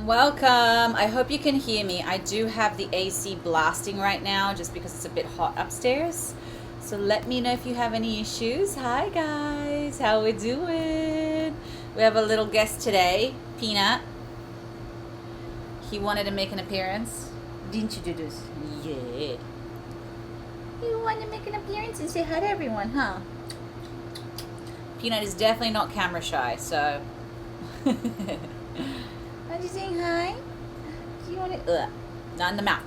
Welcome. I hope you can hear me. I do have the AC blasting right now just because it's a bit hot upstairs. So let me know if you have any issues. Hi guys, how we doing? We have a little guest today, Peanut. He wanted to make an appearance. Didn't you do this? Yeah. You want to make an appearance and say hi to everyone, huh? Peanut is definitely not camera shy, so... Are you saying hi? Do you want to... Not in the mouth.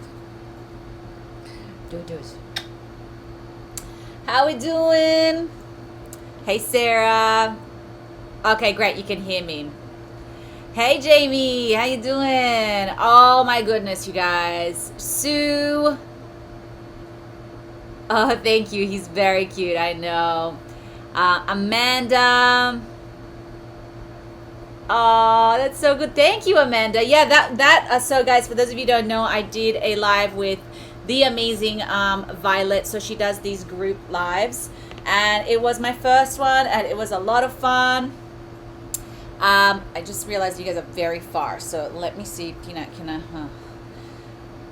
Do it. How we doing? Hey, Sarah. Okay, great. You can hear me. Hey, Jamie. How you doing? Oh, my goodness, you guys. Sue. Oh, thank you. He's very cute. I know. Amanda. Oh, that's so good. Thank you, Amanda. Yeah, so guys, for those of you who don't know, I did a live with the amazing Violet. So she does these group lives, and it was my first one, and it was a lot of fun. I just realized you guys are very far, so let me see. Peanut, can I?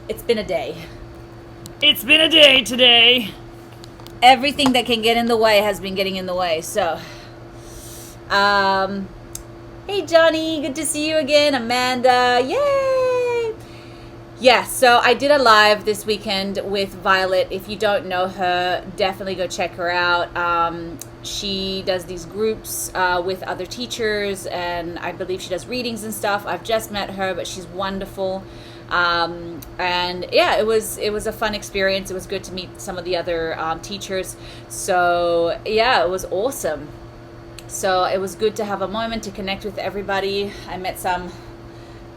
It's been a day. It's been a day today. Everything that can get in the way has been getting in the way. So, hey, Johnny, good to see you again. Amanda, yay! Yeah, so I did a live this weekend with Violet. If you don't know her, definitely go check her out. She does these groups with other teachers, and I believe she does readings and stuff. I've just met her, but she's wonderful. And yeah, it was a fun experience. It was good to meet some of the other teachers. So yeah, it was awesome. So it was good to have a moment to connect with everybody. I met some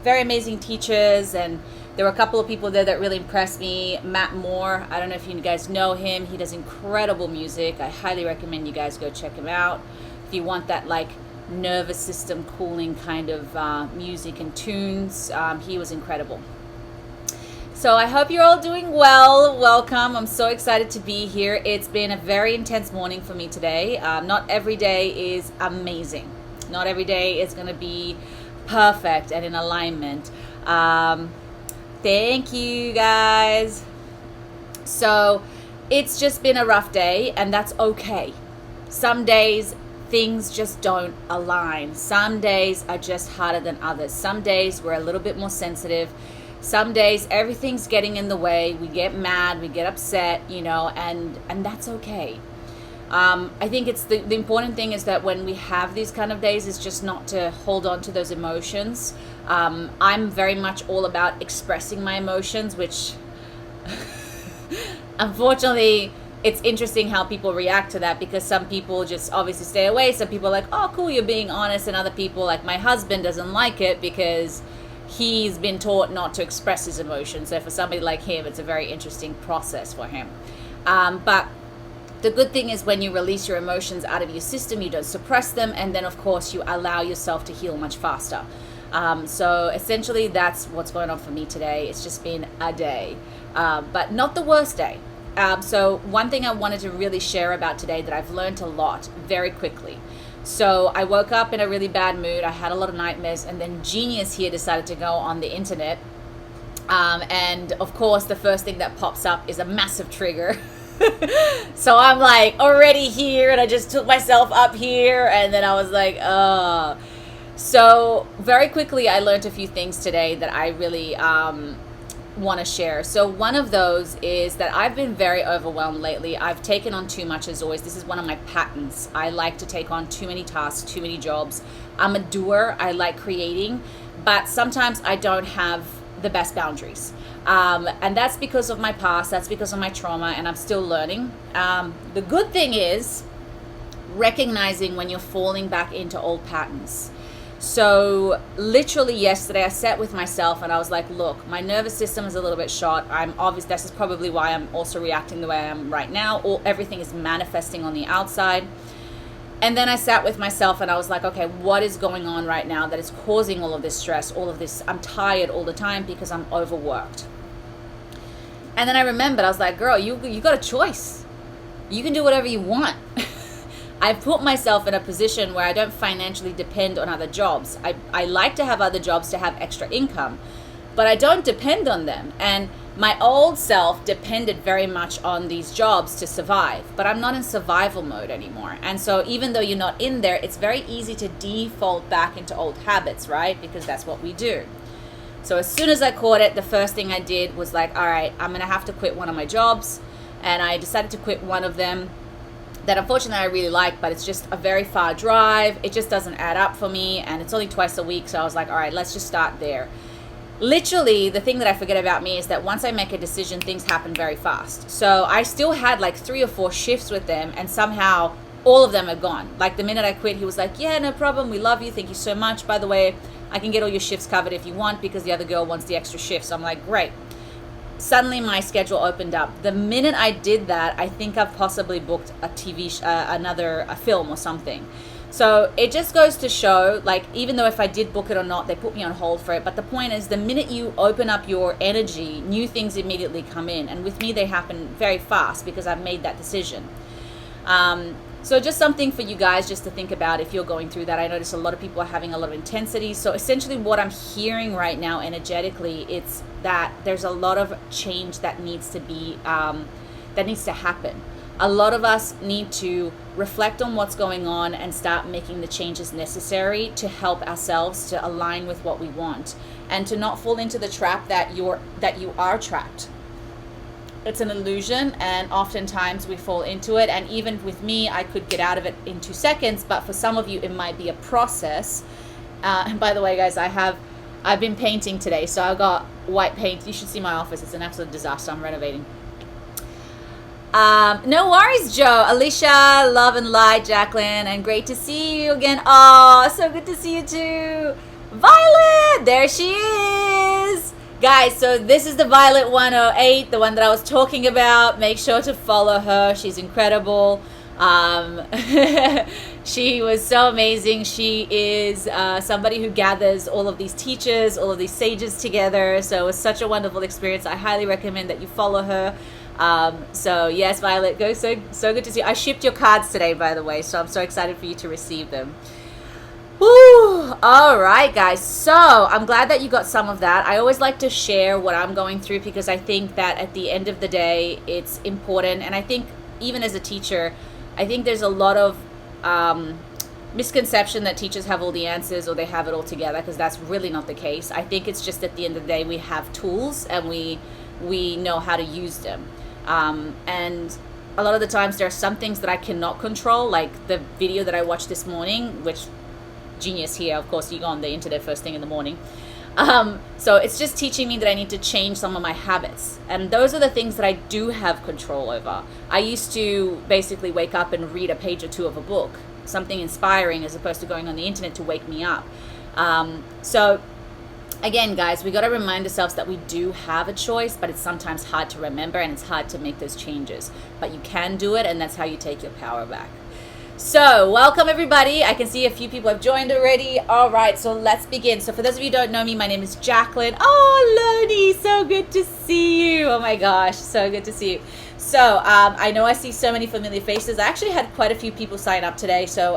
very amazing teachers, and there were a couple of people there that really impressed me. Matt Moore, I don't know if you guys know him. He does incredible music. I highly recommend you guys go check him out. If you want that like nervous system cooling kind of music and tunes, he was incredible. So I hope you're all doing well. Welcome. I'm so excited to be here. It's been a very intense morning for me today. Not every day is amazing. Not every day is going to be perfect and in alignment. Thank you guys. So it's just been a rough day, and that's okay. Some days things just don't align. Some days are just harder than others. Some days we're a little bit more sensitive. Some days everything's getting in the way. We get mad, we get upset, and that's okay. I think it's the important thing is that when we have these kind of days is just not to hold on to those emotions. I'm very much all about expressing my emotions, which unfortunately it's interesting how people react to that, because some people just obviously stay away. Some people are like, oh cool, you're being honest, and other people, like my husband, doesn't like it because he's been taught not to express his emotions. So for somebody like him, it's a very interesting process for him. But the good thing is when you release your emotions out of your system, you don't suppress them, and then of course you allow yourself to heal much faster. So essentially that's what's going on for me today. It's just been a day, but not the worst day. So one thing I wanted to really share about today that I've learned a lot very quickly. So I woke up in a really bad mood. I had a lot of nightmares, and then Genius here decided to go on the internet. And of course, the first thing that pops up is a massive trigger. So I'm like already here, and I just took myself up here, and then I was like, oh. So very quickly, I learned a few things today that I really want to share. So one of those is that I've been very overwhelmed lately. I've taken on too much, as always. This is one of my patterns. I like to take on too many tasks, too many jobs. I'm a doer. I like creating, but sometimes I don't have the best boundaries. And that's because of my past. That's because of my trauma, and I'm still learning. The good thing is recognizing when you're falling back into old patterns. So literally yesterday I sat with myself and I was like, look, my nervous system is a little bit shot. This is probably why I'm also reacting the way I am right now. Everything is manifesting on the outside. And then I sat with myself and I was like, okay, what is going on right now that is causing all of this stress, all of this? I'm tired all the time because I'm overworked. And then I remembered, I was like, girl, you got a choice. You can do whatever you want. I've put myself in a position where I don't financially depend on other jobs. I like to have other jobs to have extra income, but I don't depend on them. And my old self depended very much on these jobs to survive, but I'm not in survival mode anymore. And so even though you're not in there, it's very easy to default back into old habits, right? Because that's what we do. So as soon as I caught it, the first thing I did was like, all right, I'm gonna have to quit one of my jobs. And I decided to quit one of them that unfortunately I really like, but it's just a very far drive. It just doesn't add up for me, and it's only twice a week. So I was like, all right, let's just start there. Literally, the thing that I forget about me is that once I make a decision, things happen very fast. So I still had like 3 or 4 shifts with them, and somehow all of them are gone. Like the minute I quit, he was like, yeah, no problem. We love you. Thank you so much. By the way, I can get all your shifts covered if you want, because the other girl wants the extra shifts. I'm like, great. Suddenly my schedule opened up. The minute I did that, I think I've possibly booked a a film or something. So it just goes to show, like, even though if I did book it or not, they put me on hold for it. But the point is, the minute you open up your energy, new things immediately come in. And with me, they happen very fast because I've made that decision. So just something for you guys just to think about if you're going through that. I notice a lot of people are having a lot of intensity. So essentially what I'm hearing right now energetically, it's that there's a lot of change that needs to be, that needs to happen. A lot of us need to reflect on what's going on and start making the changes necessary to help ourselves to align with what we want, and to not fall into the trap that you are trapped. It's an illusion, and oftentimes we fall into it. And even with me, I could get out of it in 2 seconds, but for some of you, it might be a process. And by the way, guys, I've been painting today, so I got white paint. You should see my office. It's an absolute disaster. I'm renovating. No worries, Joe. Alicia, love and light, Jacqueline, and great to see you again. Oh, so good to see you too. Violet, there she is. Guys, so this is the Violet 108, the one that I was talking about. Make sure to follow her. She's incredible. She was so amazing. She is somebody who gathers all of these teachers, all of these sages together. So it was such a wonderful experience. I highly recommend that you follow her. So yes, Violet, so good to see you. I shipped your cards today, by the way, so I'm so excited for you to receive them. Woo! All right, guys. So I'm glad that you got some of that. I always like to share what I'm going through because I think that at the end of the day, it's important. And I think even as a teacher, I think there's a lot of misconception that teachers have all the answers or they have it all together, because that's really not the case. I think it's just at the end of the day, we have tools and we know how to use them. And a lot of the times there are some things that I cannot control, like the video that I watched this morning, which genius here, of course, you go on the internet first thing in the morning. So it's just teaching me that I need to change some of my habits. And those are the things that I do have control over. I used to basically wake up and read a page or 2 of a book, something inspiring, as opposed to going on the internet to wake me up. So again, guys, we got to remind ourselves that we do have a choice, but it's sometimes hard to remember and it's hard to make those changes. But you can do it, and that's how you take your power back. So welcome everybody. I can see a few people have joined already. All right, so let's begin. So for those of you who don't know me, my name is Jacqueline. Oh, Loni, so good to see you. Oh my gosh, so good to see you. So I know I see so many familiar faces. I actually had quite a few people sign up today. So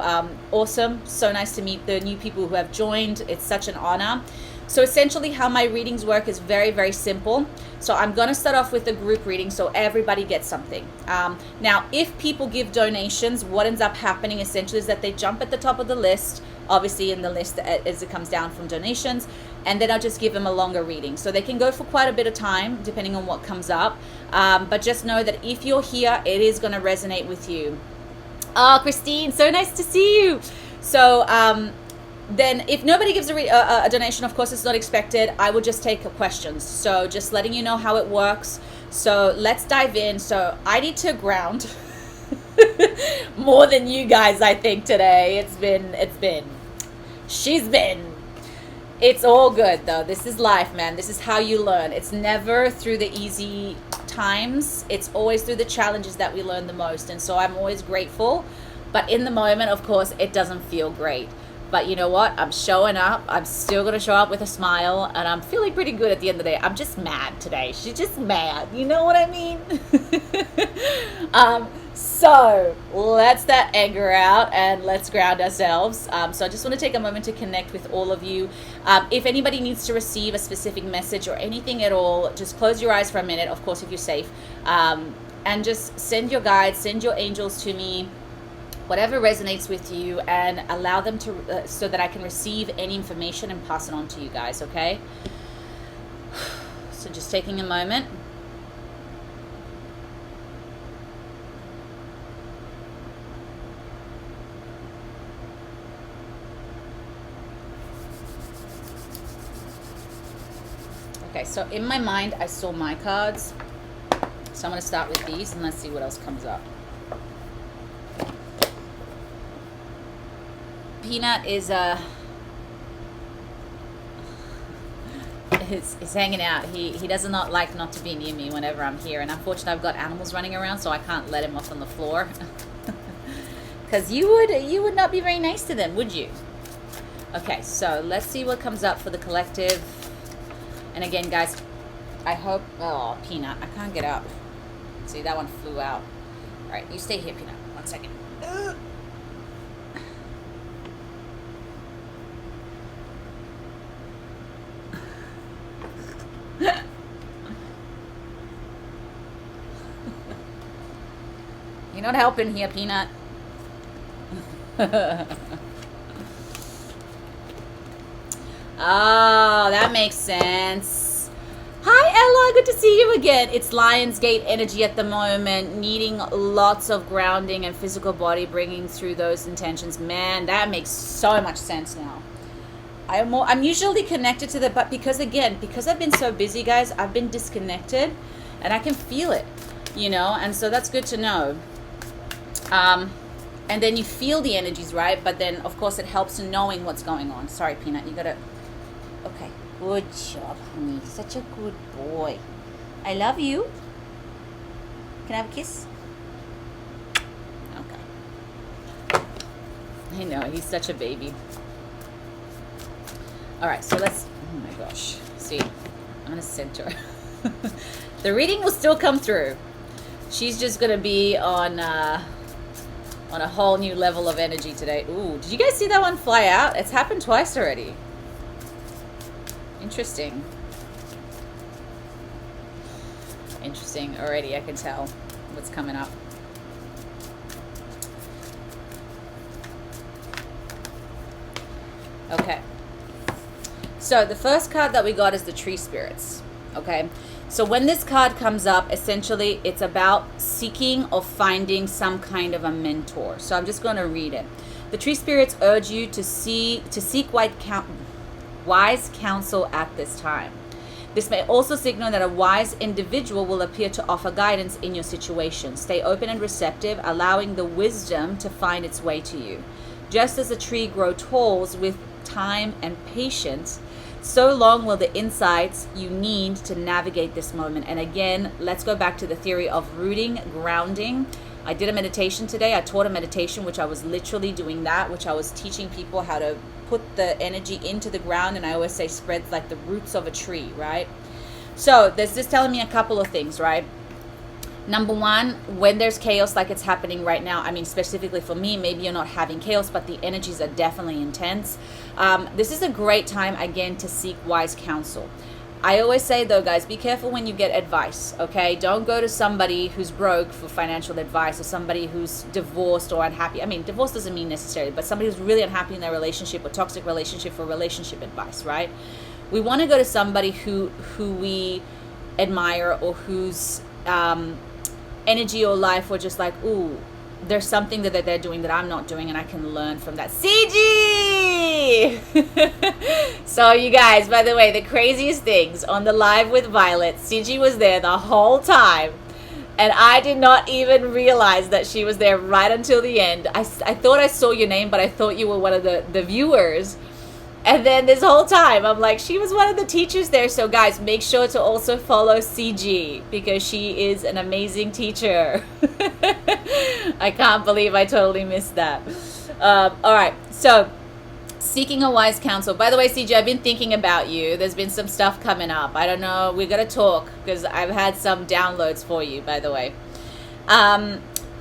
awesome. So nice to meet the new people who have joined. It's such an honor. So essentially how my readings work is very, very simple. So I'm going to start off with a group reading so everybody gets something. Now, if people give donations, what ends up happening essentially is that they jump at the top of the list, obviously in the list as it comes down from donations, and then I'll just give them a longer reading. So they can go for quite a bit of time depending on what comes up. But just know that if you're here, it is going to resonate with you. Oh, Christine, so nice to see you. So then if nobody gives a donation, of course it's not expected, I will just take questions. So just letting you know how it works. So let's dive in. So I need to ground more than you guys, I think, today. It's all good though. This is life, man. This is how you learn. It's never through the easy times. It's always through the challenges that we learn the most. And so I'm always grateful. But in the moment, of course, it doesn't feel great. But you know what? I'm showing up. I'm still going to show up with a smile. And I'm feeling pretty good at the end of the day. I'm just mad today. She's just mad. You know what I mean? So So let's that anger out and let's ground ourselves. So I just want to take a moment to connect with all of you. If anybody needs to receive a specific message or anything at all, just close your eyes for a minute, of course, if you're safe. And just send your guides, send your angels to me, whatever resonates with you, and allow them to, so that I can receive any information and pass it on to you guys, okay? So just taking a moment. Okay, so in my mind, I saw my cards. So I'm going to start with these and let's see what else comes up. Peanut is hanging out. He does not like not to be near me whenever I'm here. And unfortunately, I've got animals running around, so I can't let him off on the floor. Because you would not be very nice to them, would you? Okay, so let's see what comes up for the collective. And again, guys, I hope... Oh, Peanut, I can't get up. See, that one flew out. All right, you stay here, Peanut. 1 second. You're not helping here, Peanut. Oh, that makes sense. Hi, Ella. Good to see you again. It's Lionsgate energy at the moment, needing lots of grounding and physical body, bringing through those intentions. Man, that makes so much sense now. I'm usually connected to but because I've been so busy, guys, I've been disconnected, and I can feel it, you know, and so that's good to know. And then you feel the energies, right? But then, of course, it helps in knowing what's going on. Sorry, Peanut, you gotta... Okay, good job, honey. Such a good boy. I love you. Can I have a kiss? Okay. I know, he's such a baby. All right, so let's... Oh, my gosh. See, I'm going to center. The reading will still come through. She's just going to be on a whole new level of energy today. Ooh, did you guys see that one fly out? It's happened twice already. Interesting. Interesting. Already I can tell what's coming up. Okay. So the first card that we got is the Tree Spirits. Okay. So when this card comes up, essentially it's about seeking or finding some kind of a mentor. So I'm just going to read it. The Tree Spirits urge you to seek wise counsel at this time. This may also signal that a wise individual will appear to offer guidance in your situation. Stay open and receptive, allowing the wisdom to find its way to you. Just as a tree grows tall with time and patience, so long will the insights you need to navigate this moment. And again, let's go back to the theory of rooting, grounding. I did a meditation today. I taught a meditation, which I was literally doing that, which I was teaching people how to put the energy into the ground. And I always say spreads like the roots of a tree, right? So this is telling me a couple of things, right? Number one, when there's chaos like it's happening right now, I mean, specifically for me, maybe you're not having chaos, but the energies are definitely intense. This is a great time, again, to seek wise counsel. I always say, though, guys, be careful when you get advice, okay? Don't go to somebody who's broke for financial advice, or somebody who's divorced or unhappy. I mean, divorce doesn't mean necessarily, but somebody who's really unhappy in their relationship or toxic relationship for relationship advice, right? We want to go to somebody who we admire, or whose energy or life, or just like, ooh, there's something that they're doing that I'm not doing, and I can learn from that. CG! So you guys, by the way, the craziest things on the live with Violet, CG was there the whole time, and I did not even realize that she was there right until the end. I thought I saw your name, but I thought you were one of the viewers. And then this whole time, I'm like, she was one of the teachers there. So guys, make sure to also follow CG, because she is an amazing teacher. I can't believe I totally missed that. All right, so seeking a wise counsel. By the way, CG, I've been thinking about you. There's been some stuff coming up. I don't know. We're going to talk, because I've had some downloads for you, by the way.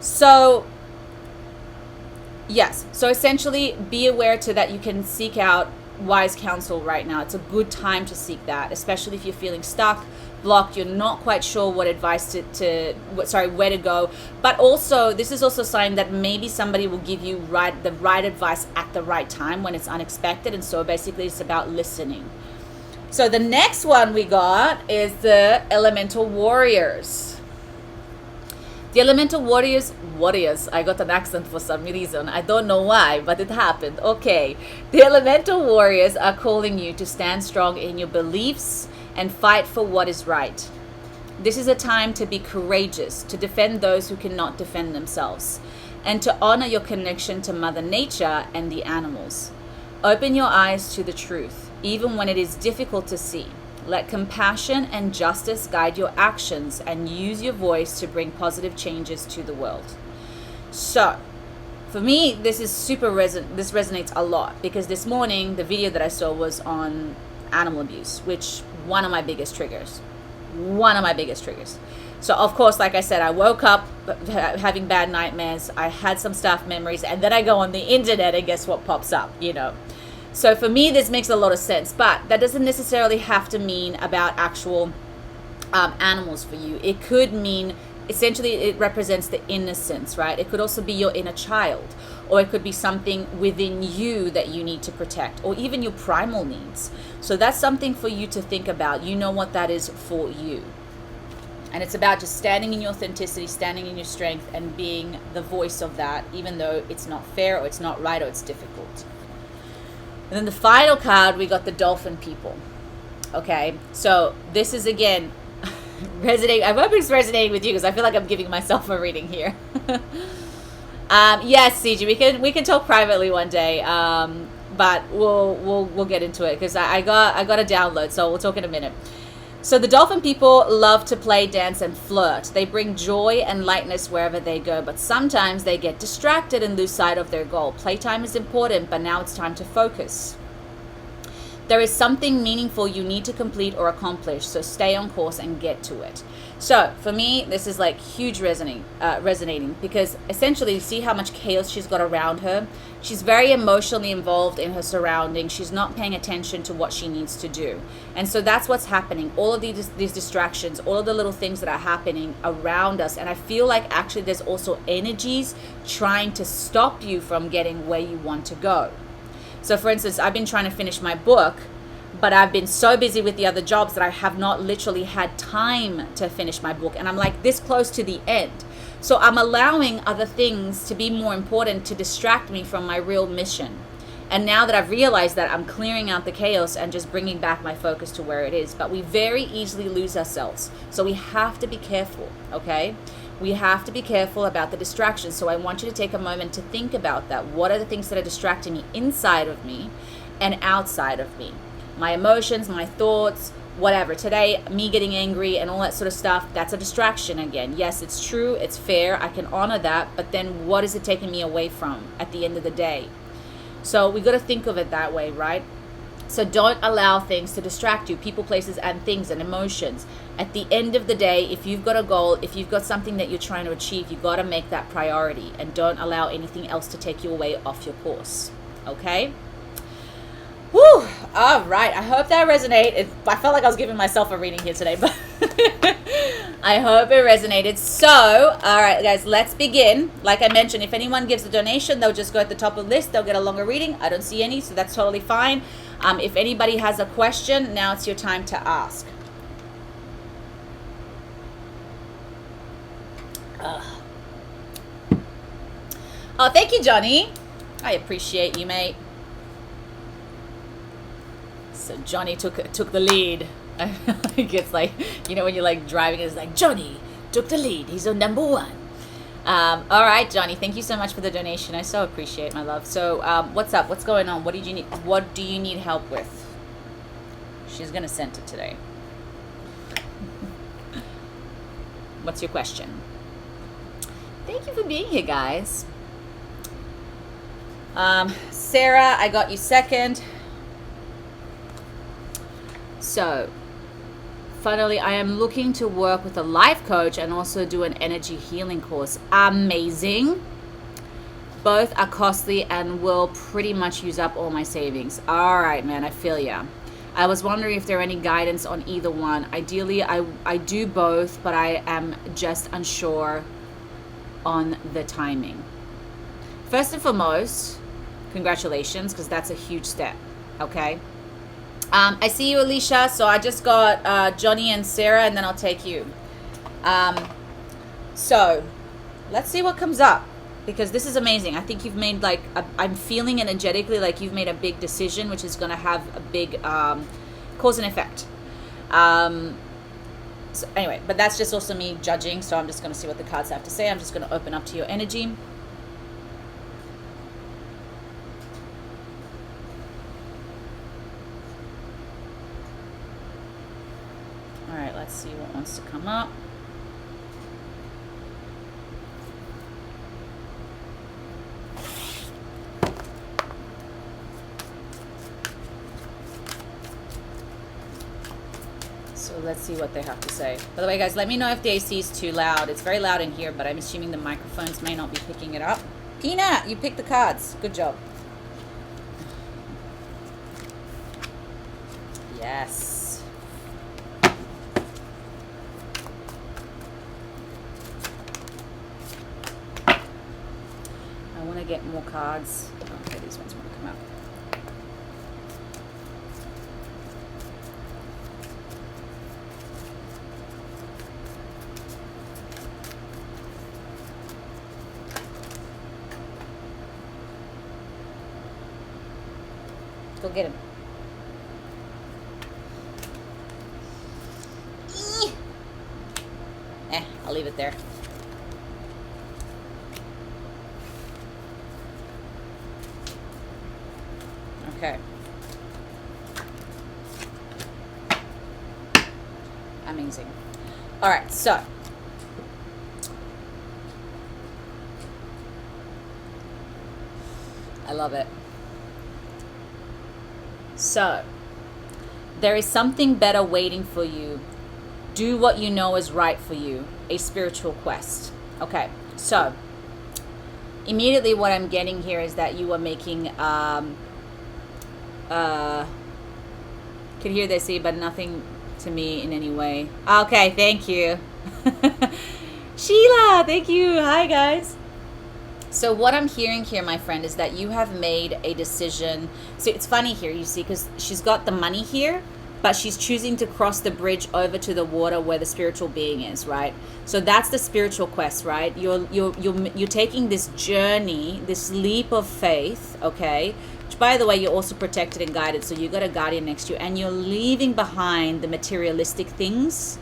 So yes, so essentially be aware to that you can seek out wise counsel right now. It's a good time to seek that, especially if you're feeling stuck, blocked, you're not quite sure what advice where to go. But also, this is also a sign that maybe somebody will give you the right advice at the right time when it's unexpected. And so basically it's about listening. So the next one we got is the Elemental Warriors. The Elemental Warriors, I got an accent for some reason. I don't know why, but it happened. Okay. The Elemental Warriors are calling you to stand strong in your beliefs and fight for what is right. This is a time to be courageous, to defend those who cannot defend themselves, and to honor your connection to Mother Nature and the animals. Open your eyes to the truth, even when it is difficult to see. Let compassion and justice guide your actions and use your voice to bring positive changes to the world. So, for me, this is this resonates a lot because this morning the video that I saw was on animal abuse, which one of my biggest triggers. So of course, like I said, I woke up having bad nightmares. I had some stuff memories, and then I go on the internet and guess what pops up, So for me, this makes a lot of sense, but that doesn't necessarily have to mean about actual animals for you. It could mean, essentially, it represents the innocence, right? It could also be your inner child, or it could be something within you that you need to protect, or even your primal needs. So that's something for you to think about. You know what that is for you. And it's about just standing in your authenticity, standing in your strength, and being the voice of that, even though it's not fair, or it's not right, or it's difficult. And then the final card, we got the Dolphin People. Okay, so this is again resonating. I hope it's resonating with you because I feel like I'm giving myself a reading here. Yes, CG, we can talk privately one day, but we'll get into it because I got a download, so we'll talk in a minute. So the Dolphin People love to play, dance, and flirt. They bring joy and lightness wherever they go, but sometimes they get distracted and lose sight of their goal. Playtime is important, but now it's time to focus. There is something meaningful you need to complete or accomplish, so stay on course and get to it. So for me, this is like huge resonating because essentially, see how much chaos she's got around her. She's very emotionally involved in her surroundings. She's not paying attention to what she needs to do. And so that's what's happening. All of these distractions, all of the little things that are happening around us. And I feel like actually there's also energies trying to stop you from getting where you want to go. So for instance, I've been trying to finish my book, but I've been so busy with the other jobs that I have not literally had time to finish my book. And I'm like this close to the end. So I'm allowing other things to be more important to distract me from my real mission. And now that I've realized that, I'm clearing out the chaos and just bringing back my focus to where it is. But we very easily lose ourselves. So we have to be careful, okay? We have to be careful about the distractions. So I want you to take a moment to think about that. What are the things that are distracting me inside of me and outside of me? My emotions, my thoughts, whatever. Today, me getting angry and all that sort of stuff, that's a distraction again. Yes, it's true, it's fair, I can honor that, but then what is it taking me away from at the end of the day? So we got to think of it that way, right? So don't allow things to distract you, people, places, and things and emotions. At the end of the day, if you've got a goal, if you've got something that you're trying to achieve, you got to make that priority and don't allow anything else to take you away off your course, okay? Whew, all right, I hope that resonated. I felt like I was giving myself a reading here today, but I hope it resonated. So, all right, guys, let's begin. Like I mentioned, if anyone gives a donation, they'll just go at the top of the list. They'll get a longer reading. I don't see any, so that's totally fine. If anybody has a question, now it's your time to ask. Oh, thank you, Johnny. I appreciate you, mate. So Johnny took the lead. I think it's like, you know, when you're like driving, it's like Johnny took the lead. He's on number one. All right, Johnny. Thank you so much for the donation. I so appreciate, my love. So what's up? What's going on? What did you need? What do you need help with? She's gonna send it today. What's your question? Thank you for being here, guys. Sarah, I got you second. So, Finally, I am looking to work with a life coach and also do an energy healing course. Amazing. Both are costly and will pretty much use up all my savings. All right, man, I feel ya. I was wondering if there are any guidance on either one. Ideally, I do both, but I am just unsure on the timing. First and foremost, congratulations, because that's a huge step, okay? I see you, Alicia, so I just got Johnny and Sarah, and then I'll take you. So let's see what comes up, because this is amazing. I think you've made I'm feeling energetically like you've made a big decision, which is going to have a big cause and effect. So anyway, but that's just also me judging, so I'm just going to see what the cards have to say. I'm just going to open up to your energy. All right, let's see what wants to come up. So let's see what they have to say. By the way, guys, let me know if the AC is too loud. It's very loud in here, but I'm assuming the microphones may not be picking it up. Peanut, you picked the cards. Good job. Yes. I want to get more cards. Okay, these ones want to come out. Go get him. I'll leave it there. Okay. Amazing. All right, so I love it. So there is something better waiting for you. Do what you know is right for you. A spiritual quest. Okay, so immediately what I'm getting here is that you are making could hear they say, but nothing to me in any way. Okay, thank you. Sheila, thank you. Hi, guys. So what I'm hearing here, my friend, is that you have made a decision. So it's funny here, you see, because she's got the money here, but she's choosing to cross the bridge over to the water where the spiritual being is, right? So that's the spiritual quest, right? You're taking this journey, this leap of faith, okay? Which, by the way, you're also protected and guided. So you got a guardian next to you, and you're leaving behind the materialistic things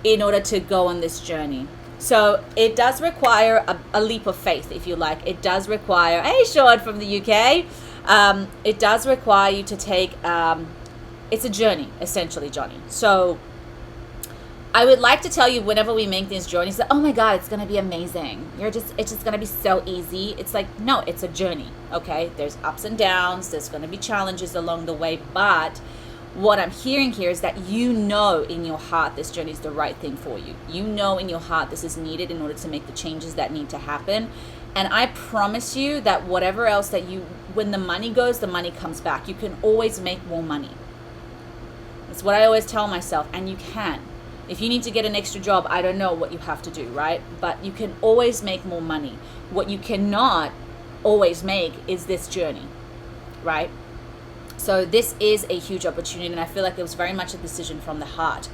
in order to go on this journey. So it does require a leap of faith, if you like. It does require, hey, Sean from the UK. It does require you to take, it's a journey, essentially, Johnny. So I would like to tell you whenever we make these journeys that, oh my God, it's going to be amazing. It's just going to be so easy. It's like, no, it's a journey, okay? There's ups and downs. There's going to be challenges along the way. But what I'm hearing here is that you know in your heart this journey is the right thing for you. You know in your heart this is needed in order to make the changes that need to happen. And I promise you that whatever else that when the money goes, the money comes back. You can always make more money. That's what I always tell myself, and you can. If you need to get an extra job, I don't know what you have to do, right? But you can always make more money. What you cannot always make is this journey, right? So this is a huge opportunity, and I feel like it was very much a decision from the heart.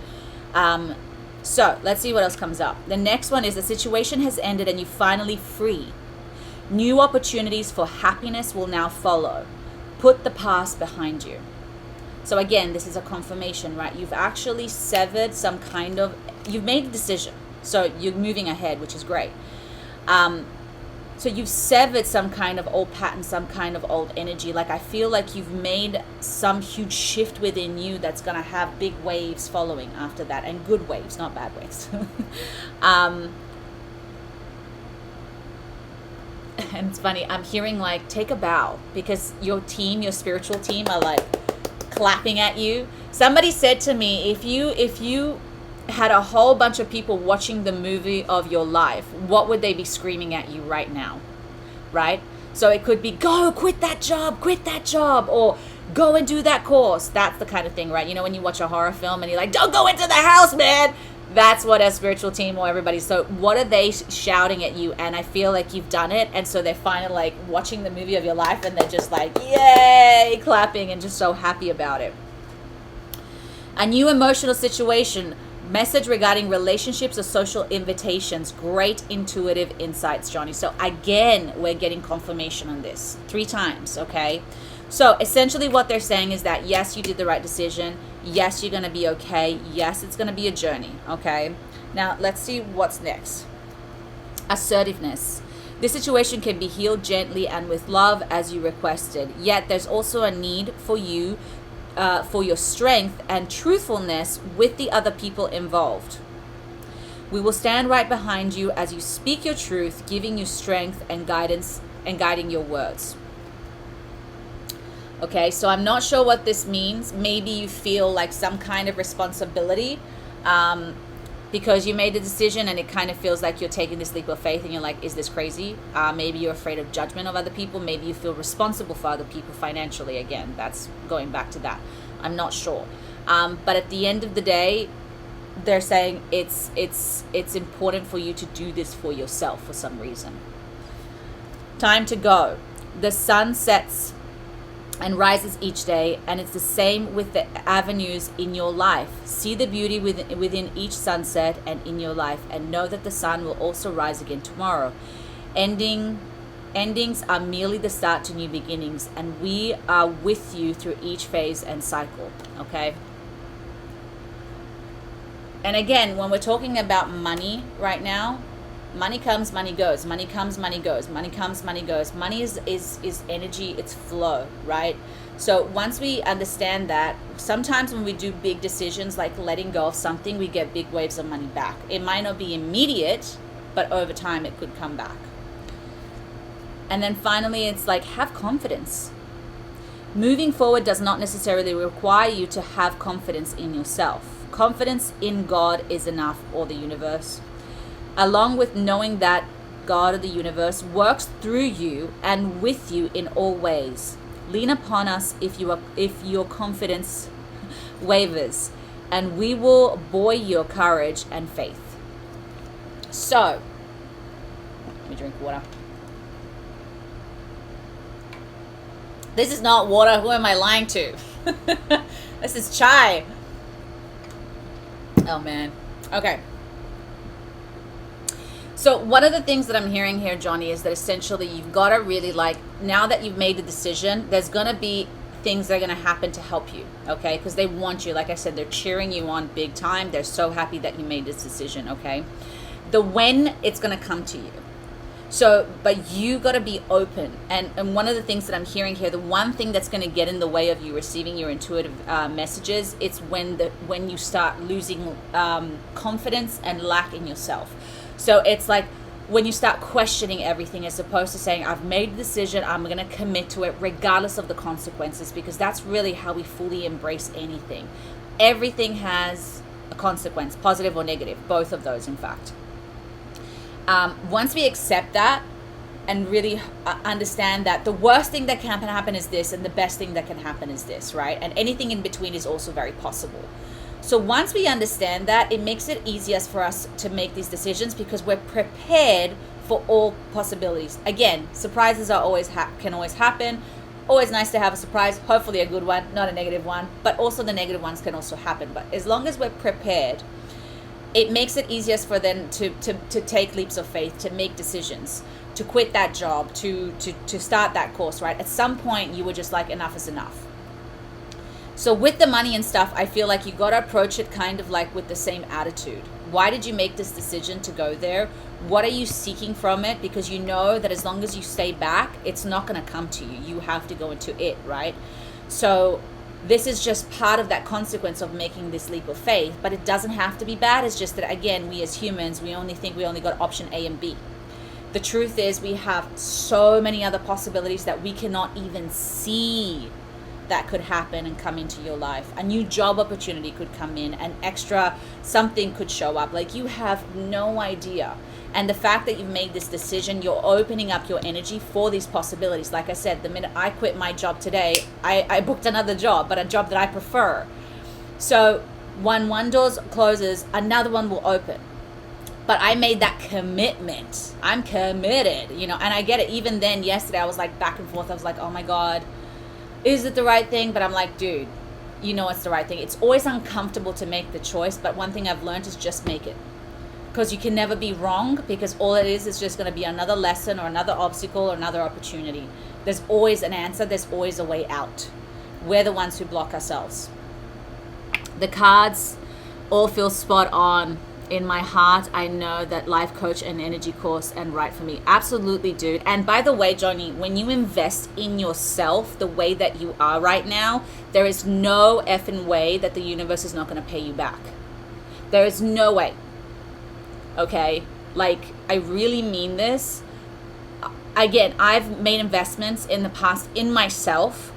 So let's see what else comes up. The next one is the situation has ended and you're finally free. New opportunities for happiness will now follow. Put the past behind you. So again, this is a confirmation, right? You've actually severed some kind of, you've made a decision. So you're moving ahead, which is great. So you've severed some kind of old pattern, some kind of old energy. Like I feel like you've made some huge shift within you that's going to have big waves following after that, and good waves, not bad waves. And it's funny, I'm hearing like take a bow, because your team, your spiritual team are like clapping at you. Somebody said to me, if you had a whole bunch of people watching the movie of your life, what would they be screaming at you right now? Right? So it could be, go, quit that job, or go and do that course. That's the kind of thing, right? You know, when you watch a horror film and you're like, don't go into the house, man. That's what a spiritual team or everybody. So what are they shouting at you? And I feel like you've done it. And so they're finally like watching the movie of your life and they're just like, yay, clapping and just so happy about it. A new emotional situation, message regarding relationships or social invitations. Great intuitive insights, Johnny. So again, we're getting confirmation on this 3 times, okay? So essentially what they're saying is that, yes, you did the right decision. Yes, you're going to be okay. Yes, it's going to be a journey, okay? Now, let's see what's next. Assertiveness. This situation can be healed gently and with love as you requested. Yet there's also a need for you, for your strength and truthfulness with the other people involved. We will stand right behind you as you speak your truth, giving you strength and guidance and guiding your words. Okay, so I'm not sure what this means. Maybe you feel like some kind of responsibility because you made the decision and it kind of feels like you're taking this leap of faith and you're like, is this crazy? Maybe you're afraid of judgment of other people. Maybe you feel responsible for other people financially. Again, that's going back to that. I'm not sure. But at the end of the day, they're saying it's important for you to do this for yourself for some reason. Time to go. The sun sets and rises each day, and it's the same with the avenues in your life. See the beauty within each sunset and in your life, and know that the sun will also rise again tomorrow. Endings are merely the start to new beginnings, and we are with you through each phase and cycle, okay? And again, when we're talking about money right now, money comes, money goes. Money comes, money goes. Money comes, money goes. Money is energy, it's flow, right? So once we understand that, sometimes when we do big decisions like letting go of something, we get big waves of money back. It might not be immediate, but over time it could come back. And then finally, it's like, have confidence. Moving forward does not necessarily require you to have confidence in yourself. Confidence in God is enough, or the universe. Along with knowing that God or the universe works through you and with you in all ways. Lean upon us if your confidence wavers, and we will buoy your courage and faith. So, let me drink water. This is not water. Who am I lying to? This is chai. Oh man. Okay. So one of the things that I'm hearing here, Johnny, is that essentially you've got to really now that you've made the decision, there's going to be things that are going to happen to help you, okay? Because they want you. Like I said, they're cheering you on big time. They're so happy that you made this decision, okay? The when, it's going to come to you. So, but you got to be open. And one of the things that I'm hearing here, the one thing that's going to get in the way of you receiving your intuitive messages, it's when you start losing confidence and lack in yourself. So it's like when you start questioning everything as opposed to saying, I've made a decision, I'm going to commit to it regardless of the consequences, because that's really how we fully embrace anything. Everything has a consequence, positive or negative, both of those, in fact. Once we accept that and really understand that the worst thing that can happen is this and the best thing that can happen is this, right? And anything in between is also very possible. So once we understand that, it makes it easier for us to make these decisions because we're prepared for all possibilities. Again, surprises are can always happen. Always nice to have a surprise, hopefully a good one, not a negative one, but also the negative ones can also happen. But as long as we're prepared, it makes it easier for them to take leaps of faith, to make decisions, to quit that job, to start that course, right? At some point, you were just like, enough is enough. So with the money and stuff, I feel like you got to approach it kind of like with the same attitude. Why did you make this decision to go there? What are you seeking from it? Because you know that as long as you stay back, it's not going to come to you. You have to go into it, right? So this is just part of that consequence of making this leap of faith, but it doesn't have to be bad. It's just that, again, we as humans, we only think we only got option A and B. The truth is we have so many other possibilities that we cannot even see. that could happen and come into your life. A new job opportunity could come in, an extra something could show up. Like, you have no idea. And the fact that you've made this decision, you're opening up your energy for these possibilities. Like I said, the minute I quit my job today, I booked another job, but a job that I prefer. So when one door closes, another one will open. But I made that commitment. I'm committed, and I get it. Even then, yesterday, I was like back and forth. I was like, oh my God, is it the right thing? But I'm like, dude, it's the right thing. It's always uncomfortable to make the choice. But one thing I've learned is just make it. Because you can never be wrong, because all it is just going to be another lesson or another obstacle or another opportunity. There's always an answer. There's always a way out. We're the ones who block ourselves. The cards all feel spot on. In my heart, I know that life coach and energy course and right for me. Absolutely, dude. And by the way, Johnny, when you invest in yourself the way that you are right now, there is no effing way that the universe is not going to pay you back. There is no way. Okay? Like, I really mean this. Again, I've made investments in the past in myself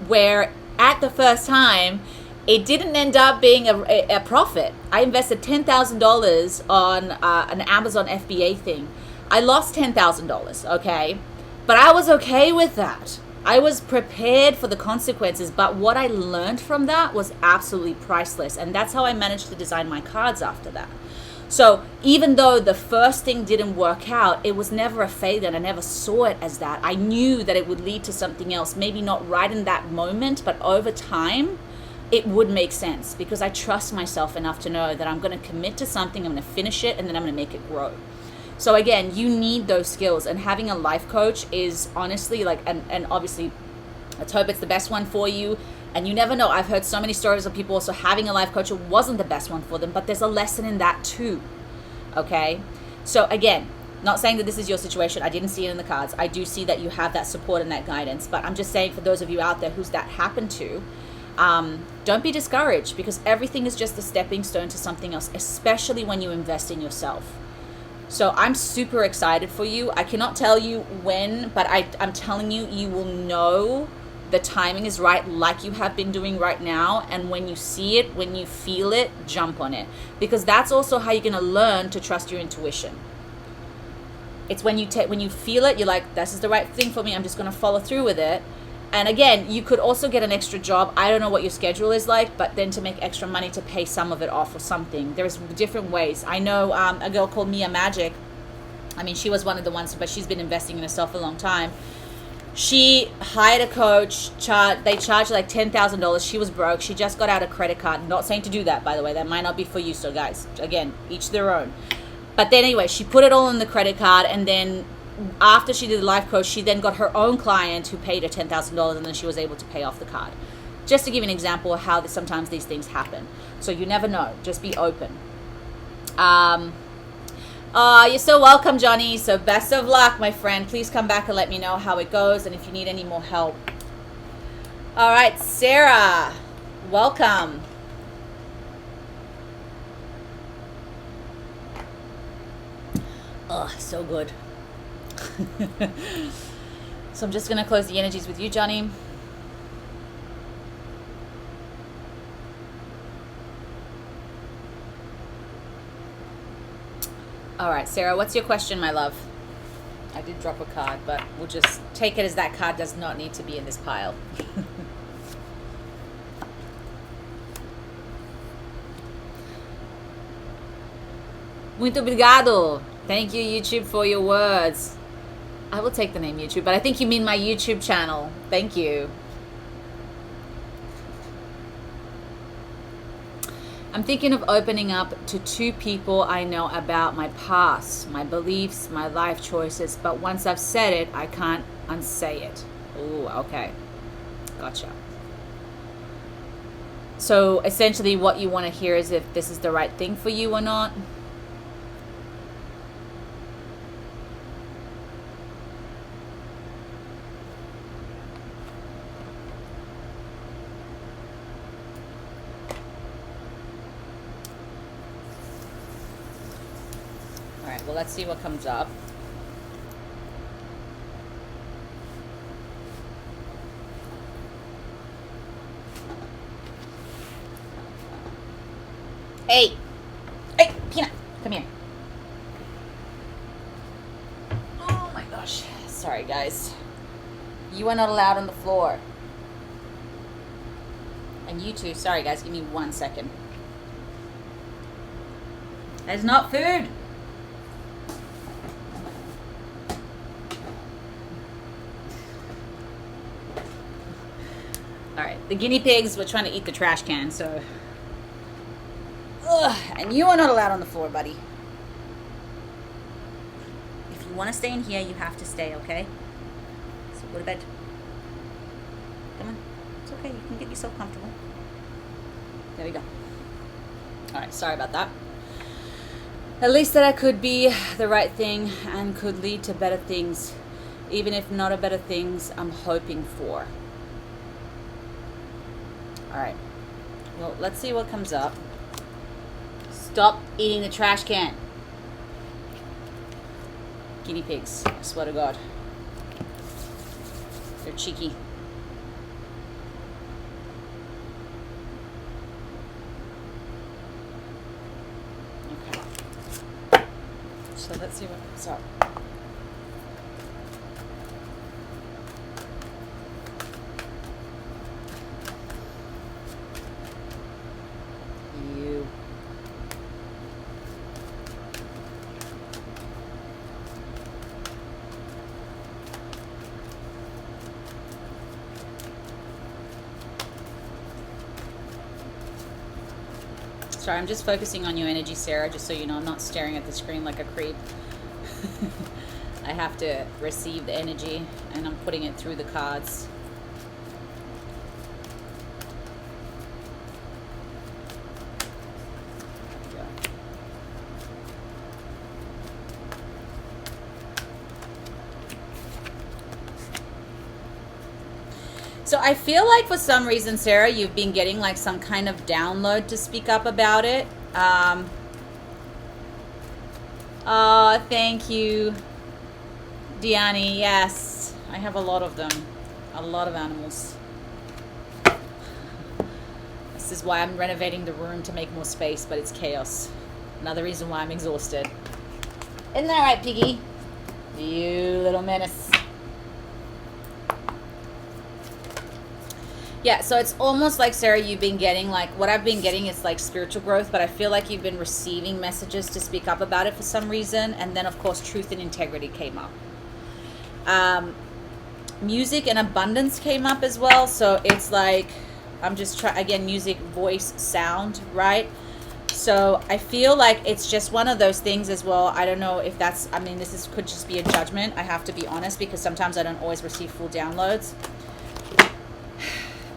where at the first time, it didn't end up being a profit. I invested $10,000 on an Amazon FBA thing. I lost $10,000, okay? But I was okay with that. I was prepared for the consequences, but what I learned from that was absolutely priceless. And that's how I managed to design my cards after that. So even though the first thing didn't work out, it was never a failure, and I never saw it as that. I knew that it would lead to something else, maybe not right in that moment, but over time, it would make sense because I trust myself enough to know that I'm going to commit to something, I'm going to finish it, and then I'm going to make it grow. So again, you need those skills, and having a life coach is honestly like, and obviously, let's hope it's the best one for you. And you never know. I've heard so many stories of people also having a life coach. It wasn't the best one for them, but there's a lesson in that too. Okay. So again, not saying that this is your situation. I didn't see it in the cards. I do see that you have that support and that guidance, but I'm just saying for those of you out there who's that happened to, don't be discouraged because everything is just a stepping stone to something else, especially when you invest in yourself. So I'm super excited for you. I cannot tell you when, but I'm telling you, you will know the timing is right, like you have been doing right now. And when you see it, when you feel it, jump on it, because that's also how you're going to learn to trust your intuition. It's when you feel it, you're like, this is the right thing for me. I'm just going to follow through with it. And again, you could also get an extra job. I don't know what your schedule is like, but then to make extra money to pay some of it off or something. There's different ways. I know a girl called Mia Magic. I mean, she was one of the ones, but she's been investing in herself for a long time. She hired a coach. They charged like $10,000. She was broke. She just got out a credit card. Not saying to do that, by the way. That might not be for you. So guys, again, each their own. But then anyway, she put it all on the credit card, and then after she did the life coach, she then got her own client who paid her $10,000, and then she was able to pay off the card. Just to give you an example of how sometimes these things happen. So you never know. Just be open. You're so welcome, Johnny. So best of luck, my friend. Please come back and let me know how it goes and if you need any more help. All right, Sarah, welcome. Oh, so good. So I'm just going to close the energies with you, Johnny. All right, Sarah, what's your question, my love? I did drop a card, but we'll just take it as that card does not need to be in this pile. Muito obrigado. Thank you, YouTube, for your words. I will take the name YouTube, but I think you mean my YouTube channel. Thank you. I'm thinking of opening up to 2 people I know about my past, my beliefs, my life choices, but once I've said it, I can't unsay it. Ooh, okay. Gotcha. So essentially what you want to hear is if this is the right thing for you or not. Well, let's see what comes up. Hey. Hey, Peanut. Come here. Oh my gosh. Sorry, guys. You are not allowed on the floor. And you too. Sorry, guys. Give me 1 second. That's not food. Alright, the guinea pigs were trying to eat the trash can, so... Ugh, and you are not allowed on the floor, buddy. If you want to stay in here, you have to stay, okay? So go to bed. Come on. It's okay, you can get yourself comfortable. There we go. Alright, sorry about that. At least that I could be the right thing and could lead to better things, even if not a better things I'm hoping for. Alright, well, let's see what comes up. Stop eating the trash can. Guinea pigs, I swear to God. They're cheeky. Okay. So let's see what comes up. You. Sorry, I'm just focusing on your energy, Sarah, just so you know. I'm not staring at the screen like a creep. I have to receive the energy, and I'm putting it through the cards. So I feel like for some reason, Sarah, you've been getting like some kind of download to speak up about it. Oh, thank you, Diani. Yes, I have a lot of them. A lot of animals. This is why I'm renovating the room to make more space, but it's chaos. Another reason why I'm exhausted. Isn't that right, Piggy? You little menace. Yeah, so it's almost like, Sarah, you've been getting, like, what I've been getting is, like, spiritual growth, but I feel like you've been receiving messages to speak up about it for some reason, and then, of course, truth and integrity came up. Music and abundance came up as well, so it's like, I'm just trying, again, music, voice, sound, right? So I feel like it's just one of those things as well. I don't know if that's, I mean, could just be a judgment. I have to be honest, because sometimes I don't always receive full downloads.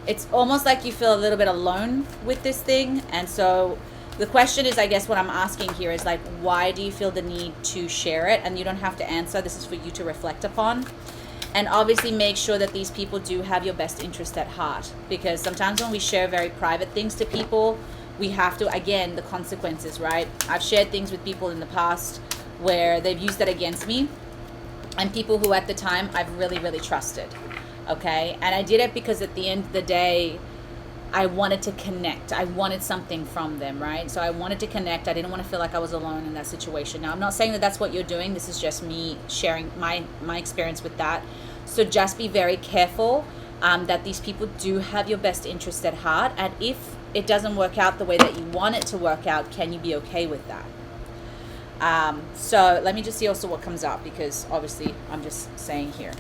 It's almost like you feel a little bit alone with this thing. And so the question is, I guess what I'm asking here is like, why do you feel the need to share it? And you don't have to answer. This is for you to reflect upon. And obviously make sure that these people do have your best interest at heart. Because sometimes when we share very private things to people, we have to, again, the consequences, right? I've shared things with people in the past where they've used that against me. And people who at the time I've really, really trusted. Okay, and I did it because at the end of the day, I wanted to connect. I wanted something from them, right? So I wanted to connect. I didn't want to feel like I was alone in that situation. Now, I'm not saying that that's what you're doing. This is just me sharing my experience with that. So just be very careful that these people do have your best interest at heart. And if it doesn't work out the way that you want it to work out, can you be okay with that? So let me just see also what comes up, because obviously I'm just saying here.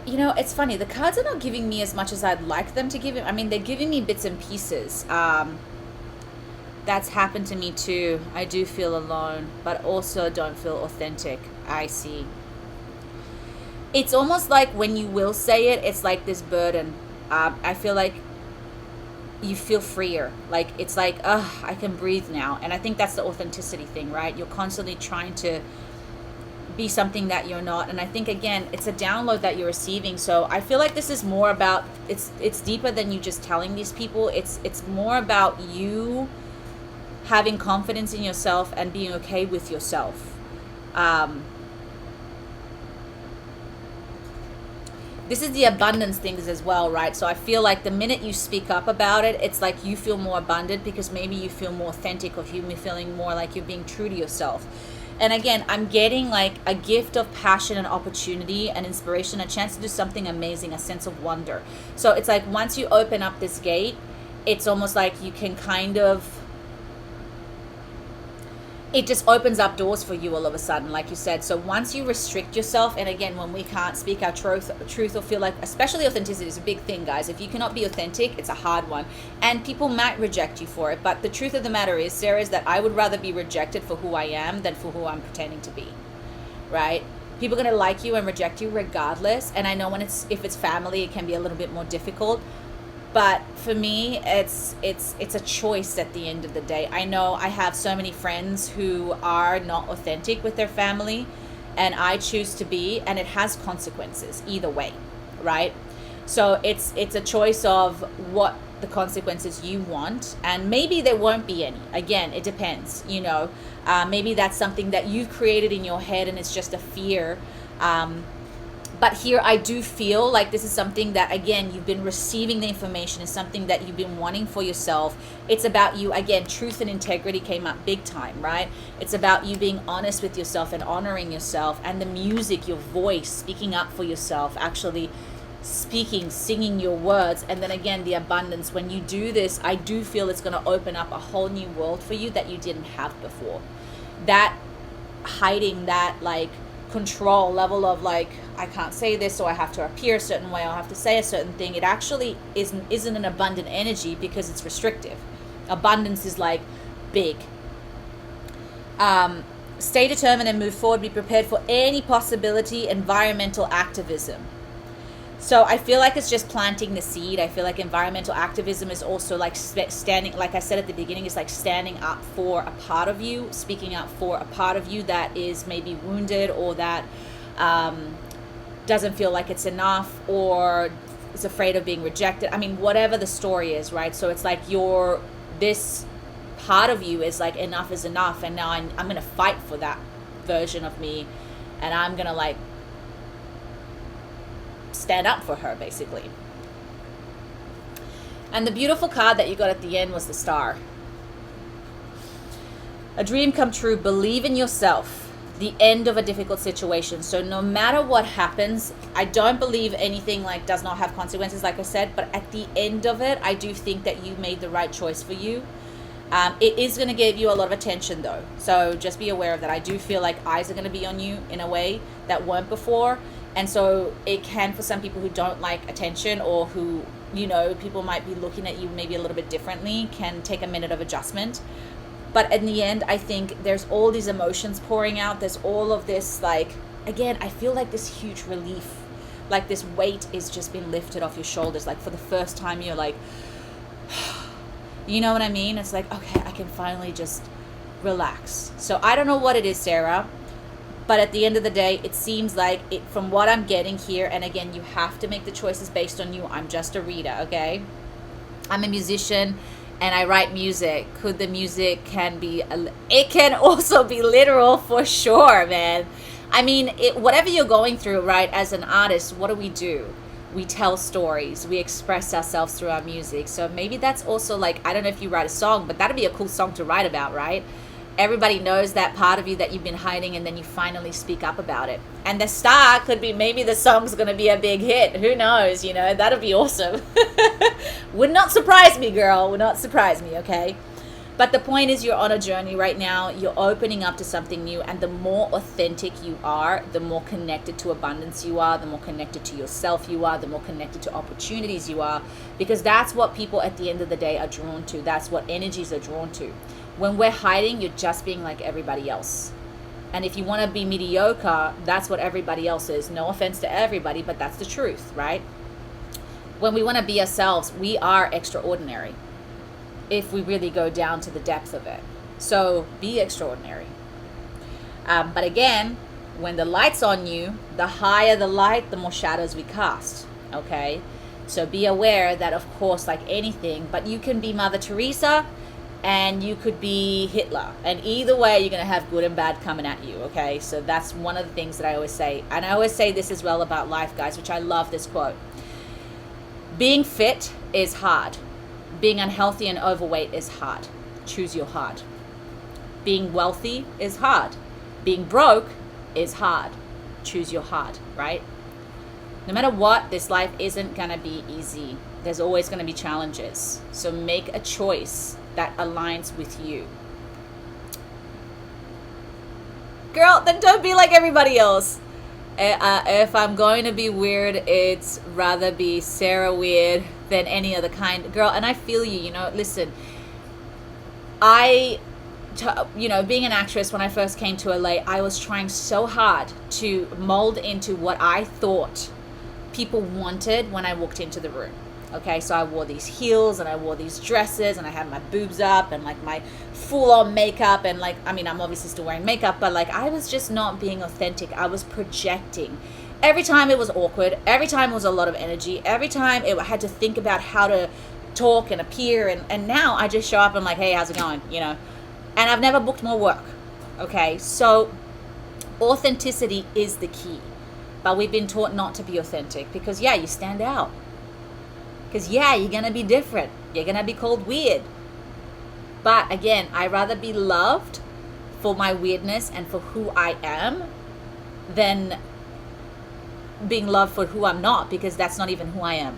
You know, it's funny. The cards are not giving me as much as I'd like them to give it. I mean, they're giving me bits and pieces. That's happened to me too. I do feel alone, but also don't feel authentic. I see. It's almost like when you will say it, it's like this burden. I feel like you feel freer. Like, it's like, I can breathe now. And I think that's the authenticity thing, right? You're constantly trying to be something that you're not. And I think, again, it's a download that you're receiving. So I feel like this is more about, it's deeper than you just telling these people. It's more about you, I feel like, you know, having confidence in yourself and being okay with yourself. This is the abundance things as well, right? So I feel like the minute you speak up about it, it's like you feel more abundant because maybe you feel more authentic, or you feeling more like you're being true to yourself. And again, I'm getting like a gift of passion and opportunity and inspiration, a chance to do something amazing, a sense of wonder. So it's like once you open up this gate, it's almost like you can kind of, it just opens up doors for you all of a sudden, like you said. So once you restrict yourself, and again, when we can't speak our truth or feel like, especially authenticity is a big thing, guys. If you cannot be authentic, it's a hard one. And people might reject you for it. But the truth of the matter is, Sarah, is that I would rather be rejected for who I am than for who I'm pretending to be, right? People are going to like you and reject you regardless. And I know if it's family, it can be a little bit more difficult. But for me, it's a choice at the end of the day. I know I have so many friends who are not authentic with their family, and I choose to be, and it has consequences either way, right? So it's a choice of what the consequences you want, and maybe there won't be any. Again, it depends, maybe that's something that you've created in your head and it's just a fear. But here I do feel like this is something that, again, you've been receiving the information, is something that you've been wanting for yourself. It's about you, again, truth and integrity came up big time, right? It's about you being honest with yourself and honoring yourself, and the music, your voice, speaking up for yourself, actually speaking, singing your words. And then again, the abundance. When you do this, I do feel it's going to open up a whole new world for you that you didn't have before. That hiding, that like control level of like, I can't say this, so I have to appear a certain way, I'll have to say a certain thing, it actually isn't an abundant energy because it's restrictive. Abundance is like big. Stay determined and move forward. Be prepared for any possibility. Environmental activism. So I feel like it's just planting the seed. I feel like environmental activism is also like standing, like I said at the beginning, it's like standing up for a part of you, speaking up for a part of you that is maybe wounded, or that doesn't feel like it's enough, or is afraid of being rejected. I mean, whatever the story is, right? So it's like this part of you is like, enough is enough, and now I'm going to fight for that version of me, and I'm going to like stand up for her, basically. And the beautiful card that you got at the end was the Star. A dream come true. Believe in yourself. The end of a difficult situation. So no matter what happens, I don't believe anything like does not have consequences, like I said, but at the end of it, I do think that you made the right choice for you. It is going to give you a lot of attention though, so just be aware of that. I do feel like eyes are going to be on you in a way that weren't before. And so it can, for some people who don't like attention, or who, people might be looking at you maybe a little bit differently, can take a minute of adjustment. But in the end, I think there's all these emotions pouring out. There's all of this, like, again, I feel like this huge relief, like this weight is just being lifted off your shoulders. Like for the first time, you're like, you know what I mean? It's like, okay, I can finally just relax. So I don't know what it is, Sarah. But at the end of the day, it seems like it, from what I'm getting here, and again, you have to make the choices based on you. I'm just a reader, okay? I'm a musician and I write music. Could the music it can also be literal for sure, man. I mean, whatever you're going through, right, as an artist, what do? We tell stories. We express ourselves through our music. So maybe that's also like, I don't know if you write a song, but that'd be a cool song to write about, right? Everybody knows that part of you that you've been hiding, and then you finally speak up about it. And the Star could be, maybe the song's going to be a big hit. Who knows, that'd be awesome. Would not surprise me, girl. Would not surprise me, okay? But the point is, you're on a journey right now. You're opening up to something new. And the more authentic you are, the more connected to abundance you are, the more connected to yourself you are, the more connected to opportunities you are. Because that's what people at the end of the day are drawn to. That's what energies are drawn to. When we're hiding, you're just being like everybody else. And if you want to be mediocre, that's what everybody else is. No offense to everybody, but that's the truth, right? When we want to be ourselves, we are extraordinary if we really go down to the depth of it. So be extraordinary. But again, when the light's on you, the higher the light, the more shadows we cast, okay? So be aware that, of course, like anything, but you can be Mother Teresa, and you could be Hitler. And either way, you're going to have good and bad coming at you, okay? So that's one of the things that I always say. And I always say this as well about life, guys, which I love this quote. Being fit is hard. Being unhealthy and overweight is hard. Choose your hard. Being wealthy is hard. Being broke is hard. Choose your hard, right? No matter what, this life isn't going to be easy. There's always going to be challenges. So make a choice that aligns with you. Girl, then don't be like everybody else. If I'm going to be weird, it's rather be Sarah weird than any other kind. Girl, and I feel you, you know, listen. Being an actress, when I first came to LA, I was trying so hard to mold into what I thought people wanted when I walked into the room. Okay, so I wore these heels and I wore these dresses and I had my boobs up and like my full on makeup and like, I mean, I'm obviously still wearing makeup, but like I was just not being authentic. I was projecting. Every time it was awkward. Every time it was a lot of energy. Every time I had to think about how to talk and appear. And now I just show up and like, hey, how's it going? You know, and I've never booked more work. Okay, so authenticity is the key. But we've been taught not to be authentic because, yeah, you stand out. Because, yeah, you're going to be different. You're going to be called weird. But, again, I'd rather be loved for my weirdness and for who I am than being loved for who I'm not, because that's not even who I am.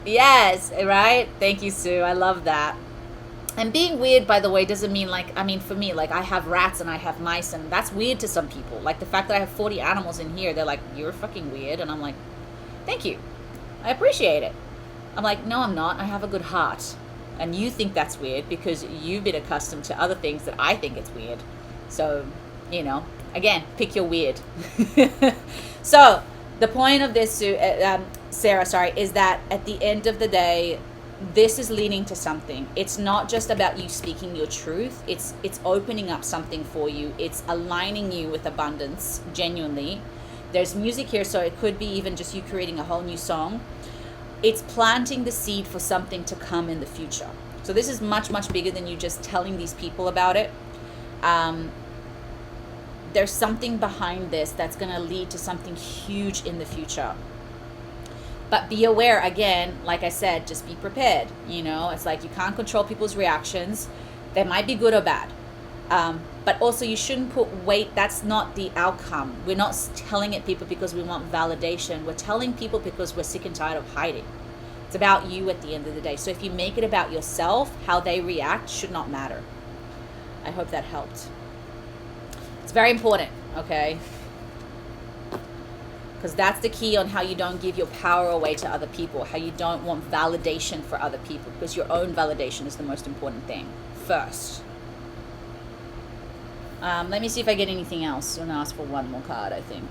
Yes, right? Thank you, Sue. I love that. And being weird, by the way, doesn't mean like, I mean, for me, like I have rats and I have mice and that's weird to some people. Like the fact that I have 40 animals in here, they're like, you're fucking weird. And I'm like, thank you. I appreciate it. I'm like, no, I'm not. I have a good heart. And you think that's weird because you've been accustomed to other things that I think it's weird. So, you know, again, pick your weird. So the point of this, Sarah, is that at the end of the day, this is leading to something. It's not just about you speaking your truth. It's opening up something for you. It's aligning you with abundance, genuinely. There's music here, so it could be even just you creating a whole new song. It's planting the seed for something to come in the future. So this is much, much bigger than you just telling these people about it. There's something behind this that's going to lead to something huge in the future. But be aware, again, like I said, just be prepared. You know, it's like you can't control people's reactions. They might be good or bad. But also you shouldn't put weight. That's not the outcome. We're not telling it people because we want validation. We're telling people because we're sick and tired of hiding. It's about you at the end of the day. So if you make it about yourself, how they react should not matter. I hope that helped. It's very important, okay? Because that's the key on how you don't give your power away to other people, how you don't want validation for other people, because your own validation is the most important thing first. Let me see if I get anything else. I'm going to ask for one more card, I think.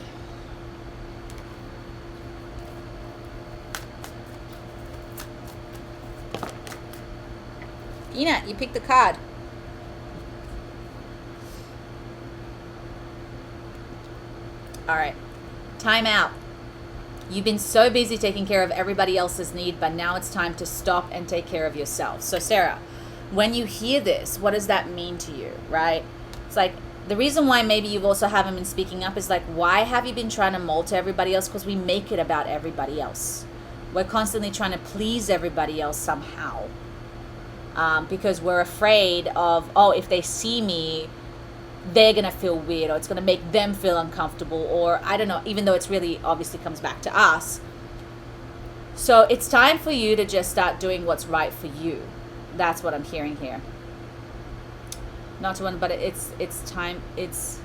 Ina, you picked the card. All right. Time out. You've been so busy taking care of everybody else's need, but now it's time to stop and take care of yourself. So Sarah, when you hear this, what does that mean to you, right? It's like the reason why maybe you also haven't been speaking up is like, why have you been trying to mold to everybody else? Because we make it about everybody else. We're constantly trying to please everybody else somehow. Because we're afraid of, oh, if they see me, they're going to feel weird, or it's going to make them feel uncomfortable, or I don't know, even though it's really obviously comes back to us. So it's time for you to just start doing what's right for you. That's what I'm hearing here. Not to one, but it's time, it's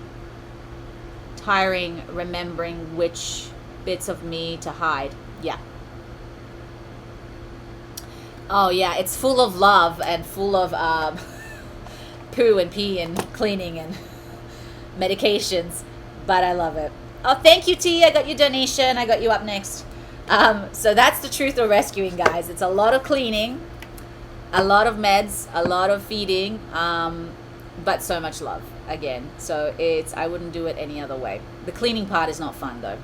tiring remembering which bits of me to hide. Yeah. Oh yeah, it's full of love and full of poo and pee and cleaning and medications, but I love it. Oh, thank you, T. I got your donation. I got you up next. So that's the truth of rescuing, guys. It's a lot of cleaning, a lot of meds, a lot of feeding, but so much love again. So I wouldn't do it any other way. The cleaning part is not fun though.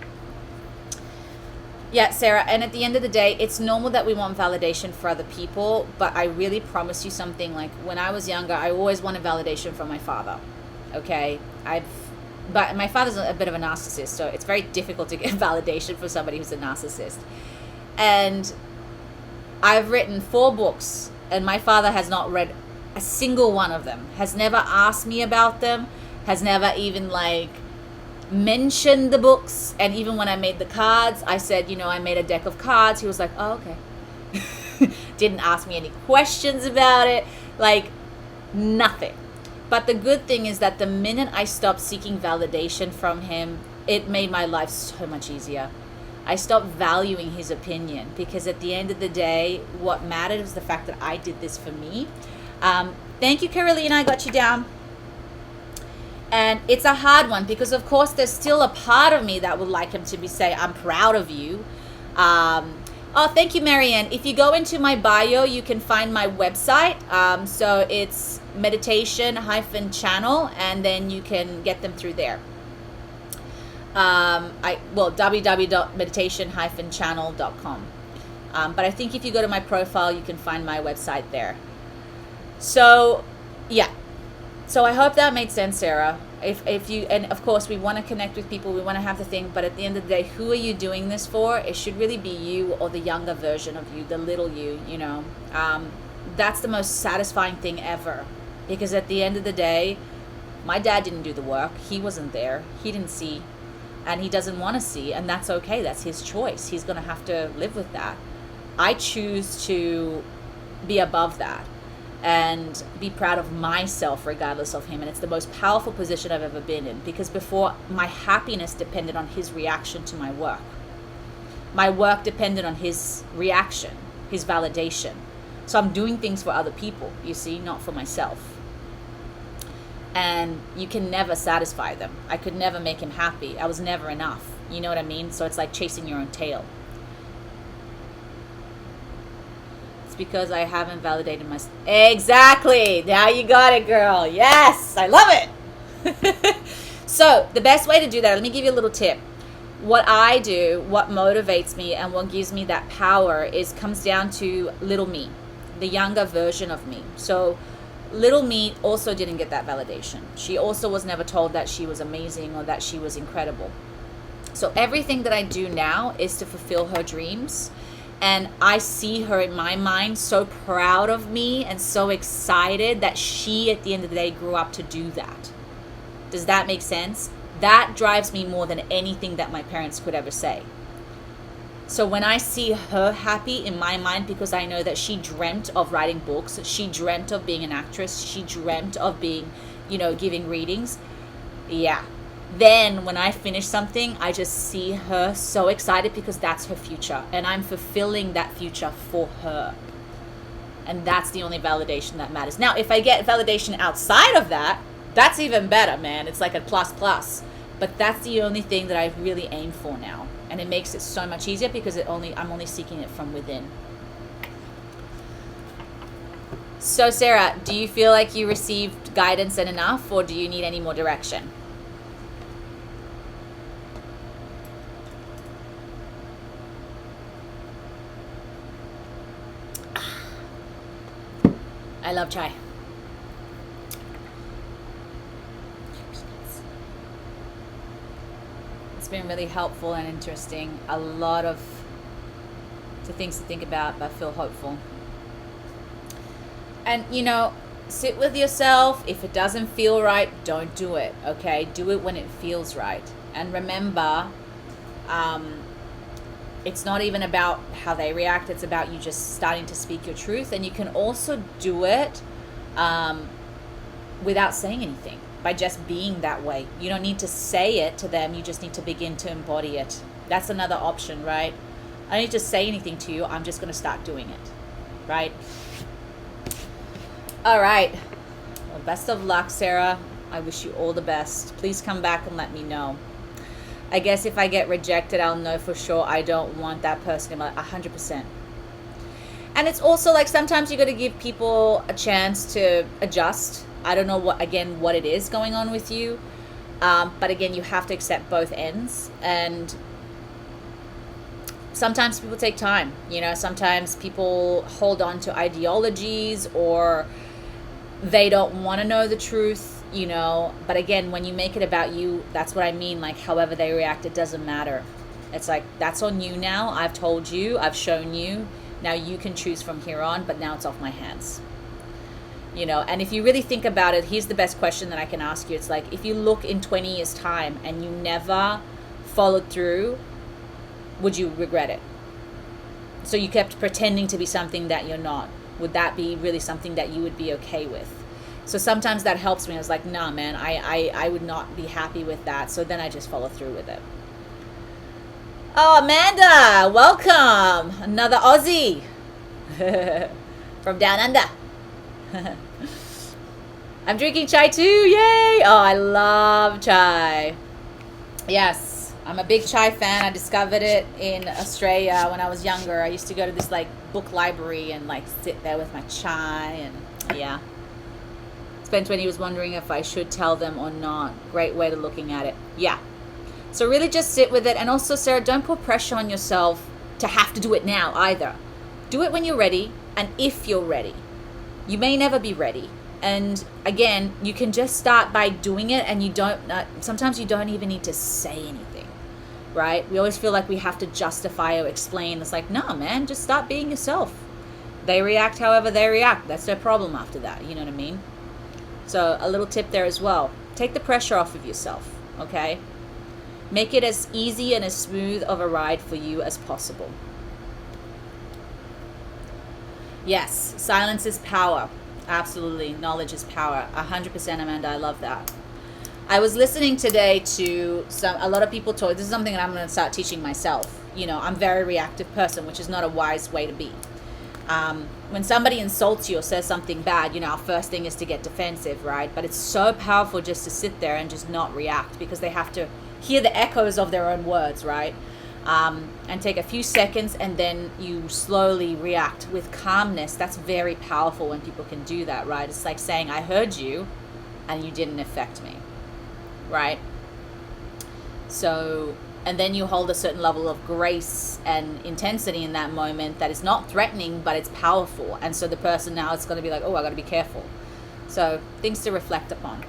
Yeah, Sarah, and at the end of the day, it's normal that we want validation for other people, but I really promise you something. Like, when I was younger, I always wanted validation from my father. Okay? But my father's a bit of a narcissist, so it's very difficult to get validation from somebody who's a narcissist. And I've written 4 books, and my father has not read a single one of them, has never asked me about them, has never even like mentioned the books. And even when I made the cards, I said, I made a deck of cards. He was like, oh, okay. Didn't ask me any questions about it, like nothing. But the good thing is that the minute I stopped seeking validation from him, it made my life so much easier. I stopped valuing his opinion, because at the end of the day, what mattered was the fact that I did this for me. Thank you, Carolina. I got you down. And it's a hard one, because of course there's still a part of me that would like him to say, I'm proud of you. Oh, thank you, Marianne. If you go into my bio, you can find my website. So it's meditation-channel, and then you can get them through there. www.meditation-channel.com. But I think if you go to my profile, you can find my website there. So, yeah. So I hope that made sense, Sarah. If you, and of course we want to connect with people, we want to have the thing, but at the end of the day, who are you doing this for? It should really be you, or the younger version of you, the little you, that's the most satisfying thing ever. Because at the end of the day, my dad didn't do the work. He wasn't there. He didn't see, and he doesn't want to see, and that's okay. That's his choice. He's going to have to live with that. I choose to be above that and be proud of myself regardless of him. And it's the most powerful position I've ever been in, because before, my happiness depended on his reaction to my work. My work depended on his reaction, his validation. So I'm doing things for other people, you see, not for myself. And you can never satisfy them. I could never make him happy. I was never enough. You know what I mean? So it's like chasing your own tail. It's because I haven't validated myself. Exactly. Now you got it, girl. Yes. I love it. So the best way to do that, let me give you a little tip. What I do, what motivates me, and what gives me that power comes down to little me, the younger version of me. So little me also didn't get that validation. She also was never told that she was amazing or that she was incredible. So everything that I do now is to fulfill her dreams. And I see her in my mind so proud of me and so excited that she, at the end of the day, grew up to do that. Does that make sense? That drives me more than anything that my parents could ever say. So when I see her happy in my mind, because I know that she dreamt of writing books, she dreamt of being an actress, she dreamt of being, giving readings. Yeah. Then when I finish something, I just see her so excited, because that's her future. And I'm fulfilling that future for her. And that's the only validation that matters. Now, if I get validation outside of that, that's even better, man. It's like a plus. But that's the only thing that I really aim for now. And it makes it so much easier, because I'm only seeking it from within. So Sarah, do you feel like you received guidance and enough, or do you need any more direction? I love chai. It's been really helpful and interesting. A lot of things to think about, but I feel hopeful. And sit with yourself. If it doesn't feel right, don't do it. Okay, do it when it feels right. And remember, it's not even about how they react. It's about you just starting to speak your truth. And you can also do it without saying anything, by just being that way. You don't need to say it to them. You just need to begin to embody it. That's another option, right? I don't need to say anything to you. I'm just going to start doing it, right? All right. Well, best of luck, Sarah. I wish you all the best. Please come back and let me know. I guess if I get rejected, I'll know for sure I don't want that person in my 100%. And it's also like sometimes you got to give people a chance to adjust. I don't know what it is going on with you. But again, you have to accept both ends. And sometimes people take time, sometimes people hold on to ideologies, or they don't want to know the truth, but again, when you make it about you, that's what I mean, like however they react, it doesn't matter. It's like, that's on you now. I've told you, I've shown you, now you can choose from here on, but now it's off my hands. And if you really think about it, here's the best question that I can ask you. It's like, if you look in 20 years time and you never followed through, would you regret it? So you kept pretending to be something that you're not. Would that be really something that you would be okay with? So sometimes that helps me. I was like, nah, man, I would not be happy with that. So then I just follow through with it. Oh, Amanda, welcome. Another Aussie from down under. I'm drinking chai too. Yay. Oh, I love chai. Yes, I'm a big chai fan. I discovered it in Australia when I was younger. I used to go to this like book library and like sit there with my chai, and yeah. Spent 20 years wondering if I should tell them or not. Great way to looking at it. Yeah. So really just sit with it. And also, Sarah, don't put pressure on yourself to have to do it now either. Do it when you're ready, and if you're ready. You may never be ready. And again, you can just start by doing it, and sometimes you don't even need to say anything, right? We always feel like we have to justify or explain. It's like, no, man, just start being yourself. They react however they react. That's their problem after that. You know what I mean? So a little tip there as well. Take the pressure off of yourself, okay? Make it as easy and as smooth of a ride for you as possible. Yes, silence is power. Absolutely. Knowledge is power. 100%, Amanda. I love that. I was listening today to a lot of people talk. This is something that I'm going to start teaching myself. I'm a very reactive person, which is not a wise way to be. When somebody insults you or says something bad, our first thing is to get defensive, right? But it's so powerful just to sit there and just not react, because they have to hear the echoes of their own words, right? And take a few seconds, and then you slowly react with calmness. That's very powerful when people can do that, right? It's like saying, I heard you and you didn't affect me, right? So, and then you hold a certain level of grace and intensity in that moment that is not threatening, but it's powerful. And so the person now is going to be like, oh, I got to be careful. So things to reflect upon.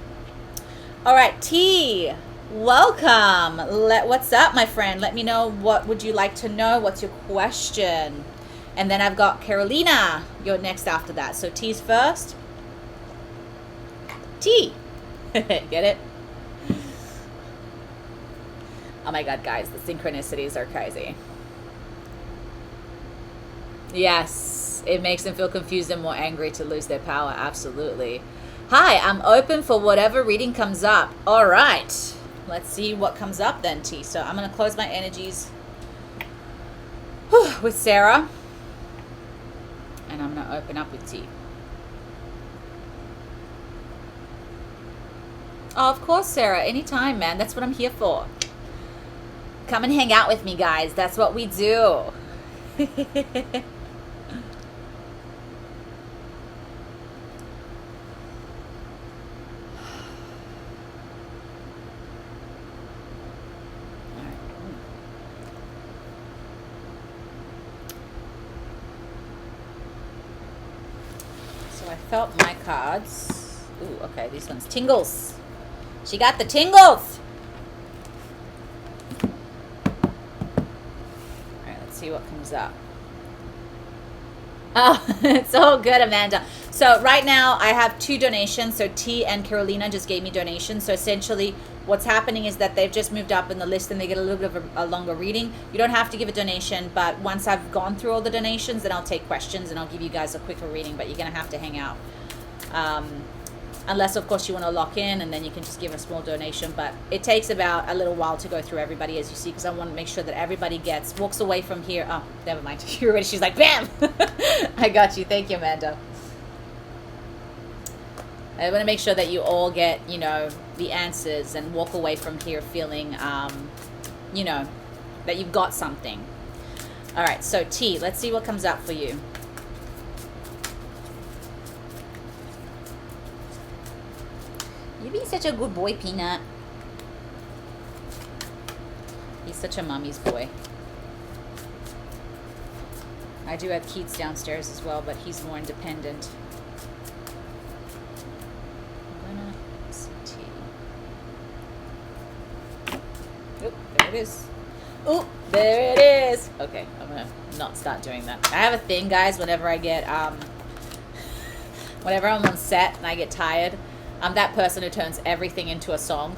All right, T, welcome. What's up, my friend? Let me know, what would you like to know? What's your question? And then I've got Carolina. You're next after that. So T's first. T. Get it? Oh my God, guys, the synchronicities are crazy. Yes, it makes them feel confused and more angry to lose their power. Absolutely. Hi, I'm open for whatever reading comes up. All right. Let's see what comes up then, T. So I'm going to close my energies with Sarah. And I'm going to open up with T. Oh, of course, Sarah. Anytime, man. That's what I'm here for. Come and hang out with me, guys. That's what we do. So I felt my cards. Ooh, okay. These ones. Tingles. She got the tingles. See what comes up. Oh, it's all good, Amanda. So right now I have 2 donations. So T and Carolina just gave me donations. So essentially what's happening is that they've just moved up in the list and they get a little bit of a longer reading. You don't have to give a donation, but once I've gone through all the donations, then I'll take questions and I'll give you guys a quicker reading, but you're going to have to hang out. Unless, of course, you want to lock in, and then you can just give a small donation. But it takes about a little while to go through everybody, as you see, because I want to make sure that everybody walks away from here. Oh, never mind. You're ready. She's like, bam! I got you. Thank you, Amanda. I want to make sure that you all get, the answers and walk away from here feeling, that you've got something. All right, so T, let's see what comes up for you. You're being such a good boy, Peanut. He's such a mommy's boy. I do have Keats downstairs as well, but he's more independent. I'm gonna see tea. Oh, there it is. Oh, there it is. Okay, I'm gonna not start doing that. I have a thing, guys, whenever I get whenever I'm on set and I get tired, I'm that person who turns everything into a song.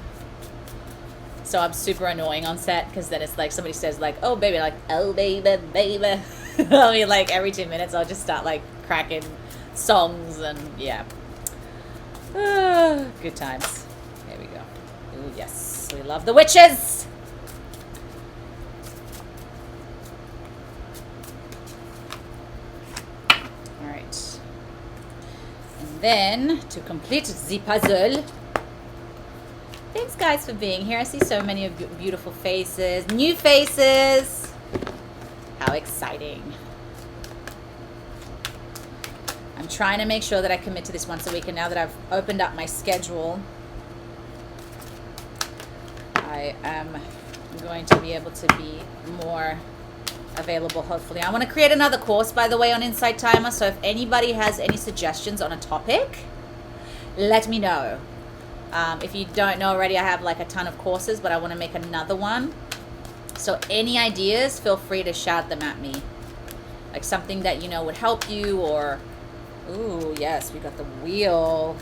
So I'm super annoying on set, because then it's like somebody says like, oh baby, like, oh baby, baby. I mean, like every 2 minutes I'll just start like cracking songs, and yeah. Good times. There we go. Ooh, yes, we love the witches. All right. And then to complete the puzzle. Thanks, guys, for being here. I see so many of your beautiful faces. New faces. How exciting. I'm trying to make sure that I commit to this once a week. And now that I've opened up my schedule, I am going to be able to be more available, hopefully. I want to create another course, by the way, on Insight Timer. So if anybody has any suggestions on a topic, let me know. If you don't know already, I have like a ton of courses, but I want to make another one. So any ideas, feel free to shout them at me. Like something that you know would help you, or, ooh, yes, we got the wheel.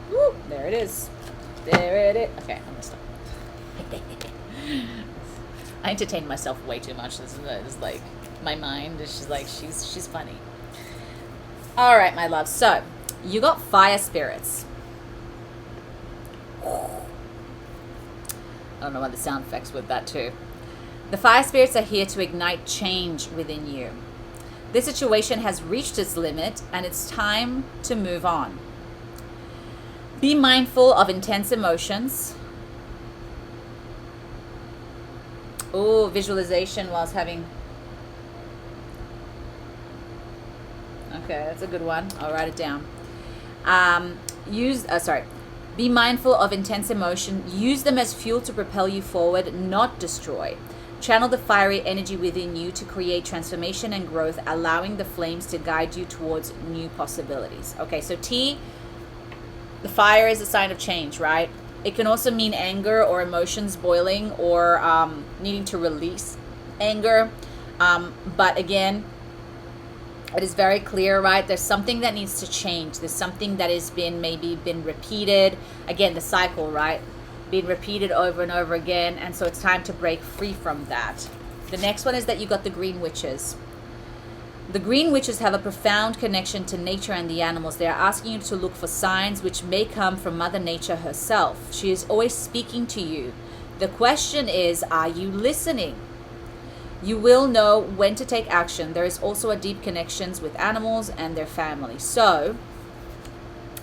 Woo, there it is. There it is. Okay, I'm gonna stop. I entertain myself way too much. This is like my mind is just like she's funny. All right, my love. So you got fire spirits. I don't know what the sound effects with that too. The fire spirits are here to ignite change within you. This situation has reached its limit, and it's time to move on. Be mindful of intense emotions. Oh, visualization whilst having... Okay, that's a good one. I'll write it down. Be mindful of intense emotion. Use them as fuel to propel you forward, not destroy. Channel the fiery energy within you to create transformation and growth, allowing the flames to guide you towards new possibilities. Okay, so T, the fire is a sign of change, right? It can also mean anger or emotions boiling, or needing to release anger. But again, it is very clear, right? There's something that needs to change. There's something that has been repeated. Again, the cycle, right? Being repeated over and over again. And so it's time to break free from that. The next one is that you got the green witches. The green witches have a profound connection to nature and the animals. They are asking you to look for signs which may come from Mother Nature herself. She is always speaking to you. The question is, are you listening? You will know when to take action. There is also a deep connections with animals and their family. So,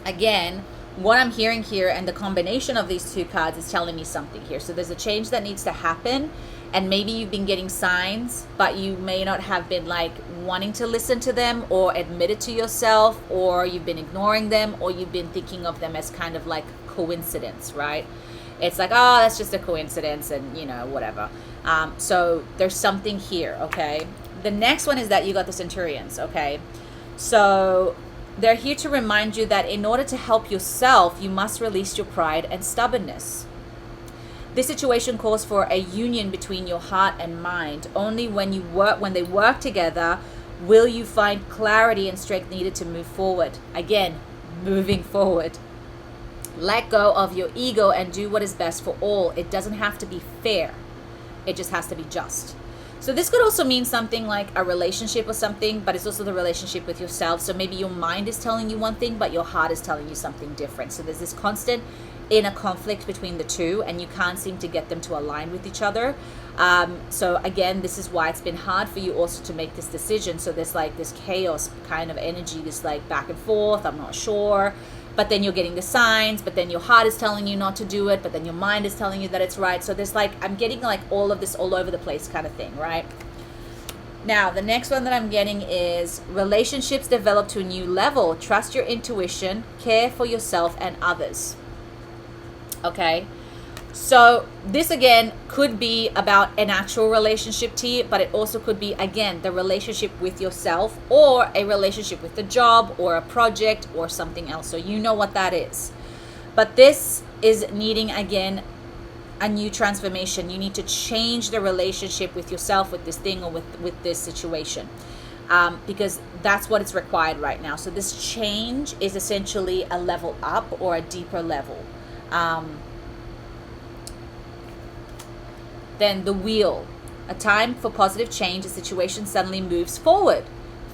again, what I'm hearing here and the combination of these two cards is telling me something here. So there's a change that needs to happen, and maybe you've been getting signs, but you may not have been like wanting to listen to them or admit it to yourself, or you've been ignoring them, or you've been thinking of them as kind of like coincidence, right? It's like, oh, that's just a coincidence, and you know, whatever. So there's something here, okay? The next one is that you got the centurions, okay? So they're here to remind you that in order to help yourself, you must release your pride and stubbornness. This situation calls for a union between your heart and mind. Only when they work together will you find clarity and strength needed to move forward. Again, moving forward. Let go of your ego and do what is best for all. It doesn't have to be fair. It just has to be just. So this could also mean something like a relationship or something, but it's also the relationship with yourself. So maybe your mind is telling you one thing, but your heart is telling you something different. So there's this constant inner conflict between the two, and you can't seem to get them to align with each other. So again, this is why it's been hard for you also to make this decision. So there's like this chaos kind of energy, this like back and forth, I'm not sure. But then you're getting the signs, but then your heart is telling you not to do it, but then your mind is telling you that it's right. So there's like, I'm getting like all of this all over the place kind of thing, right? Now, the next one that I'm getting is relationships develop to a new level. Trust your intuition, care for yourself and others. Okay? So this again could be about an actual relationship to you, but it also could be, again, the relationship with yourself, or a relationship with the job or a project or something else. So you know what that is. But this is needing, again, a new transformation. You need to change the relationship with yourself, with this thing, or with this situation. Because that's what is required right now. So this change is essentially a level up or a deeper level. Then the wheel, a time for positive change. The situation suddenly moves forward.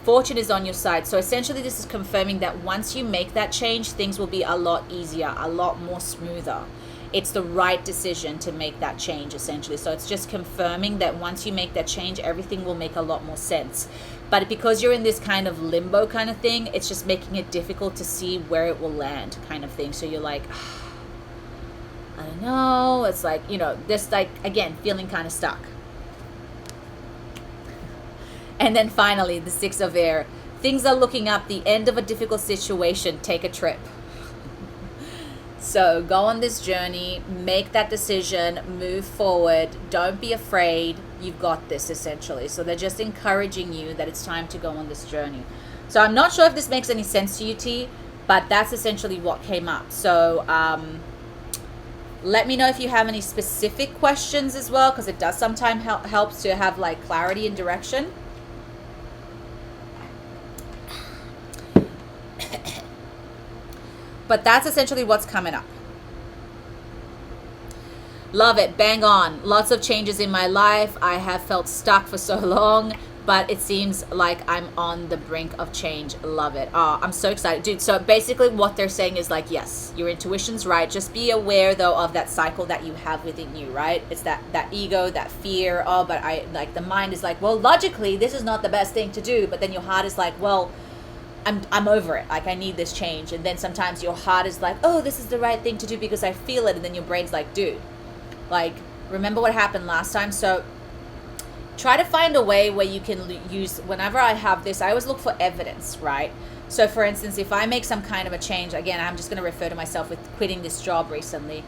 Fortune is on your side. So essentially this is confirming that once you make that change, things will be a lot easier, a lot more smoother. It's the right decision to make that change, essentially. So it's just confirming that once you make that change, everything will make a lot more sense. But because you're in this kind of limbo kind of thing, it's just making it difficult to see where it will land kind of thing. So you're like, I don't know. It's like, this, like, again, feeling kind of stuck. And then finally, the Six of Air. Things are looking up. The end of a difficult situation. Take a trip. So go on this journey, make that decision, move forward. Don't be afraid. You've got this, essentially. So they're just encouraging you that it's time to go on this journey. So I'm not sure if this makes any sense to you, T, but that's essentially what came up. So let me know if you have any specific questions as well, because it does sometimes helps to have like clarity and direction. But that's essentially what's coming up. Love it. Bang on. Lots of changes in my life. I have felt stuck for so long, but it seems like I'm on the brink of change. Love it. Oh, I'm so excited. Dude, so basically what they're saying is like, yes, your intuition's right. Just be aware, though, of that cycle that you have within you, right? It's that ego, that fear. Oh, but the mind is like, well, logically, this is not the best thing to do. But then your heart is like, well, I'm over it. Like, I need this change. And then sometimes your heart is like, oh, this is the right thing to do because I feel it. And then your brain's like, dude, like, remember what happened last time? So try to find a way where you can use, whenever I have this, I always look for evidence, right? So for instance, if I make some kind of a change, again, I'm just going to refer to myself with quitting this job recently.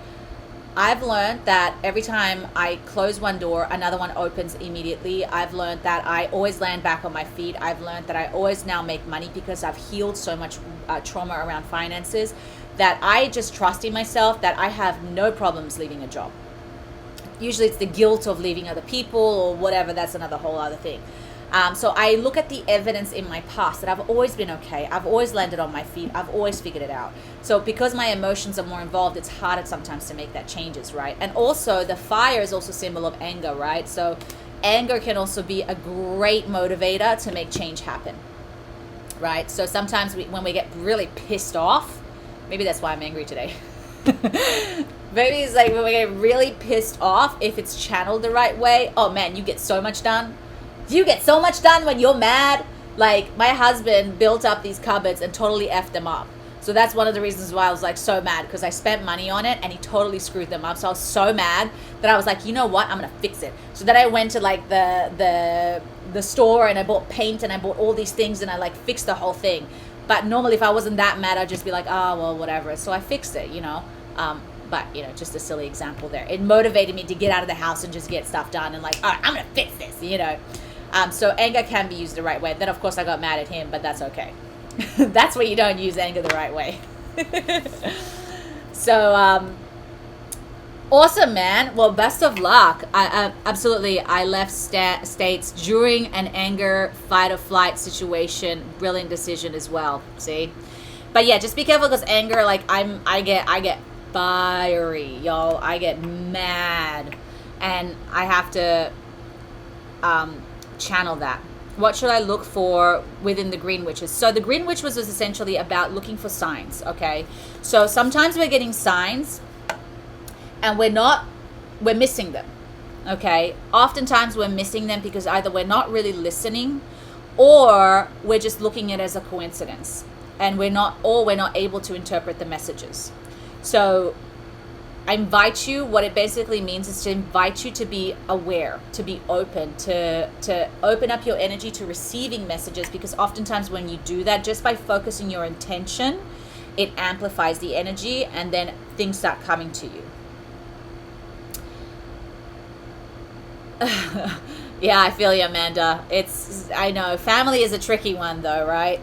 I've learned that every time I close one door, another one opens immediately. I've learned that I always land back on my feet. I've learned that I always now make money because I've healed so much trauma around finances, that I just trust in myself that I have no problems leaving a job. Usually it's the guilt of leaving other people or whatever. That's another whole other thing. So I look at the evidence in my past that I've always been okay. I've always landed on my feet. I've always figured it out. So because my emotions are more involved, it's harder sometimes to make that changes, right? And also the fire is also a symbol of anger, right? So anger can also be a great motivator to make change happen, right? So sometimes when we get really pissed off, maybe that's why I'm angry today. Maybe it's like when we get really pissed off, if it's channeled the right way, oh man, you get so much done. You get so much done when you're mad. Like, my husband built up these cupboards and totally effed them up. So that's one of the reasons why I was like so mad, because I spent money on it and he totally screwed them up. So I was so mad that I was like, you know what? I'm going to fix it. So then I went to like the store and I bought paint and I bought all these things and I like fixed the whole thing. But normally if I wasn't that mad, I'd just be like, oh, well, whatever. So I fixed it, But, just a silly example there. It motivated me to get out of the house and just get stuff done and like, all right, I'm going to fix this, So anger can be used the right way. Then, of course, I got mad at him, but that's okay. That's where you don't use anger the right way. So, awesome, man. Well, best of luck. Absolutely. I left states during an anger, fight or flight situation. Brilliant decision as well. See? But yeah, just be careful because anger, like I get fiery, y'all. I get mad. And I have to channel that. What should I look for within the Green Witches? So the Green Witch was essentially about looking for signs, okay? So sometimes we're getting signs and we're missing them, okay? Oftentimes we're missing them because either we're not really listening or we're just looking at it as a coincidence and we're not able to interpret the messages. So I invite you, what it basically means is to invite you to be aware, to be open, to open up your energy to receiving messages, because oftentimes when you do that, just by focusing your intention, it amplifies the energy and then things start coming to you. Yeah, I feel you, Amanda. I know, family is a tricky one though, right?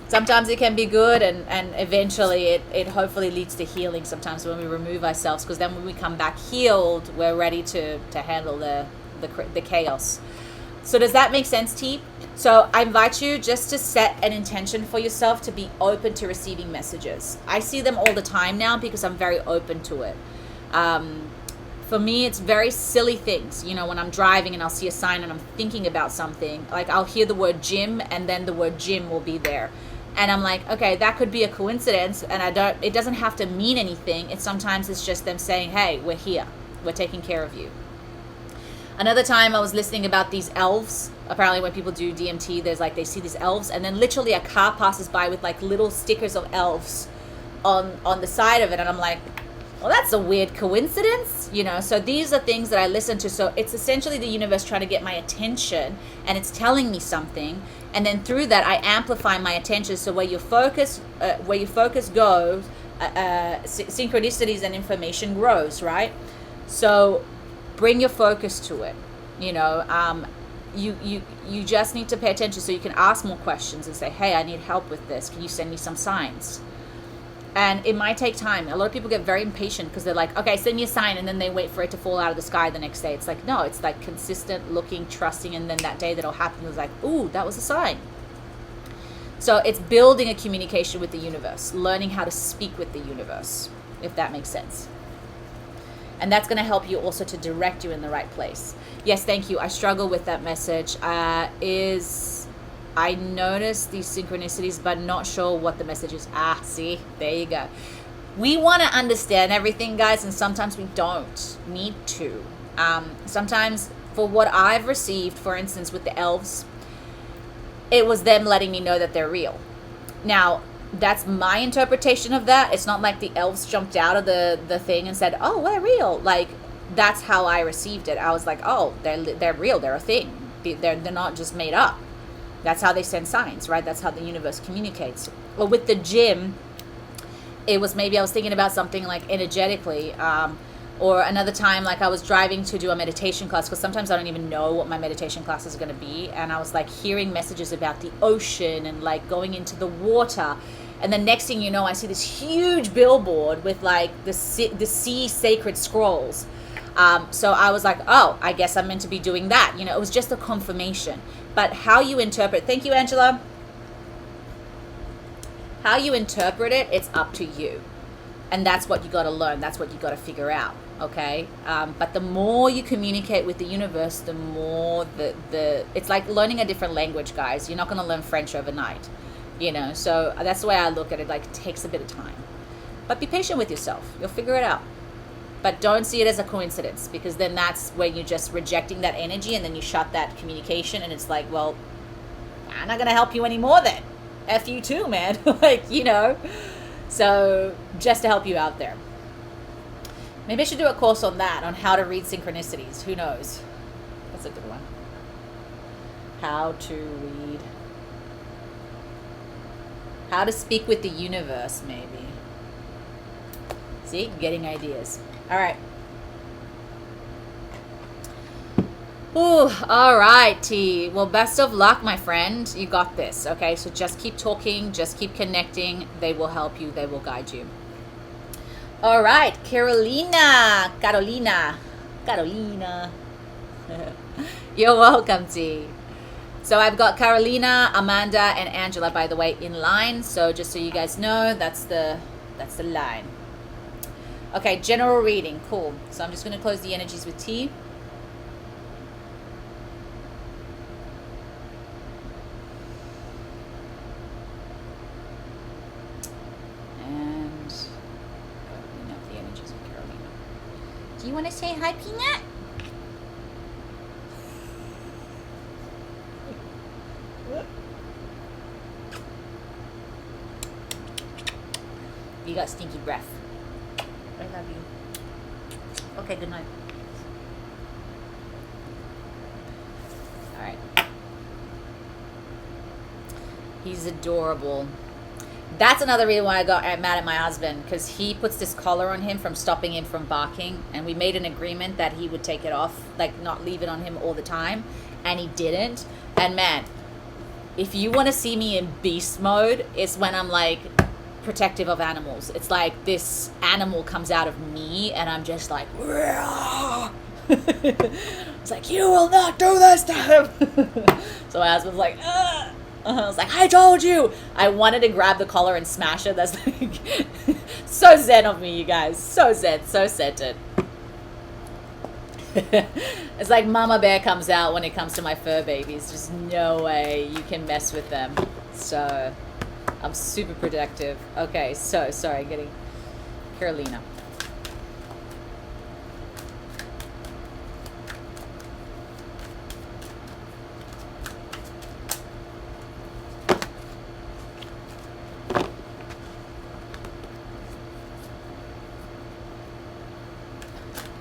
Sometimes it can be good, and eventually it hopefully leads to healing sometimes when we remove ourselves, because then when we come back healed, we're ready to handle the chaos. So does that make sense, T? So I invite you just to set an intention for yourself to be open to receiving messages. I see them all the time now because I'm very open to it. For me, it's very silly things. You know, when I'm driving and I'll see a sign and I'm thinking about something, like I'll hear the word gym and then the word gym will be there. And I'm like, okay, that could be a coincidence, and it doesn't have to mean anything. Sometimes it's just them saying, hey, we're here. We're taking care of you. Another time I was listening about these elves. Apparently when people do DMT, there's like, they see these elves, and then literally a car passes by with like little stickers of elves on the side of it. And I'm like, well, that's a weird coincidence, you know? So these are things that I listen to. So it's essentially the universe trying to get my attention, and it's telling me something. And then through that, I amplify my attention. So where your focus goes, synchronicities and information grows, right? So bring your focus to it. You know, you just need to pay attention, so you can ask more questions and say, hey, I need help with this. Can you send me some signs? And it might take time. A lot of people get very impatient because they're like, okay, send me a sign, and then they wait for it to fall out of the sky the next day. It's like, no, it's like consistent looking, trusting, and then that day that'll happen is like, ooh, that was a sign. So it's building a communication with the universe, learning how to speak with the universe, if that makes sense. And that's going to help you also to direct you in the right place. Yes, thank you. I struggle with that message. I notice these synchronicities, but not sure what the message is. See, there you go. We want to understand everything, guys, and sometimes we don't need to. Sometimes, for what I've received, for instance, with the elves, it was them letting me know that they're real. Now, that's my interpretation of that. It's not like the elves jumped out of the thing and said, oh, we're real. Like, that's how I received it. I was like, oh, they're real. They're a thing. They're not just made up. That's how they send signs, right? That's how the universe communicates. Well, with the gym, it was maybe I was thinking about something like energetically, or another time, like I was driving to do a meditation class, because sometimes I don't even know what my meditation class is going to be. And I was like hearing messages about the ocean and like going into the water. And the next thing you know, I see this huge billboard with like the sea sacred scrolls. So I was like, oh, I guess I'm meant to be doing that. You know, it was just a confirmation. But how you interpret, thank you, Angela. How you interpret it, it's up to you. And that's what you got to learn. That's what you got to figure out. Okay. But the more you communicate with the universe, the more it's like learning a different language, guys. You're not going to learn French overnight, you know? So that's the way I look at it. Like, it takes a bit of time, but be patient with yourself. You'll figure it out. But don't see it as a coincidence, because then that's where you're just rejecting that energy, and then you shut that communication, and it's like, well, I'm not going to help you anymore then. F you too, man. Like, you know. So just to help you out there. Maybe I should do a course on that, on how to read synchronicities. Who knows? That's a good one. How to read. How to speak with the universe, maybe. See? Getting ideas. All right. Ooh, all right, T. Well, best of luck, my friend. You got this, okay? So just keep talking, just keep connecting. They will help you. They will guide you. All right, Carolina. You're welcome, T. So I've got Carolina, Amanda, and Angela, by the way, in line. So just so you guys know, that's the line. Okay, general reading. Cool. So I'm just going to close the energies with T. And opening up the energies with Carolina. Do you want to say hi, Peanut? You got stinky breath. I love you. Okay, good night. All right. He's adorable. That's another reason why I got mad at my husband, because he puts this collar on him from stopping him from barking, and we made an agreement that he would take it off, like not leave it on him all the time, and he didn't. And man, if you want to see me in beast mode, it's when I'm like protective of animals. It's like this animal comes out of me and I'm just like it's like, you will not do this to him. So my husband's like, ugh. I was like, I told you. I wanted to grab the collar and smash it. That's like so zen of me, you guys. So zen, so centered. It's like Mama Bear comes out when it comes to my fur babies. Just no way you can mess with them. So I'm super protective. Okay, so sorry, getting Carolina.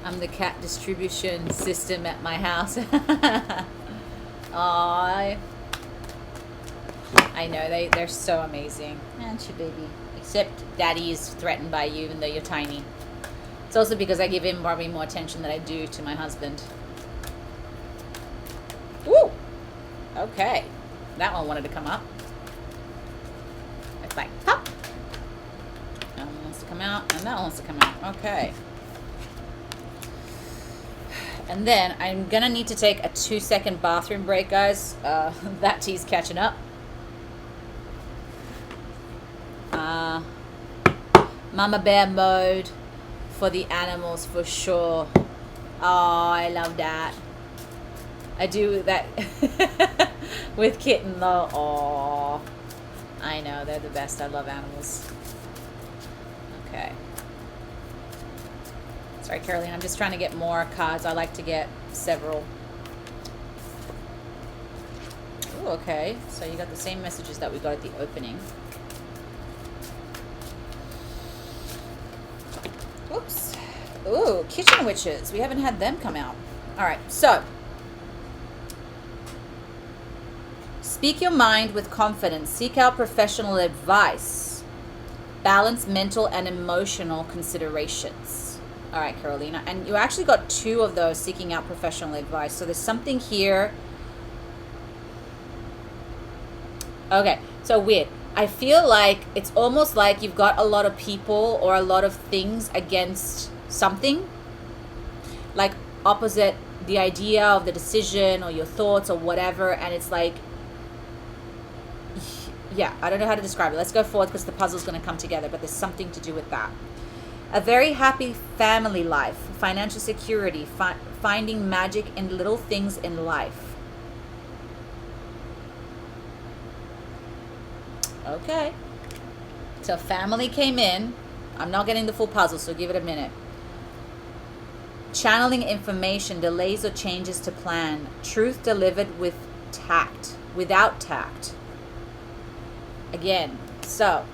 I'm the cat distribution system at my house. Aww. I know, they're so amazing. Aren't you, baby? Except Daddy is threatened by you even though you're tiny. It's also because I give him probably more attention than I do to my husband. Woo! Okay. That one wanted to come up. It's like, pop! That one wants to come out, and that one wants to come out. Okay. And then I'm gonna need to take a 2-second bathroom break, guys. That tea's catching up. Mama Bear mode for the animals for sure. Oh, I love that. I do that with Kitten though. Oh, I know, they're the best. I love animals. Okay. Sorry, Caroline, I'm just trying to get more cards. I like to get several. Ooh, okay. So you got the same messages that we got at the opening. Oops. Ooh, kitchen witches. We haven't had them come out. All right, so. Speak your mind with confidence. Seek out professional advice. Balance mental and emotional considerations. All right, Carolina. And you actually got 2 of those, seeking out professional advice. So there's something here. Okay, so weird. I feel like it's almost like you've got a lot of people or a lot of things against something. Like opposite the idea of the decision or your thoughts or whatever. And it's like, yeah, I don't know how to describe it. Let's go forward because the puzzle's going to come together. But there's something to do with that. A very happy family life, financial security, finding magic in little things in life. Okay. So family came in. I'm not getting the full puzzle, so give it a minute. Channeling information, delays or changes to plan. Truth delivered with tact, without tact. Again, so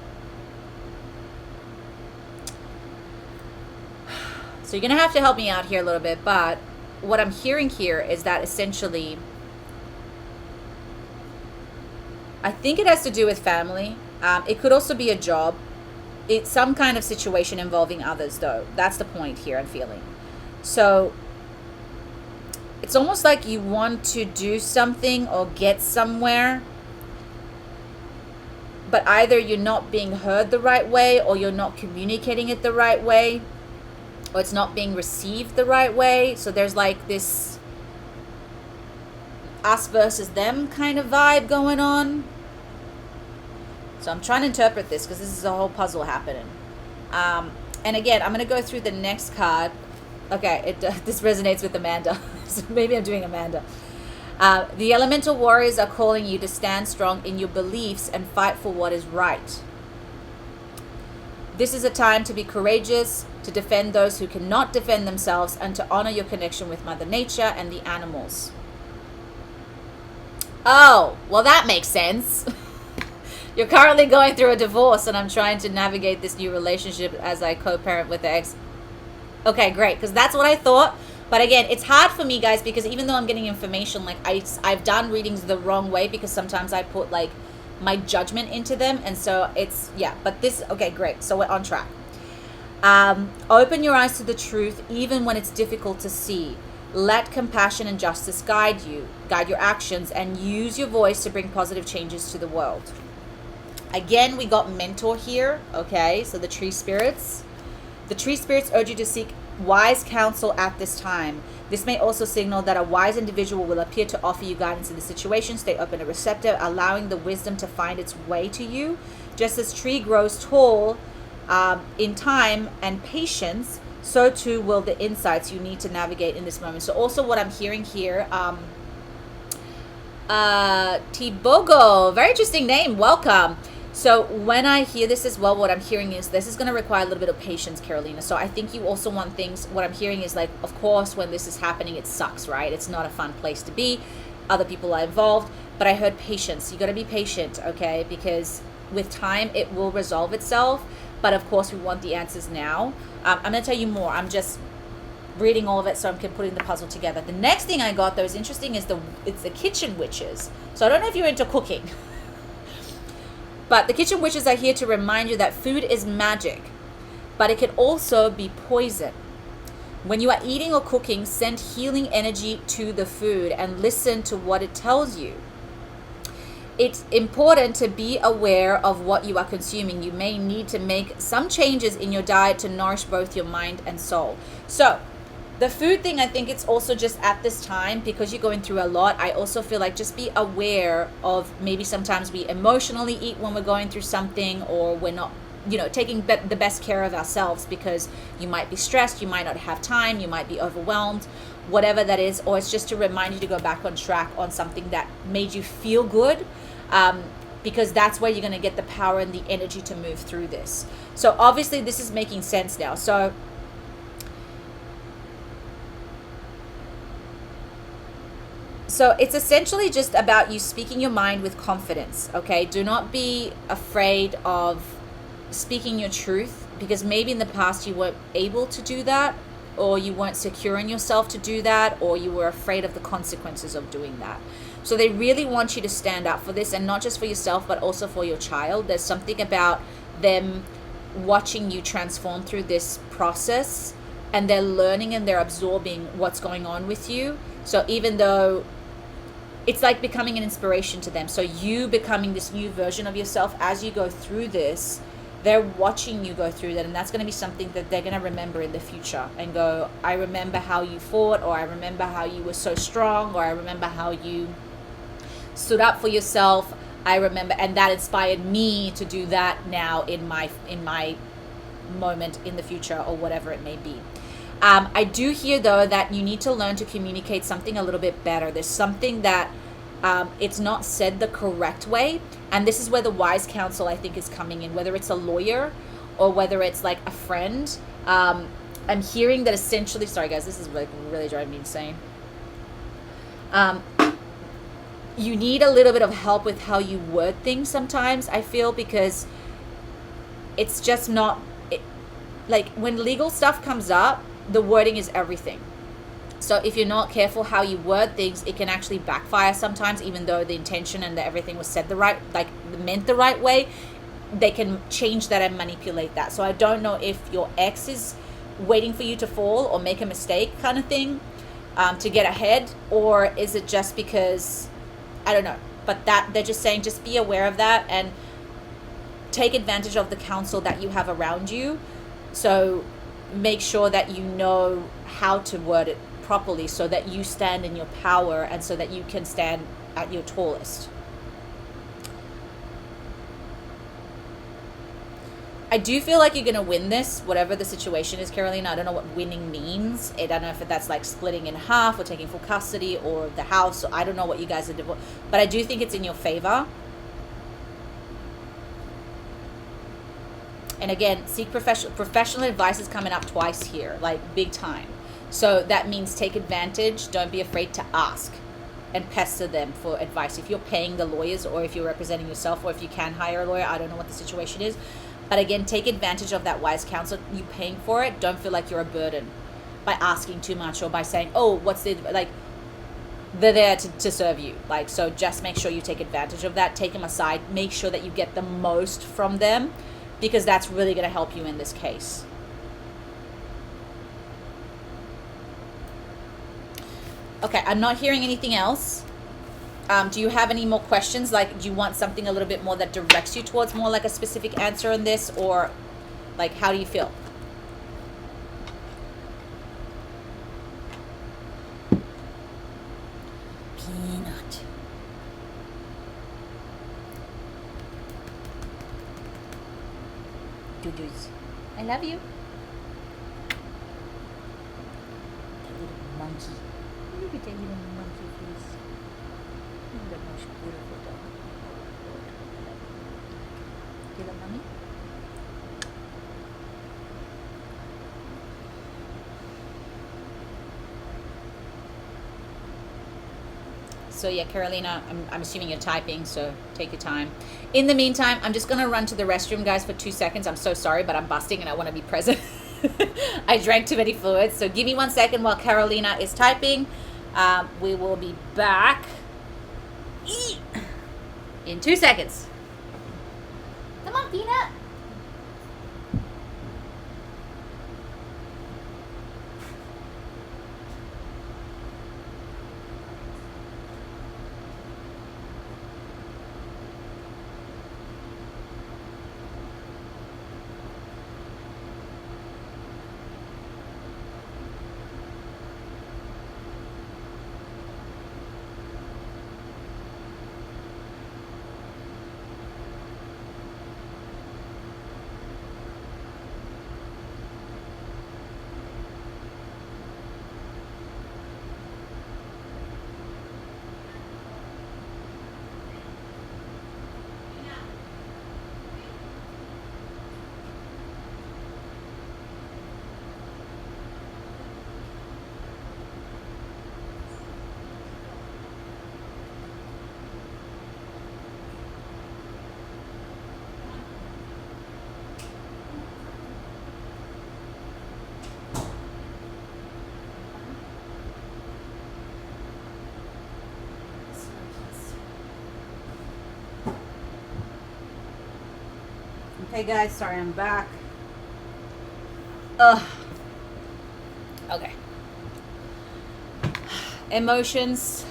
you're going to have to help me out here a little bit, but what I'm hearing here is that essentially, I think it has to do with family. It could also be a job. It's some kind of situation involving others, though. That's the point here I'm feeling. So it's almost like you want to do something or get somewhere, but either you're not being heard the right way, or you're not communicating it the right way, or it's not being received the right way. So there's like this us versus them kind of vibe going on. So I'm trying to interpret this because this is a whole puzzle happening. And again, I'm going to go through the next card. Okay, this resonates with Amanda. So maybe I'm doing Amanda. The elemental warriors are calling you to stand strong in your beliefs and fight for what is right. This is a time to be courageous, to defend those who cannot defend themselves, and to honor your connection with Mother Nature and the animals. Oh, well, that makes sense. You're currently going through a divorce, and I'm trying to navigate this new relationship as I co-parent with the ex. Okay, great, because that's what I thought. But again, it's hard for me, guys, because even though I'm getting information, like I've done readings the wrong way, because sometimes I put like my judgment into them. And so it's, yeah, but this, okay, great. So we're on track. Open your eyes to the truth, even when it's difficult to see. Let compassion and justice guide your actions, and use your voice to bring positive changes to the world. Again, we got mentor here, okay? So the tree spirits. The tree spirits urge you to seek wise counsel at this time. This may also signal that a wise individual will appear to offer you guidance in the situation. Stay open and receptive, allowing the wisdom to find its way to you. Just as tree grows tall in time and patience, so too will the insights you need to navigate in this moment. So also what I'm hearing here, Tibogo, very interesting name, welcome. So when I hear this as well, what I'm hearing is this is going to require a little bit of patience, Carolina. So I think you also want things, what I'm hearing is like, of course, when this is happening, it sucks, right? It's not a fun place to be. Other people are involved, but I heard patience. You got to be patient, okay? Because with time, it will resolve itself. But of course, we want the answers now. I'm going to tell you more. I'm just reading all of it so I'm putting the puzzle together. The next thing I got that was interesting is it's the kitchen witches. So I don't know if you're into cooking. But the kitchen witches are here to remind you that food is magic, but it can also be poison. When you are eating or cooking, send healing energy to the food and listen to what it tells you. It's important to be aware of what you are consuming. You may need to make some changes in your diet to nourish both your mind and soul. So the food thing, I think it's also just at this time, because you're going through a lot, I also feel like just be aware of maybe sometimes we emotionally eat when we're going through something, or we're not, taking the best care of ourselves because you might be stressed, you might not have time, you might be overwhelmed, whatever that is, or it's just to remind you to go back on track on something that made you feel good, because that's where you're going to get the power and the energy to move through this. So obviously this is making sense now. So it's essentially just about you speaking your mind with confidence, okay? Do not be afraid of speaking your truth, because maybe in the past you weren't able to do that, or you weren't secure in yourself to do that, or you were afraid of the consequences of doing that. So they really want you to stand up for this, and not just for yourself, but also for your child. There's something about them watching you transform through this process, and they're learning and they're absorbing what's going on with you. So even though it's like becoming an inspiration to them, so you becoming this new version of yourself as you go through this, they're watching you go through that, and that's going to be something that they're going to remember in the future and go, I remember how you fought, or I remember how you were so strong, or I remember how you stood up for yourself. I remember, and that inspired me to do that now in my moment in the future, or whatever it may be. I do hear though that you need to learn to communicate something a little bit better. There's something that it's not said the correct way, and this is where the wise counsel I think is coming in, whether it's a lawyer or whether it's like a friend. I'm hearing that essentially, sorry guys, this is like really driving me insane. You need a little bit of help with how you word things sometimes, I feel, because it's just not like when legal stuff comes up, the wording is everything. So if you're not careful how you word things, it can actually backfire sometimes, even though the intention and everything was said meant the right way. They can change that and manipulate that. So I don't know if your ex is waiting for you to fall or make a mistake kind of thing to get ahead, or is it just because, I don't know, but that they're just saying just be aware of that and take advantage of the counsel that you have around you. So make sure that you know how to word it properly so that you stand in your power and so that you can stand at your tallest. I do feel like you're going to win this, whatever the situation is, Carolina. I don't know what winning means. I don't know if that's like splitting in half or taking full custody or the house. I don't know what you guys are doing, but I do think it's in your favor. And again, seek professional advice is coming up twice here, like big time. So that means take advantage. Don't be afraid to ask and pester them for advice. If you're paying the lawyers, or if you're representing yourself, or if you can hire a lawyer, I don't know what the situation is. But again, take advantage of that wise counsel. You paying for it. Don't feel like you're a burden by asking too much, or by saying, oh, what's the, like, they're there to serve you. Like, so just make sure you take advantage of that. Take them aside. Make sure that you get the most from them, because that's really going to help you in this case. Okay, I'm not hearing anything else. Do you have any more questions? Like, do you want something a little bit more that directs you towards more like a specific answer on this, or like, how do you feel? Peanut. Doo-doos. I love you. That little monkey. Look at that little monkey face. The most beautiful dog. You love mommy? So yeah, Carolina, I'm assuming you're typing, so take your time. In the meantime, I'm just going to run to the restroom, guys, for 2 seconds. I'm so sorry, but I'm busting and I want to be present. I drank too many fluids. So give me 1 second while Carolina is typing. We will be back in 2 seconds. Come on, Peanut. Okay, guys, sorry, I'm back. Okay. Emotions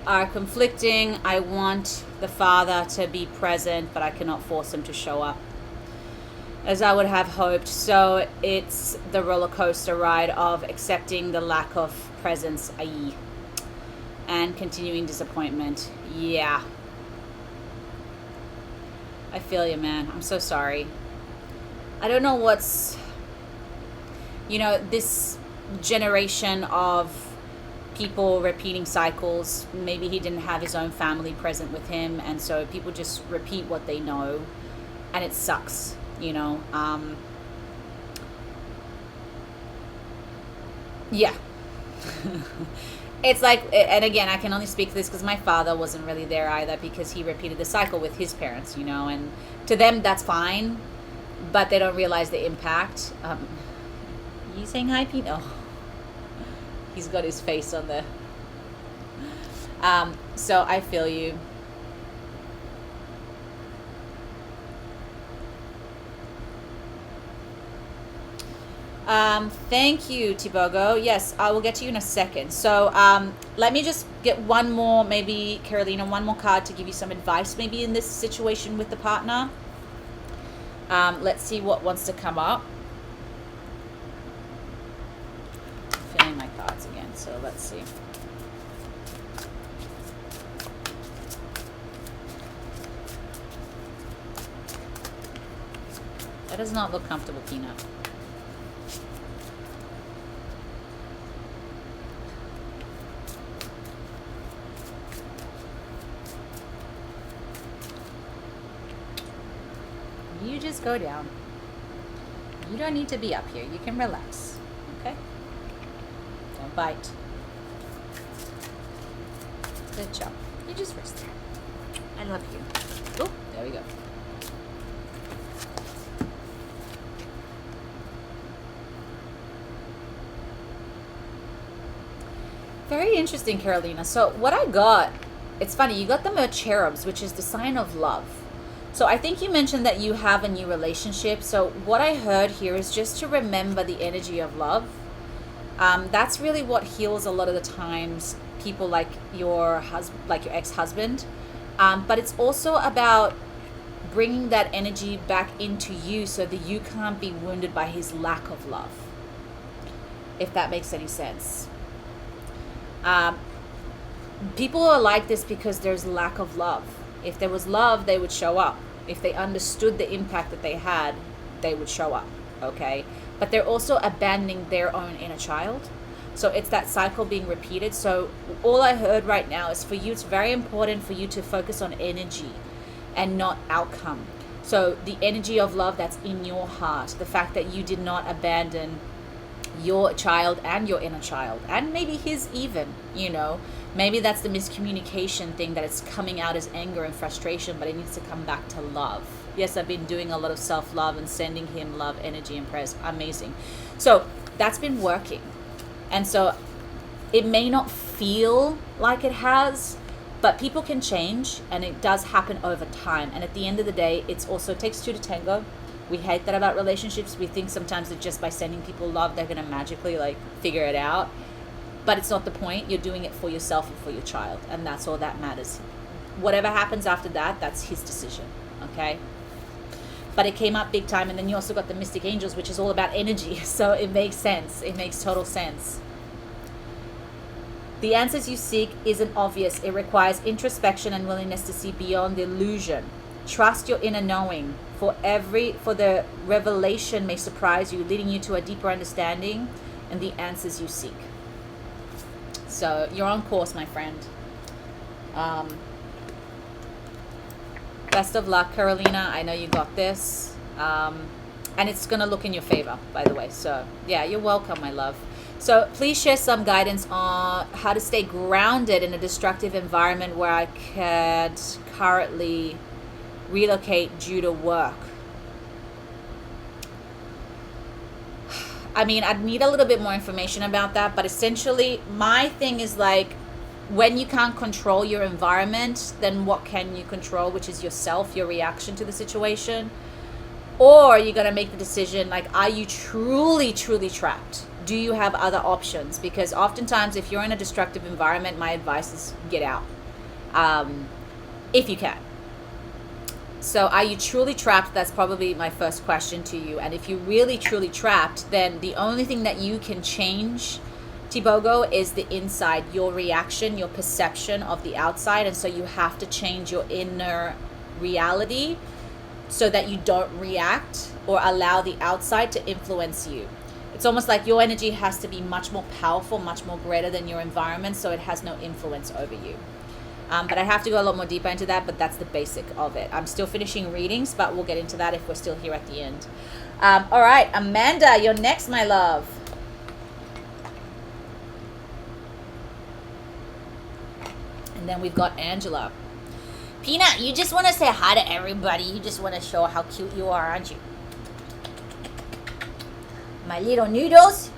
are conflicting. I want the father to be present, but I cannot force him to show up as I would have hoped. So it's the roller coaster ride of accepting the lack of presence, i.e., and continuing disappointment. Yeah. I feel you, man. I'm so sorry. I don't know what's, this generation of people repeating cycles. Maybe he didn't have his own family present with him, and so people just repeat what they know, and it sucks, Yeah. It's like, and again, I can only speak to this because my father wasn't really there either, because he repeated the cycle with his parents, and to them that's fine, but they don't realize the impact. You saying hi, Pete? Oh, he's got his face on the. So I feel you. Thank you, Tibogo. Yes, I will get to you in a second. So let me just get one more, maybe, Carolina, one more card to give you some advice maybe in this situation with the partner. Let's see what wants to come up. I'm filling my cards again, so let's see. That does not look comfortable, Peanut. You just go down. You don't need to be up here. You can relax. Okay? Don't bite. Good job. You just rest there. I love you. Oh, there we go. Very interesting, Carolina. So what I got, it's funny, you got the cherubs, which is the sign of love. So I think you mentioned that you have a new relationship. So what I heard here is just to remember the energy of love. That's really what heals a lot of the times people like your husband, like your ex-husband. But it's also about bringing that energy back into you so that you can't be wounded by his lack of love, if that makes any sense. People are like this because there's lack of love. If there was love, they would show up. If they understood the impact that they had, they would show up, okay? But they're also abandoning their own inner child. So it's that cycle being repeated. So all I heard right now is for you, it's very important for you to focus on energy and not outcome. So the energy of love that's in your heart, the fact that you did not abandon your child and your inner child, and maybe his even, you know, maybe that's the miscommunication thing, that it's coming out as anger and frustration, but it needs to come back to love. Yes, I've been doing a lot of self-love and sending him love, energy, and prayers. Amazing. So that's been working. And so it may not feel like it has, but people can change, and it does happen over time. And at the end of the day, it's also takes two to tango. We hate that about relationships. We think sometimes that just by sending people love, they're going to magically like figure it out. But it's not the point. You're doing it for yourself and for your child. And that's all that matters. Whatever happens after that, that's his decision. Okay? But it came up big time. And then you also got the Mystic Angels, which is all about energy. So it makes sense. It makes total sense. The answers you seek isn't obvious. It requires introspection and willingness to see beyond the illusion. Trust your inner knowing. For the revelation may surprise you, leading you to a deeper understanding and the answers you seek. So you're on course, my friend. Best of luck, Carolina. I know you got this. And it's going to look in your favor, by the way. So yeah, you're welcome, my love. So please share some guidance on how to stay grounded in a destructive environment where I could currently relocate due to work. I mean, I'd need a little bit more information about that, but essentially my thing is like, when you can't control your environment, then what can you control, which is yourself, your reaction to the situation? Or you're going to make the decision, like, are you truly, truly trapped? Do you have other options? Because oftentimes if you're in a destructive environment, my advice is get out, if you can. So are you truly trapped? That's probably my first question to you. And if you're really truly trapped, then the only thing that you can change, Tibogo, is the inside, your reaction, your perception of the outside. And so you have to change your inner reality so that you don't react or allow the outside to influence you. It's almost like your energy has to be much more powerful, much more greater than your environment, so it has no influence over you. But I have to go a lot more deeper into that, but that's the basic of it. I'm still finishing readings, but we'll get into that if we're still here at the end. All right, Amanda, you're next, my love. And then we've got Angela. Peanut, you just want to say hi to everybody. You just want to show how cute you are, aren't you? My little noodles.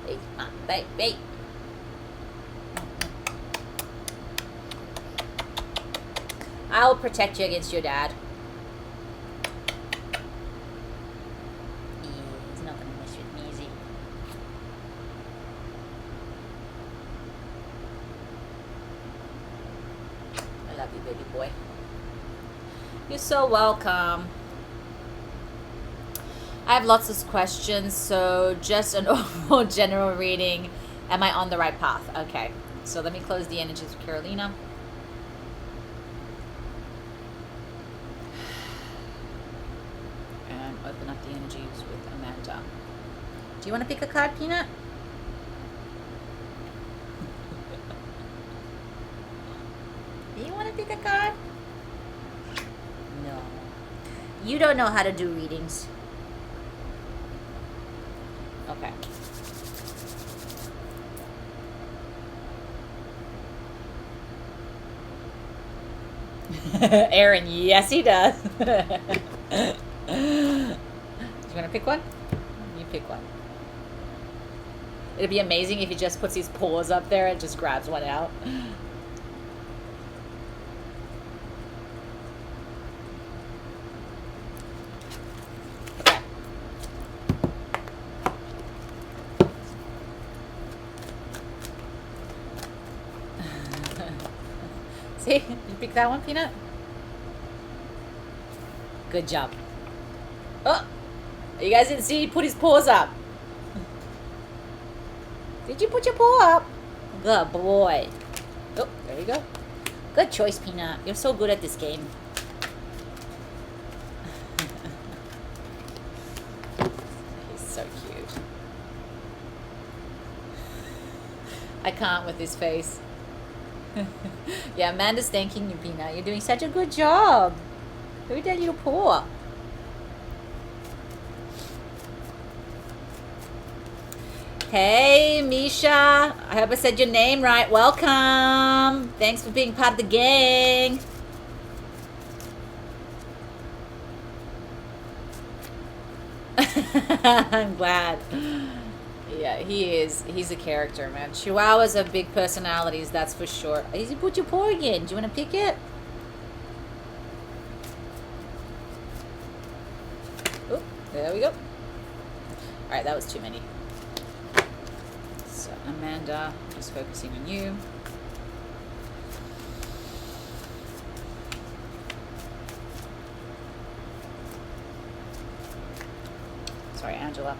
Yeah. Wait, wait. I'll protect you against your dad. Yeah, he's not gonna mess with me, is he? I love you, baby boy. You're so welcome. I have lots of questions, so just an overall general reading. Am I on the right path? Okay, so let me close the energies of Carolina. And open up the energies with Amanda. Do you want to pick a card, Peanut? Do you want to pick a card? No. You don't know how to do readings. Okay. Aaron, yes he does. Do you want to pick one? You pick one. It'd be amazing if he just puts his paws up there and just grabs one out. Okay. See? You pick that one, Peanut? Good job. Oh! You guys didn't see he put his paws up. Did you put your paw up? Good boy. Oh, there you go. Good choice, Peanut. You're so good at this game. He's so cute. I can't with his face. Yeah, Amanda's thanking you, Peanut. You're doing such a good job. Look at that little paw. Hey, Misha. I hope I said your name right. Welcome. Thanks for being part of the gang. I'm glad. Yeah, he is. He's a character, man. Chihuahuas are big personalities, that's for sure. Easy, put your paw again. Do you want to pick it? Oh, there we go. All right, that was too many. So, Amanda, just focusing on you. Sorry, Angela.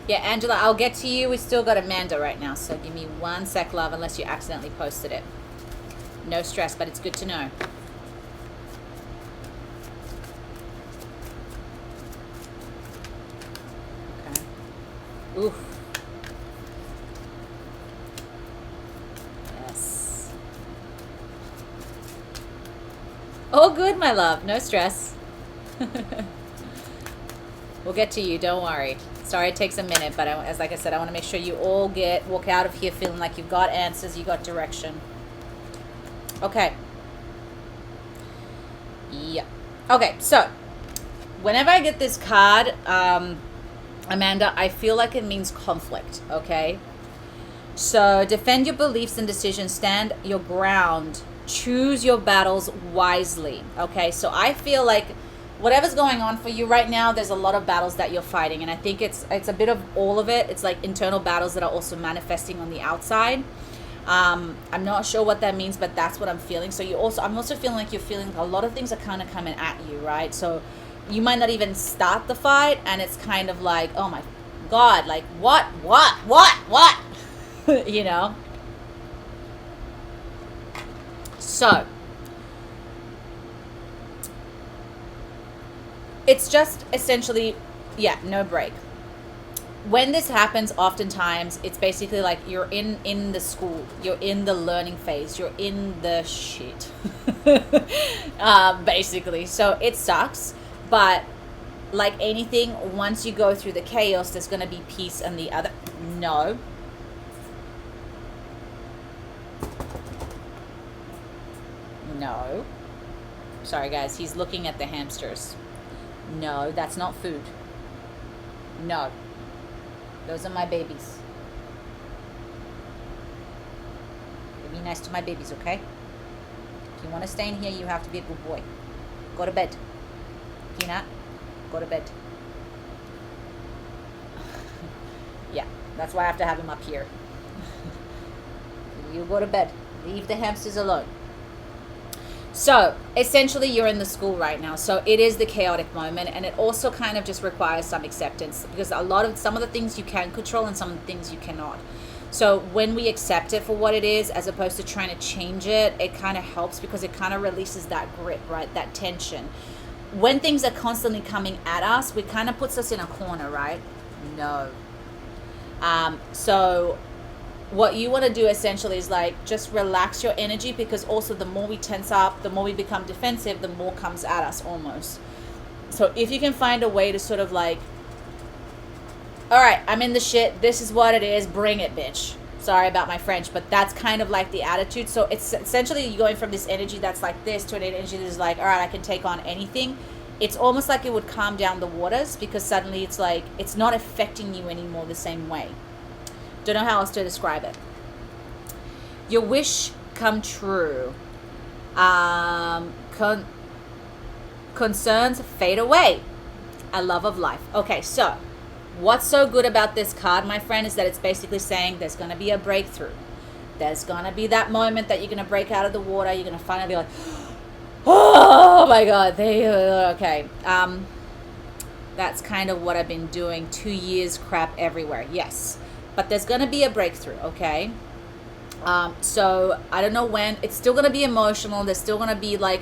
Yeah, Angela, I'll get to you. We still got Amanda right now, so give me 1 sec, love, unless you accidentally posted it. No stress, but it's good to know. Okay. Oof. Yes. All good, my love. No stress. We'll get to you. Don't worry. Sorry it takes a minute, but as like I said, I want to make sure you all walk out of here feeling like you've got answers, you got direction. Okay. Yeah. Okay, so whenever I get this card, Amanda, I feel like it means conflict, okay? So defend your beliefs and decisions, stand your ground, choose your battles wisely, okay? So I feel like whatever's going on for you right now, there's a lot of battles that you're fighting, and I think it's a bit of all of it. It's like internal battles that are also manifesting on the outside. I'm not sure what that means, but that's what I'm feeling. So I'm also feeling like you're feeling a lot of things are kind of coming at you, right? So you might not even start the fight, and it's kind of like, oh my God, like what, you know? So it's just essentially, yeah, no break. When this happens, oftentimes it's basically like you're in the school, you're in the learning phase, you're in the shit, basically. So it sucks, but like anything, once you go through the chaos, there's going to be peace on the other. No. No. Sorry, guys. He's looking at the hamsters. No, that's not food. No. Those are my babies. Be nice to my babies, okay? If you want to stay in here, you have to be a good boy. Go to bed. Peanut, go to bed. Yeah, that's why I have to have him up here. You go to bed. Leave the hamsters alone. So essentially you're in the school right now, so it is the chaotic moment, and it also kind of just requires some acceptance, because some of the things you can control and some of the things you cannot. So when we accept it for what it is, as opposed to trying to change it, it kind of helps, because it kind of releases that grip, right? That tension. When things are constantly coming at us, it kind of puts us in a corner, right? No. So what you want to do essentially is like just relax your energy, because also the more we tense up, the more we become defensive, the more comes at us almost. So if you can find a way to sort of like, all right, I'm in the shit, this is what it is, bring it, bitch. Sorry about my French, but that's kind of like the attitude. So it's essentially you're going from this energy that's like this to an energy that's like, all right, I can take on anything. it's almost like it would calm down the waters, because suddenly it's like it's not affecting you anymore the same way. Don't know how else to describe it. Your wish come true. Concerns fade away. A love of life. Okay, so what's so good about this card, my friend, is that it's basically saying there's going to be a breakthrough. There's going to be that moment that you're going to break out of the water. You're going to finally be like, oh my God. Okay. That's kind of what I've been doing. 2 years crap everywhere. Yes. But there's going to be a breakthrough, okay? So I don't know when. It's still going to be emotional. There's still going to be like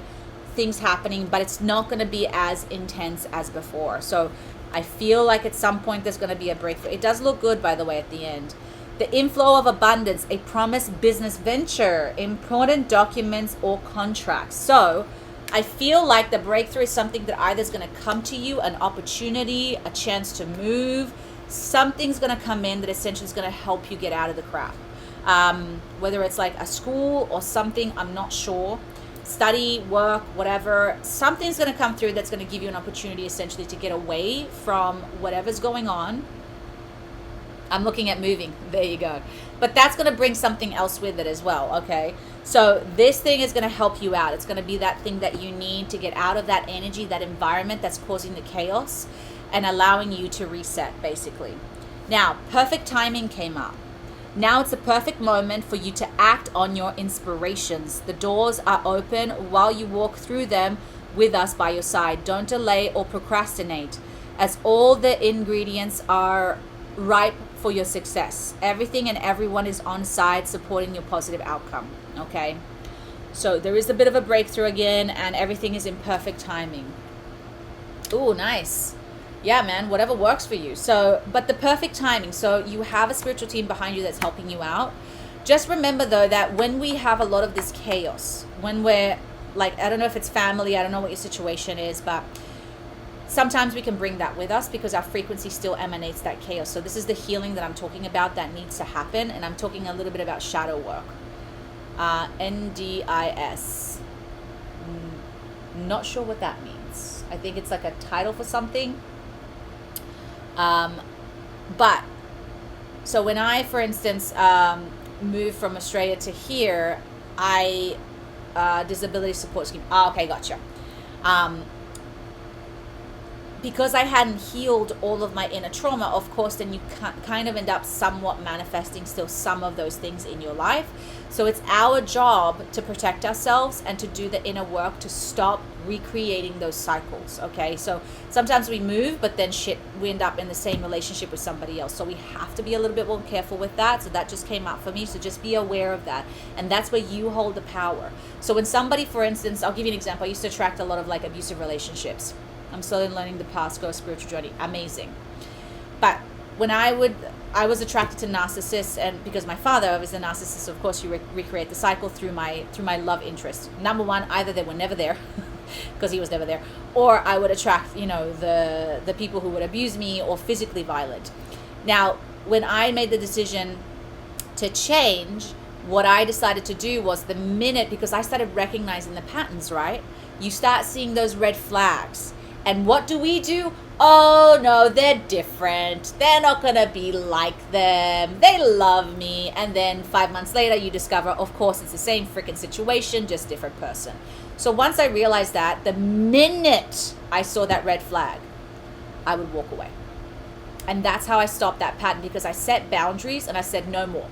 things happening, but it's not going to be as intense as before. So I feel like at some point there's going to be a breakthrough. It does look good, by the way, at the end. The inflow of abundance, a promised business venture, important documents or contracts. So I feel like the breakthrough is something that either is going to come to you, an opportunity, a chance to move. Something's going to come in that essentially is going to help you get out of the crap. Whether it's like a school or something, I'm not sure. Study, work, whatever, something's going to come through that's going to give you an opportunity essentially to get away from whatever's going on. I'm looking at moving. There you go. But that's going to bring something else with it as well, okay? So this thing is going to help you out. It's going to be that thing that you need to get out of that energy, that environment that's causing the chaos and allowing you to reset, basically. Now, perfect timing came up. Now it's the perfect moment for you to act on your inspirations. The doors are open while you walk through them with us by your side. Don't delay or procrastinate, as all the ingredients are ripe for your success. Everything and everyone is on side supporting your positive outcome, okay? So there is a bit of a breakthrough again, and everything is in perfect timing. Ooh, nice. Yeah, man, whatever works for you. So, but the perfect timing. So you have a spiritual team behind you that's helping you out. Just remember though that when we have a lot of this chaos, when we're like, I don't know if it's family, I don't know what your situation is, but sometimes we can bring that with us because our frequency still emanates that chaos. So this is the healing that I'm talking about that needs to happen. And I'm talking a little bit about shadow work. NDIS. Not sure what that means. I think it's like a title for something. But so when I, for instance, moved from Australia to here, I disability support scheme. Oh, okay, gotcha. Because I hadn't healed all of my inner trauma, of course, then you kind of end up somewhat manifesting still some of those things in your life. So it's our job to protect ourselves and to do the inner work to stop recreating those cycles, okay? So sometimes we move, but then we end up in the same relationship with somebody else. So we have to be a little bit more careful with that. So that just came up for me. So just be aware of that. And that's where you hold the power. So when somebody, for instance, I'll give you an example. I used to attract a lot of like abusive relationships. I'm slowly learning the past, go spiritual journey. Amazing. But when I was attracted to narcissists, and because my father was a narcissist, so of course you recreate the cycle through my love interest. Number one, either they were never there because he was never there, or I would attract, the people who would abuse me or physically violent. Now, when I made the decision to change, what I decided to do was the minute, because I started recognizing the patterns, right? You start seeing those red flags. And what do? Oh no, they're different. They're not going to be like them. They love me. And then 5 months later, you discover, of course, it's the same freaking situation, just different person. So once I realized that, the minute I saw that red flag, I would walk away. And that's how I stopped that pattern, because I set boundaries and I said, no more.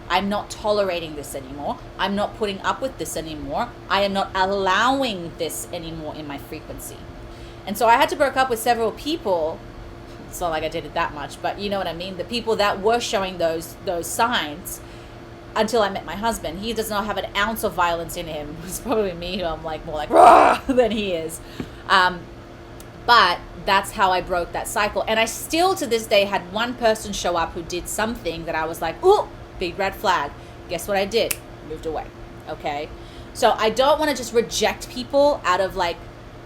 I'm not tolerating this anymore. I'm not putting up with this anymore. I am not allowing this anymore in my frequency. And so I had to break up with several people. It's not like I did it that much, but you know what I mean? The people that were showing those signs until I met my husband. He does not have an ounce of violence in him. It's probably me who I'm like more like rah than he is. But that's how I broke that cycle. And I still to this day had one person show up who did something that I was like, ooh, big red flag. Guess what I did? Moved away. Okay. So I don't want to just reject people out of like,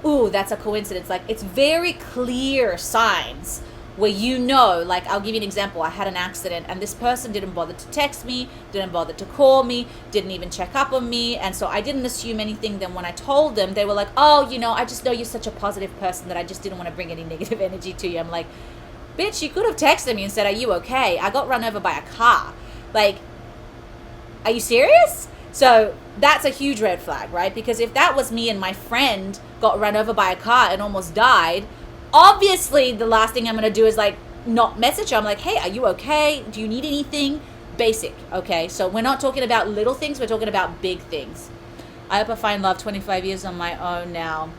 ooh, that's a coincidence. Like, it's very clear signs where you know, like, I'll give you an example. I had an accident and this person didn't bother to text me, didn't bother to call me, didn't even check up on me. And so I didn't assume anything. Then when I told them, they were like, oh, I just know you're such a positive person that I just didn't want to bring any negative energy to you. I'm like, bitch, you could have texted me and said, are you okay? I got run over by a car. Like, are you serious? So that's a huge red flag, right? Because if that was me and my friend got run over by a car and almost died, obviously the last thing I'm going to do is like not message her. I'm like, hey, are you okay? Do you need anything? Basic, okay? So we're not talking about little things. We're talking about big things. I hope I find love 25 years on my own now.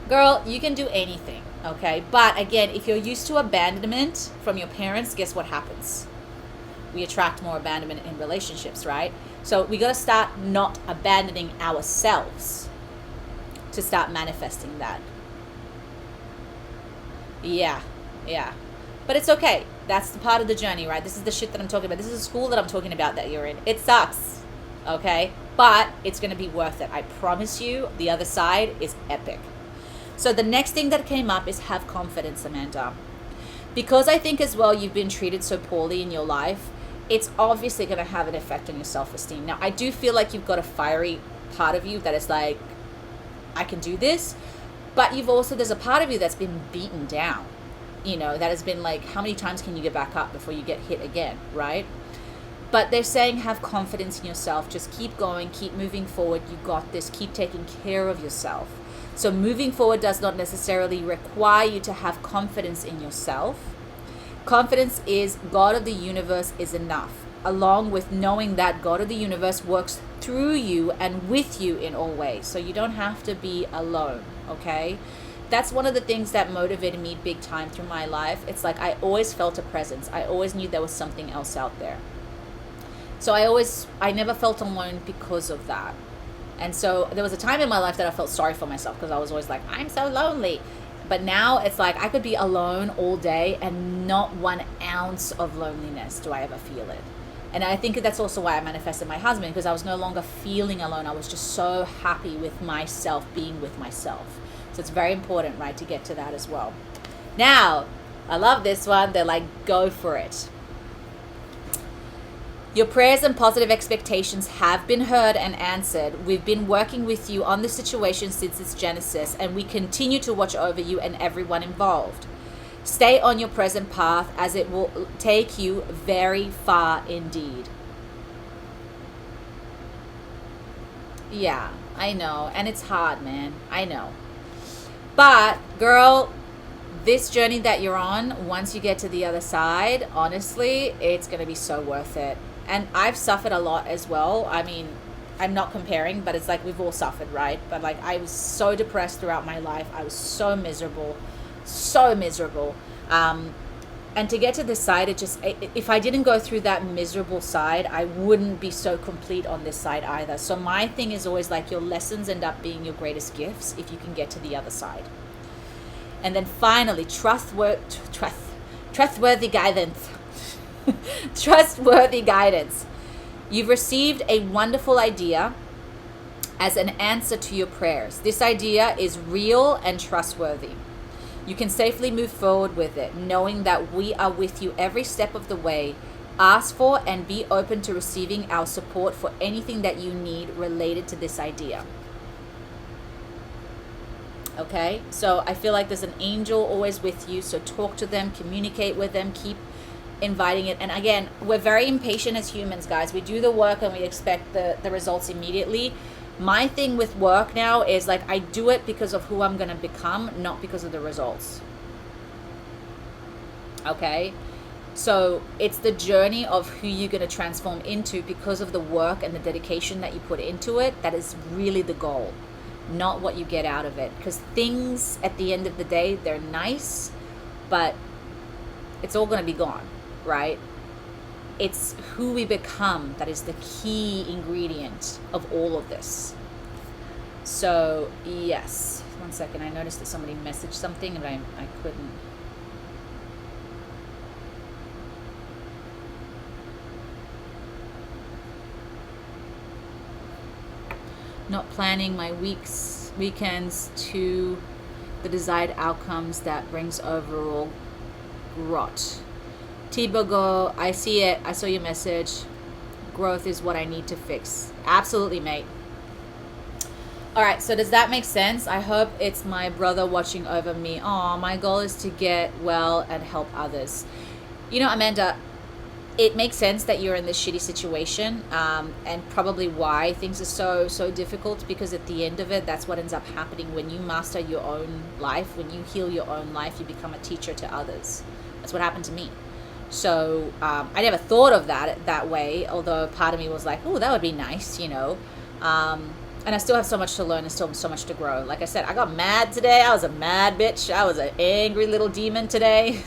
Girl, you can do anything, okay? But again, if you're used to abandonment from your parents, guess what happens? We attract more abandonment in relationships, right? So we got to start not abandoning ourselves to start manifesting that. Yeah. But it's okay. That's the part of the journey, right? This is the shit that I'm talking about. This is the school that I'm talking about that you're in. It sucks, okay? But it's going to be worth it. I promise you, the other side is epic. So the next thing that came up is have confidence, Amanda. Because I think as well you've been treated so poorly in your life, it's obviously going to have an effect on your self-esteem. Now, I do feel like you've got a fiery part of you that is like, I can do this. But there's a part of you that's been beaten down, that has been like, how many times can you get back up before you get hit again, right? But they're saying have confidence in yourself. Just keep going, keep moving forward. You got this. Keep taking care of yourself. So moving forward does not necessarily require you to have confidence in yourself. Confidence is God of the universe is enough, along with knowing that God of the universe works through you and with you in all ways. So you don't have to be alone, okay? That's one of the things that motivated me big time through my life. It's like I always felt a presence. I always knew there was something else out there. So I never felt alone because of that. And so there was a time in my life that I felt sorry for myself because I was always like, I'm so lonely. But now it's like I could be alone all day and not 1 ounce of loneliness do I ever feel it. And I think that's also why I manifested my husband, because I was no longer feeling alone. I was just so happy with myself, being with myself. So it's very important, right, to get to that as well. Now, I love this one. They're like, go for it. Your prayers and positive expectations have been heard and answered. We've been working with you on the situation since its genesis, and we continue to watch over you and everyone involved. Stay on your present path, as it will take you very far indeed. Yeah, I know. And it's hard, man. I know. But, girl, this journey that you're on, once you get to the other side, honestly, it's going to be so worth it. And I've suffered a lot as well. I mean, I'm not comparing, but it's like we've all suffered, right? But like I was so depressed throughout my life. I was so miserable. And to get to this side, if I didn't go through that miserable side, I wouldn't be so complete on this side either. So my thing is always like your lessons end up being your greatest gifts if you can get to the other side. And then finally, trustworthy guidance. Trustworthy guidance. You've received a wonderful idea as an answer to your prayers. This idea is real and trustworthy. You can safely move forward with it, knowing that we are with you every step of the way. Ask for and be open to receiving our support for anything that you need related to this idea. Okay, so I feel like there's an angel always with you, so talk to them, communicate with them, keep inviting it. And again, we're very impatient as humans, guys. We do the work and we expect the results immediately. My thing with work now is like I do it because of who I'm going to become, not because of the results. Okay, so it's the journey of who you're going to transform into because of the work and the dedication that you put into it. That is really the goal, not what you get out of it. Because things at the end of the day, they're nice, but it's all going to be gone, right? It's who we become that is the key ingredient of all of this. So yes, 1 second, I noticed that somebody messaged something and I couldn't. Not planning my weekends to the desired outcomes that brings overall growth. Tibogo, I see it. I saw your message. Growth is what I need to fix. Absolutely, mate. All right, so does that make sense? I hope it's my brother watching over me. Oh, my goal is to get well and help others. You know, Amanda, it makes sense that you're in this shitty situation, and probably why things are so difficult, because at the end of it, that's what ends up happening. When you master your own life, when you heal your own life, you become a teacher to others. That's what happened to me. So I never thought of that way, although part of me was like, oh, that would be nice, you know. And I still have so much to learn and still so much to grow. Like I said, I got mad today. I was a mad bitch. I was an angry little demon today.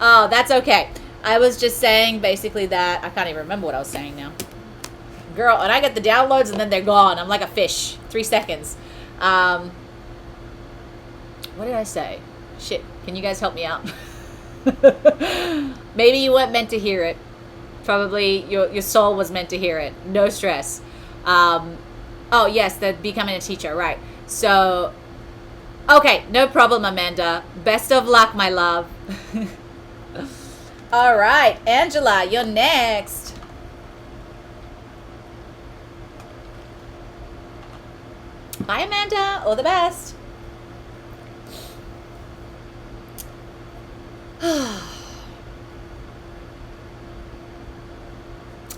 Oh, that's okay. I was just saying basically that, I can't even remember what I was saying now. Girl, and I get the downloads and then they're gone. I'm like a fish. 3 seconds. What did I say? Shit, can you guys help me out? Maybe you weren't meant to hear it. Probably your soul was meant to hear it. No stress. Oh yes, the becoming a teacher, right? So, okay, no problem, Amanda. Best of luck, my love. All right, Angela, you're next. Bye, Amanda. All the best.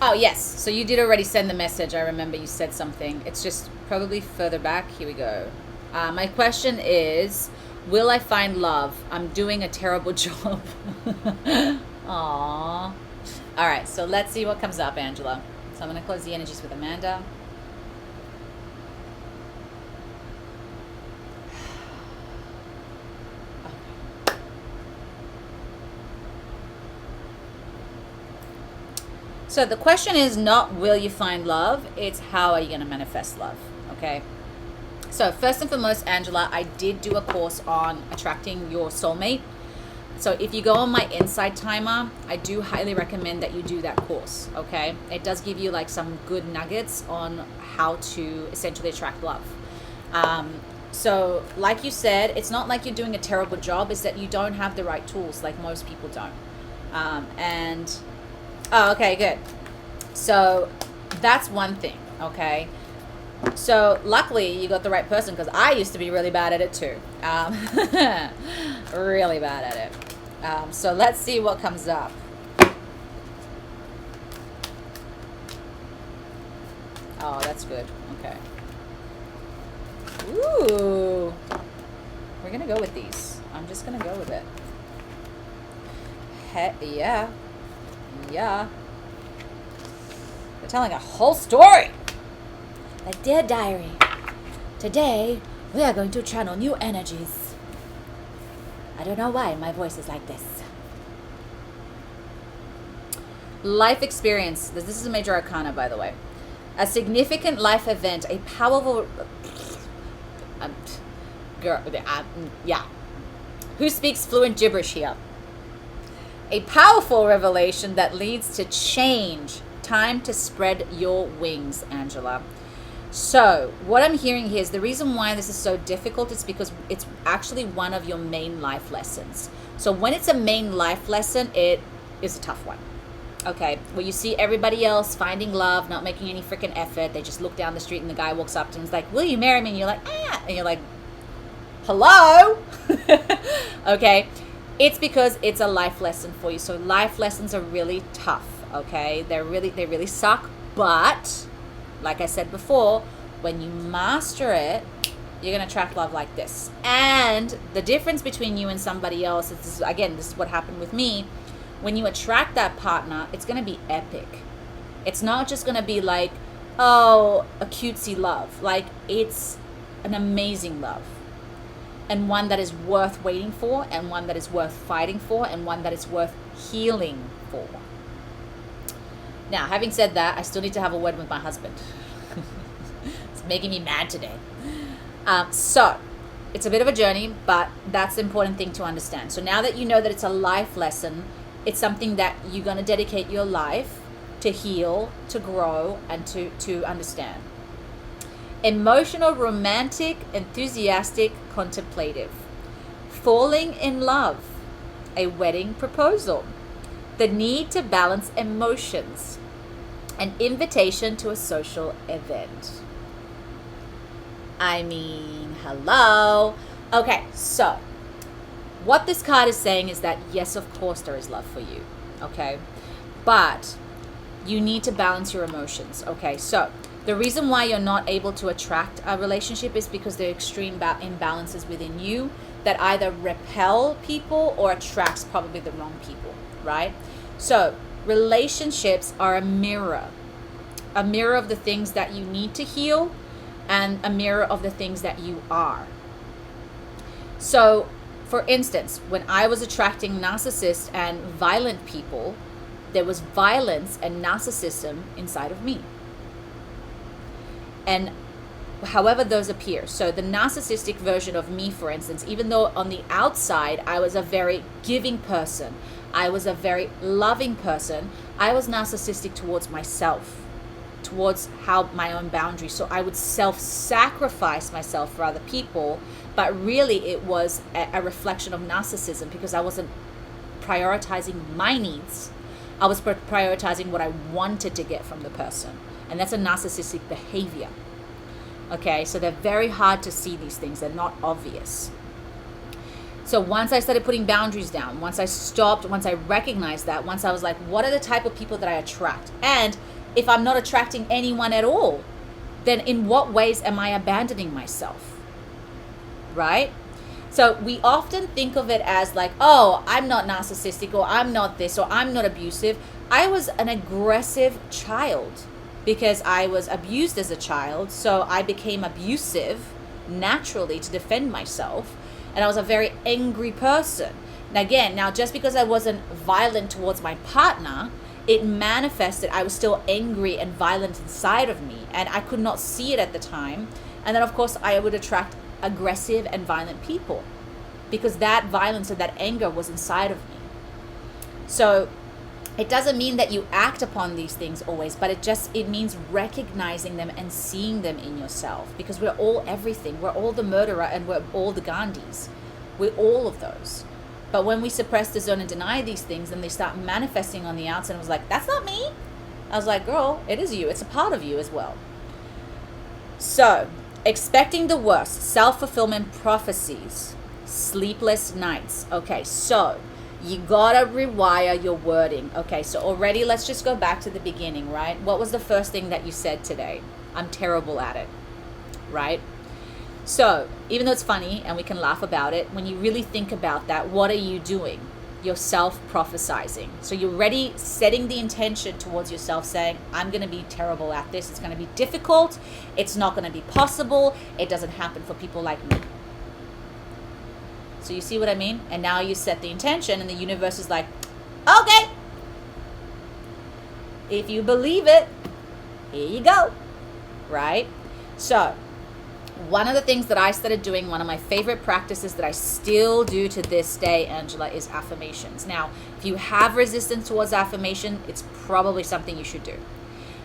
Oh, yes. So you did already send the message. I remember you said something. It's just probably further back. Here we go. My question is, will I find love? I'm doing a terrible job. Aww. All right. So let's see what comes up, Angela. So I'm going to close the energies with Amanda. So the question is not will you find love, it's how are you going to manifest love, okay? So first and foremost, Angela, I did do a course on attracting your soulmate. So if you go on my Insight Timer, I do highly recommend that you do that course, okay? It does give you like some good nuggets on how to essentially attract love. So like you said, it's not like you're doing a terrible job, it's that you don't have the right tools like most people don't. Oh, okay, good. So that's one thing, okay? So luckily you got the right person, because I used to be really bad at it too. Really bad at it. So let's see what comes up. Oh, that's good. Okay. Ooh. We're going to go with these. I'm just going to go with it. Yeah. Yeah. They're telling a whole story. The Dear Diary. Today, we are going to channel new energies. I don't know why my voice is like this. Life experience. This is a major arcana, by the way. A significant life event, a powerful... yeah. Who speaks fluent gibberish here? A powerful revelation that leads to change. Time to spread your wings, Angela. So what I'm hearing here is the reason why this is so difficult is because it's actually one of your main life lessons. So when it's a main life lesson, it is a tough one. Okay, where you see everybody else finding love, not making any freaking effort. They just look down the street and the guy walks up to them and is like, will you marry me? And you're like, ah. And you're like, hello? Okay, it's because it's a life lesson for you. So life lessons are really tough, okay? They really suck. But like I said before, when you master it, you're going to attract love like this. And the difference between you and somebody else is, again, this is what happened with me. When you attract that partner, it's going to be epic. It's not just going to be like, oh, a cutesy love. Like, it's an amazing love. And one that is worth waiting for, and one that is worth fighting for, and one that is worth healing for. Now, having said that, I still need to have a word with my husband. It's making me mad today. So, it's a bit of a journey, but that's the important thing to understand. So now that you know that it's a life lesson, it's something that you're going to dedicate your life to heal, to grow, and to understand. Emotional, romantic, enthusiastic, contemplative. Falling in love. a wedding proposal, the need to balance emotions, an invitation to a social event. I mean, hello. Okay, so what this card is saying is that yes, of course there is love for you, okay? But you need to balance your emotions, okay? So the reason why you're not able to attract a relationship is because there are extreme imbalances within you that either repel people or attracts probably the wrong people, right? So relationships are a mirror of the things that you need to heal and a mirror of the things that you are. So for instance, when I was attracting narcissists and violent people, there was violence and narcissism inside of me. And however those appear. So the narcissistic version of me, for instance, even though on the outside I was a very giving person, I was a very loving person, I was narcissistic towards myself, towards how my own boundaries. So I would self-sacrifice myself for other people, but really it was a reflection of narcissism because I wasn't prioritizing my needs. I was prioritizing what I wanted to get from the person. And that's a narcissistic behavior. Okay, so they're very hard to see these things. They're not obvious. So once I started putting boundaries down, once I recognized that, once I was like, what are the type of people that I attract? And if I'm not attracting anyone at all, then in what ways am I abandoning myself? Right? So we often think of it as like, oh, I'm not narcissistic, or I'm not this, or I'm not abusive. I was an aggressive child because I was abused as a child. So I became abusive naturally to defend myself. And I was a very angry person. And again, now just because I wasn't violent towards my partner, it manifested, I was still angry and violent inside of me. And I could not see it at the time. And then of course I would attract aggressive and violent people because that violence and that anger was inside of me. So it doesn't mean that you act upon these things always, but it means recognizing them and seeing them in yourself, because we're all everything. We're all the murderer and we're all the Gandhis. We're all of those. But when we suppress the zone and deny these things, then they start manifesting on the outside. And I was like, that's not me. I was like, girl, it is you. It's a part of you as well. So expecting the worst, self-fulfillment prophecies, sleepless nights. Okay, so you gotta rewire your wording. Okay, so already let's just go back to the beginning, right? What was the first thing that you said today? I'm terrible at it, right? So even though it's funny and we can laugh about it, when you really think about that, what are you doing? You're self-prophesizing. So you're already setting the intention towards yourself saying, I'm going to be terrible at this. It's going to be difficult. It's not going to be possible. It doesn't happen for people like me. So you see what I mean? And now you set the intention and the universe is like, okay, if you believe it, here you go, right? So one of the things that I started doing, one of my favorite practices that I still do to this day, Angela, is affirmations. Now, if you have resistance towards affirmation, it's probably something you should do.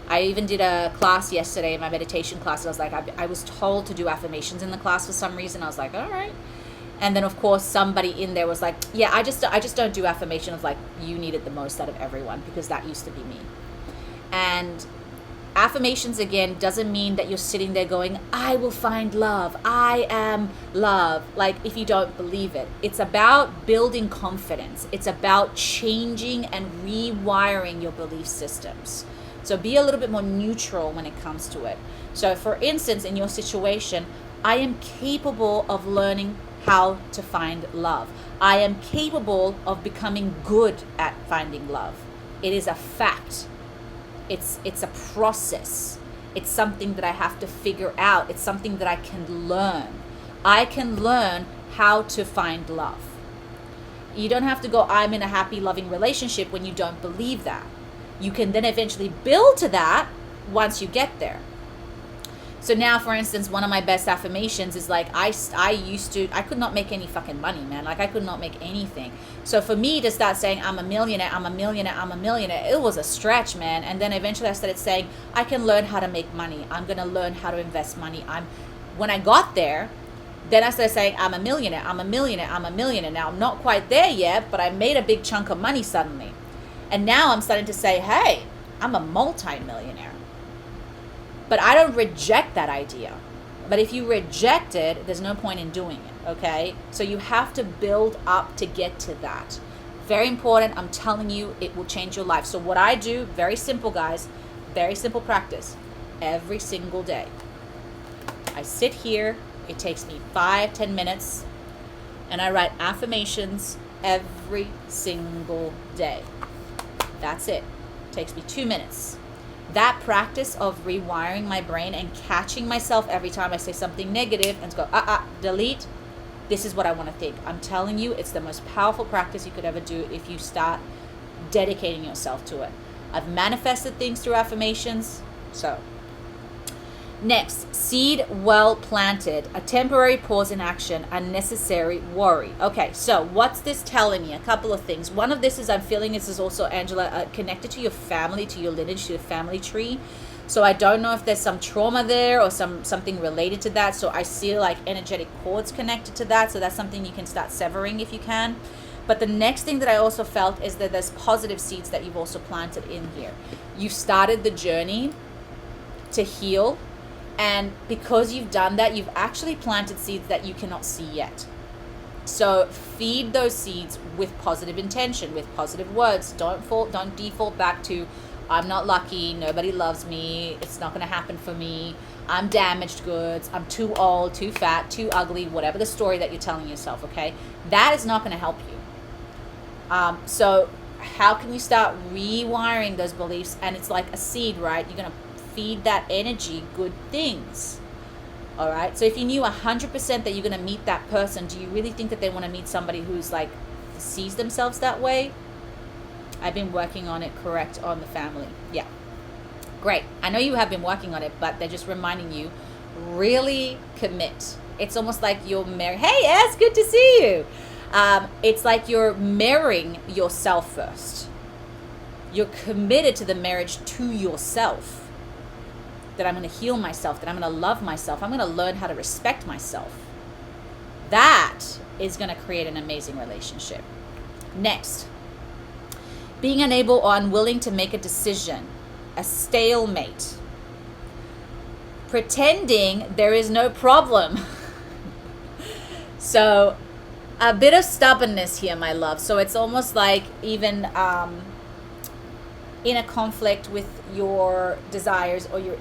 I even did a class yesterday, my meditation class. I was like, I was told to do affirmations in the class for some reason. I was like, all right. And then, of course, somebody in there was like, yeah, I just don't do affirmation. Of like, you need it the most out of everyone, because that used to be me. And affirmations, again, doesn't mean that you're sitting there going, I will find love. I am love. Like, if you don't believe it. It's about building confidence. It's about changing and rewiring your belief systems. So be a little bit more neutral when it comes to it. So, for instance, in your situation, I am capable of learning how to find love. I am capable of becoming good at finding love. It is a fact. It's a process. It's something that I have to figure out. It's something that I can learn. I can learn how to find love. You don't have to go, I'm in a happy, loving relationship when you don't believe that. You can then eventually build to that once you get there. So now, for instance, one of my best affirmations is like, I could not make any fucking money, man. Like, I could not make anything. So for me to start saying, I'm a millionaire, I'm a millionaire, I'm a millionaire, it was a stretch, man. And then eventually I started saying, I can learn how to make money. I'm going to learn how to invest money. When I got there, Then I started saying, I'm a millionaire, I'm a millionaire, I'm a millionaire. Now, I'm not quite there yet, but I made a big chunk of money suddenly. And now I'm starting to say, hey, I'm a multi-millionaire. But I don't reject that idea. But if you reject it, there's no point in doing it, okay? So you have to build up to get to that. Very important. I'm telling you, it will change your life. So what I do, very simple, guys, very simple practice. Every single day, I sit here. It takes me 5-10 minutes, and I write affirmations every single day. That's it. It takes me 2 minutes. That practice of rewiring my brain and catching myself every time I say something negative and go, delete. This is what I want to think. I'm telling you, it's the most powerful practice you could ever do if you start dedicating yourself to it. I've manifested things through affirmations. So, next, seed well planted, a temporary pause in action, unnecessary worry. Okay, so what's this telling me? A couple of things. One of this is I'm feeling this is also, Angela, connected to your family, to your lineage, to your family tree. So I don't know if there's some trauma there or something related to that. So I see like energetic cords connected to that. So that's something you can start severing if you can. But the next thing that I also felt is that there's positive seeds that you've also planted in here. You started the journey to heal. And because you've done that, you've actually planted seeds that you cannot see yet. So feed those seeds with positive intention, with positive words. Don't default back to, I'm not lucky, nobody loves me, it's not going to happen for me, I'm damaged goods, I'm too old, too fat, too ugly, whatever the story that you're telling yourself, okay? That is not going to help you. So how can you start rewiring those beliefs? And it's like a seed, right? You're going to feed that energy good things. All right. So if you knew 100% that you're going to meet that person, do you really think that they want to meet somebody who's like sees themselves that way? I've been working on it, correct, on the family. Yeah. Great. I know you have been working on it, but they're just reminding you, really commit. It's almost like you're married. Hey, Es, good to see you. It's like you're marrying yourself first. You're committed to the marriage to yourself. That I'm going to heal myself, that I'm going to love myself, I'm going to learn how to respect myself. That is going to create an amazing relationship. Next, being unable or unwilling to make a decision, a stalemate. Pretending there is no problem. So, a bit of stubbornness here, my love. So it's almost like even in a conflict with your desires or your...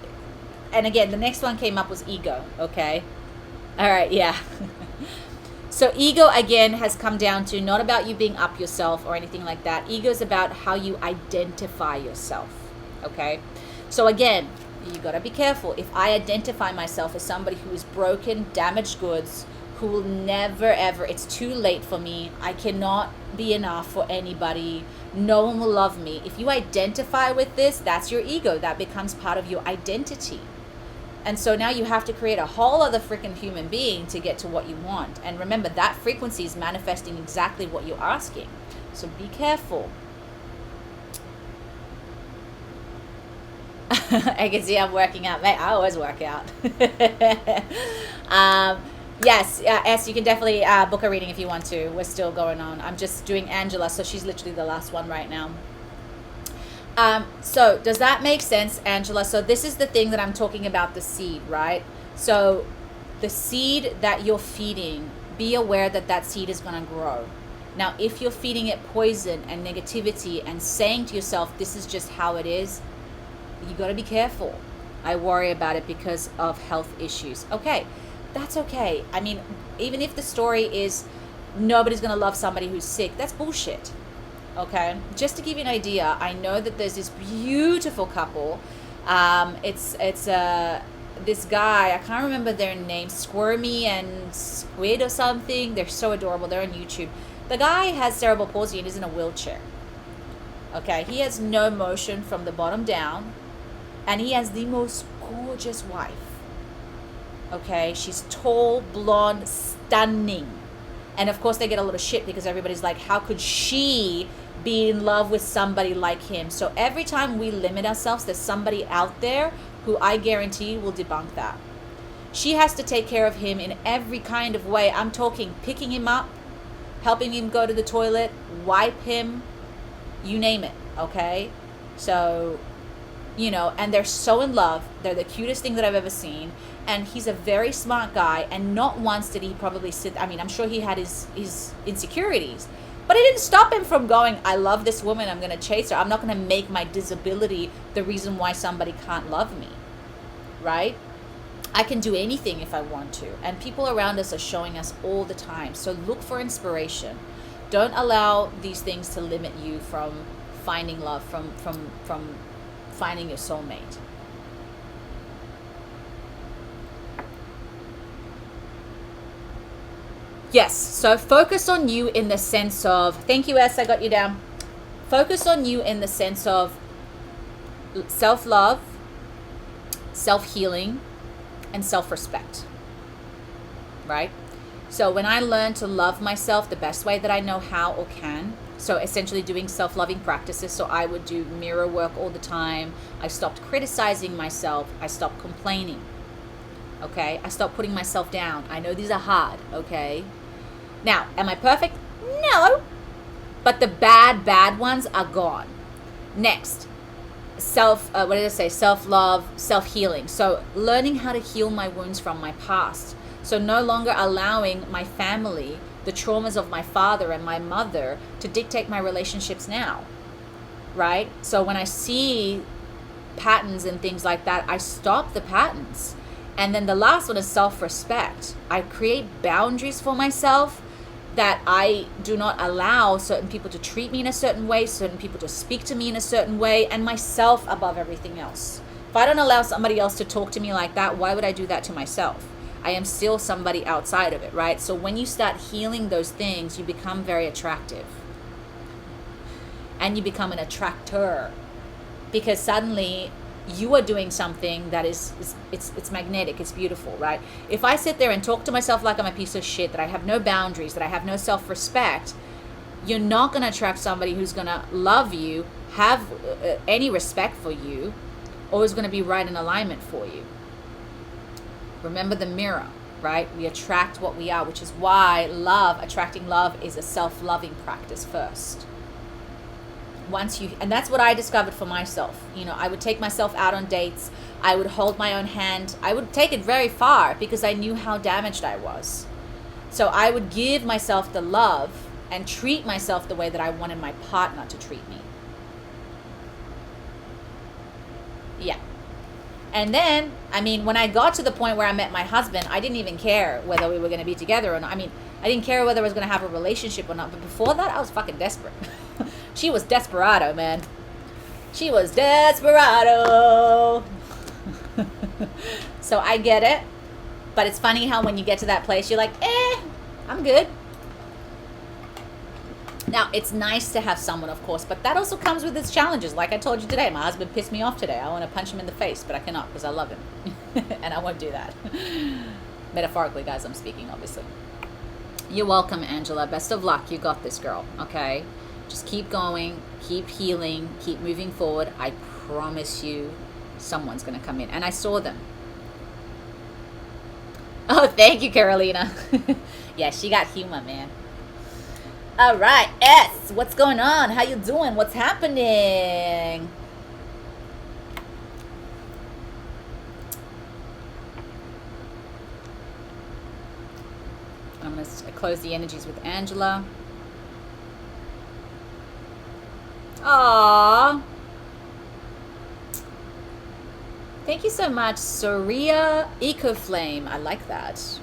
And again, the next one came up was ego, okay? All right, yeah. So ego, again, has come down to not about you being up yourself or anything like that. Ego is about how you identify yourself, okay? So again, you got to be careful. If I identify myself as somebody who is broken, damaged goods, who will never, ever, it's too late for me, I cannot be enough for anybody, no one will love me. If you identify with this, that's your ego. That becomes part of your identity. And so now you have to create a whole other freaking human being to get to what you want. And remember, that frequency is manifesting exactly what you're asking. So be careful. I can see I'm working out. Mate, I always work out. Yes, you can definitely book a reading if you want to. We're still going on. I'm just doing Angela, so she's literally the last one right now. So does that make sense, Angela? So this is the thing that I'm talking about, the seed, right? So the seed that you're feeding, be aware that that seed is going to grow. Now, if you're feeding it poison and negativity and saying to yourself, this is just how it is, you got to be careful. I worry about it because of health issues. Okay, that's okay. I mean, even if the story is nobody's going to love somebody who's sick, that's bullshit. Okay, just to give you an idea, I know that there's this beautiful couple. It's this guy, I can't remember their name, Squirmy and Squid or something. They're so adorable. They're on YouTube. The guy has cerebral palsy and is in a wheelchair. Okay, he has no motion from the bottom down, and he has the most gorgeous wife. Okay, she's tall, blonde, stunning. And of course they get a lot of shit because everybody's like, how could she be in love with somebody like him? So every time we limit ourselves, there's somebody out there who I guarantee will debunk that. She has to take care of him in every kind of way. I'm talking picking him up, helping him go to the toilet, wipe him, you name it, okay? So, you know, and they're so in love. They're the cutest thing that I've ever seen. And he's a very smart guy. And not once did he probably sit, I mean, I'm sure he had his insecurities. But it didn't stop him from going, I love this woman, I'm going to chase her. I'm not going to make my disability the reason why somebody can't love me, right? I can do anything if I want to. And people around us are showing us all the time. So look for inspiration. Don't allow these things to limit you from finding love, from finding your soulmate. Yes, so focus on you in the sense of, thank you, S, I got you down. Focus on you in the sense of self-love, self-healing, and self-respect, right? So when I learned to love myself the best way that I know how or can, so essentially doing self-loving practices, so I would do mirror work all the time. I stopped criticizing myself. I stopped complaining, okay? I stopped putting myself down. I know these are hard, okay? Now, am I perfect? No. But the bad ones are gone. Next, self-love, self-healing. So learning how to heal my wounds from my past. So no longer allowing my family, the traumas of my father and my mother, to dictate my relationships now, right? So when I see patterns and things like that, I stop the patterns. And then the last one is self-respect. I create boundaries for myself that I do not allow certain people to treat me in a certain way, certain people to speak to me in a certain way, and myself above everything else. If I don't allow somebody else to talk to me like that, why would I do that to myself? I am still somebody outside of it, right? So when you start healing those things, you become very attractive. And you become an attractor. Because suddenly you are doing something that it's magnetic, it's beautiful, right? If I sit there and talk to myself like I'm a piece of shit, that I have no boundaries, that I have no self-respect, you're not going to attract somebody who's going to love you, have any respect for you, or is going to be right in alignment for you. Remember the mirror, right? We attract what we are, which is why attracting love is a self-loving practice first. And that's what I discovered for myself. You know, I would take myself out on dates. I would hold my own hand. I would take it very far because I knew how damaged I was. So I would give myself the love and treat myself the way that I wanted my partner to treat me. Yeah. And then, I mean, when I got to the point where I met my husband, I didn't even care whether we were going to be together or not. I mean, I didn't care whether I was going to have a relationship or not. But before that, I was fucking desperate. She was desperado, man. She was desperado. So I get it. But it's funny how when you get to that place, you're like, I'm good. Now, it's nice to have someone, of course, but that also comes with its challenges. Like I told you today, my husband pissed me off today. I want to punch him in the face, but I cannot because I love him. And I won't do that. Metaphorically, guys, I'm speaking, obviously. You're welcome, Angela. Best of luck. You got this, girl. Okay? Just keep going, keep healing, keep moving forward. I promise you someone's going to come in. And I saw them. Oh, thank you, Carolina. Yeah, she got humor, man. All right, S, what's going on? How you doing? What's happening? I'm going to close the energies with Angela. Aww. Thank you so much, Soria Ecoflame. I like that.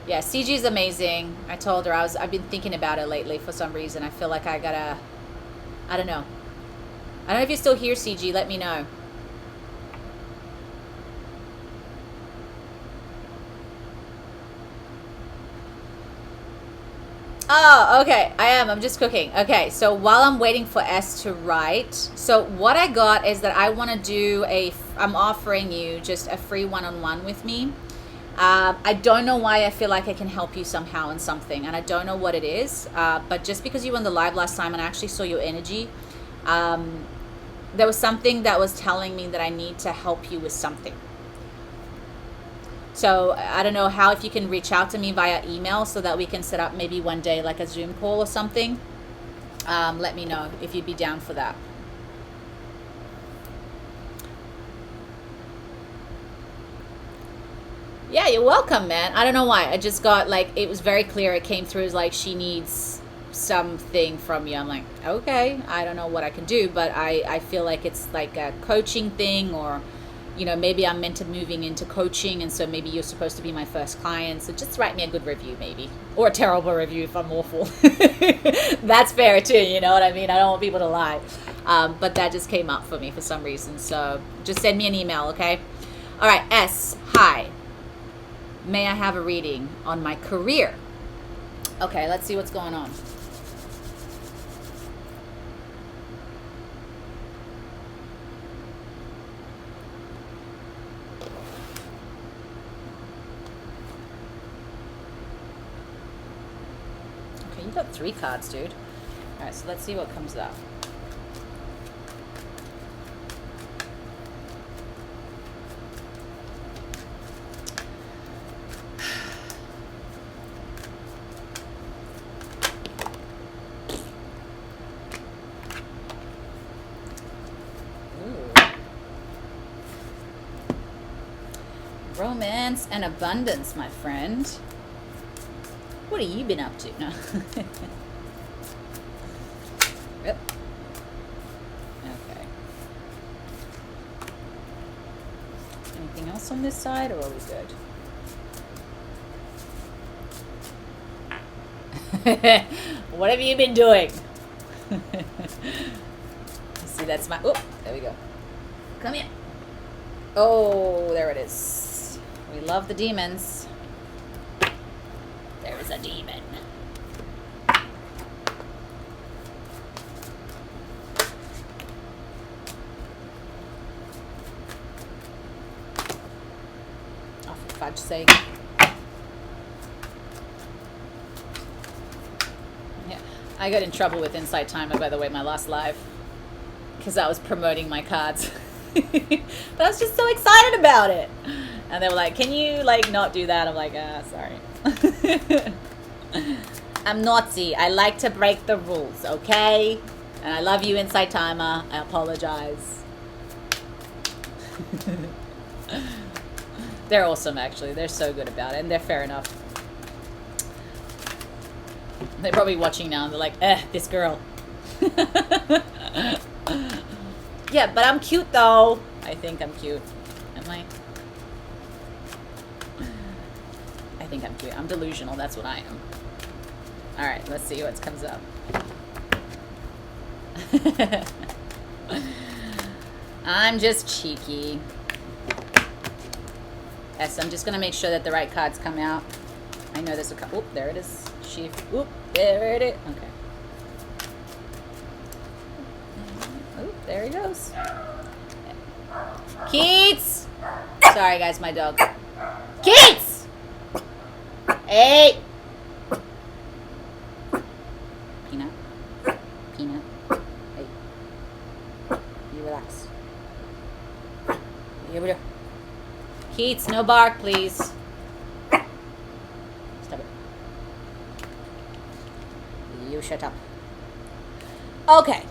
Yeah, CG is amazing. I told her I've been thinking about it lately for some reason. I feel like I don't know. I don't know if you're still here, CG. Let me know. Oh, okay. I am. I'm just cooking. Okay, so while I'm waiting for S to write, so what I got is that I want to do I'm offering you just a free one-on-one with me. I don't know why I feel like I can help you somehow in something, and I don't know what it is, but just because you were on the live last time and I actually saw your energy, there was something that was telling me that I need to help you with something. So I don't know how, if you can reach out to me via email so that we can set up maybe one day like a Zoom call or something. Let me know if you'd be down for that. Yeah, you're welcome, man. I don't know why. I just got like, it was very clear. It came through as like she needs something from you. I'm like, okay, I don't know what I can do, but I feel like it's like a coaching thing, or, you know, maybe I'm meant to moving into coaching, and so maybe you're supposed to be my first client. So just write me a good review, maybe, or a terrible review if I'm awful. That's fair too. You know what I mean? I don't want people to lie. But that just came up for me for some reason. So just send me an email, okay? All right, S, hi. May I have a reading on my career? Okay, let's see what's going on. Okay, you got 3 cards, dude. All right, so let's see what comes up. Romance and abundance, my friend. What have you been up to? No. Yep. Okay. Anything else on this side, or are we good? What have you been doing? See, that's my... Oh, there we go. Come here. Oh, there it is. We love the demons. There is a demon. Oh, for fudge's sake. Yeah, I got in trouble with Insight Timer, by the way, my last live, because I was promoting my cards. But I was just so excited about it. And they were like, can you like not do that? I'm like, sorry. I'm naughty. I like to break the rules, okay? And I love you, Insight Timer. I apologize. They're awesome, actually. They're so good about it, and they're fair enough. They're probably watching now, and they're like, this girl. Yeah, but I'm cute, though. I think I'm cute. Am I? I think I'm cute. I'm delusional. That's what I am. All right, let's see what comes up. I'm just cheeky. Yes, I'm just going to make sure that the right cards come out. I know there's a couple. Oop, there it is. Oop, there it is. Okay. Oop, there he goes. Keats! Sorry, guys, my dog. Keats! Hey! Peanut. Peanut. Hey. You relax. Here we go. Keats, no bark, please. Stop it. You shut up. Okay.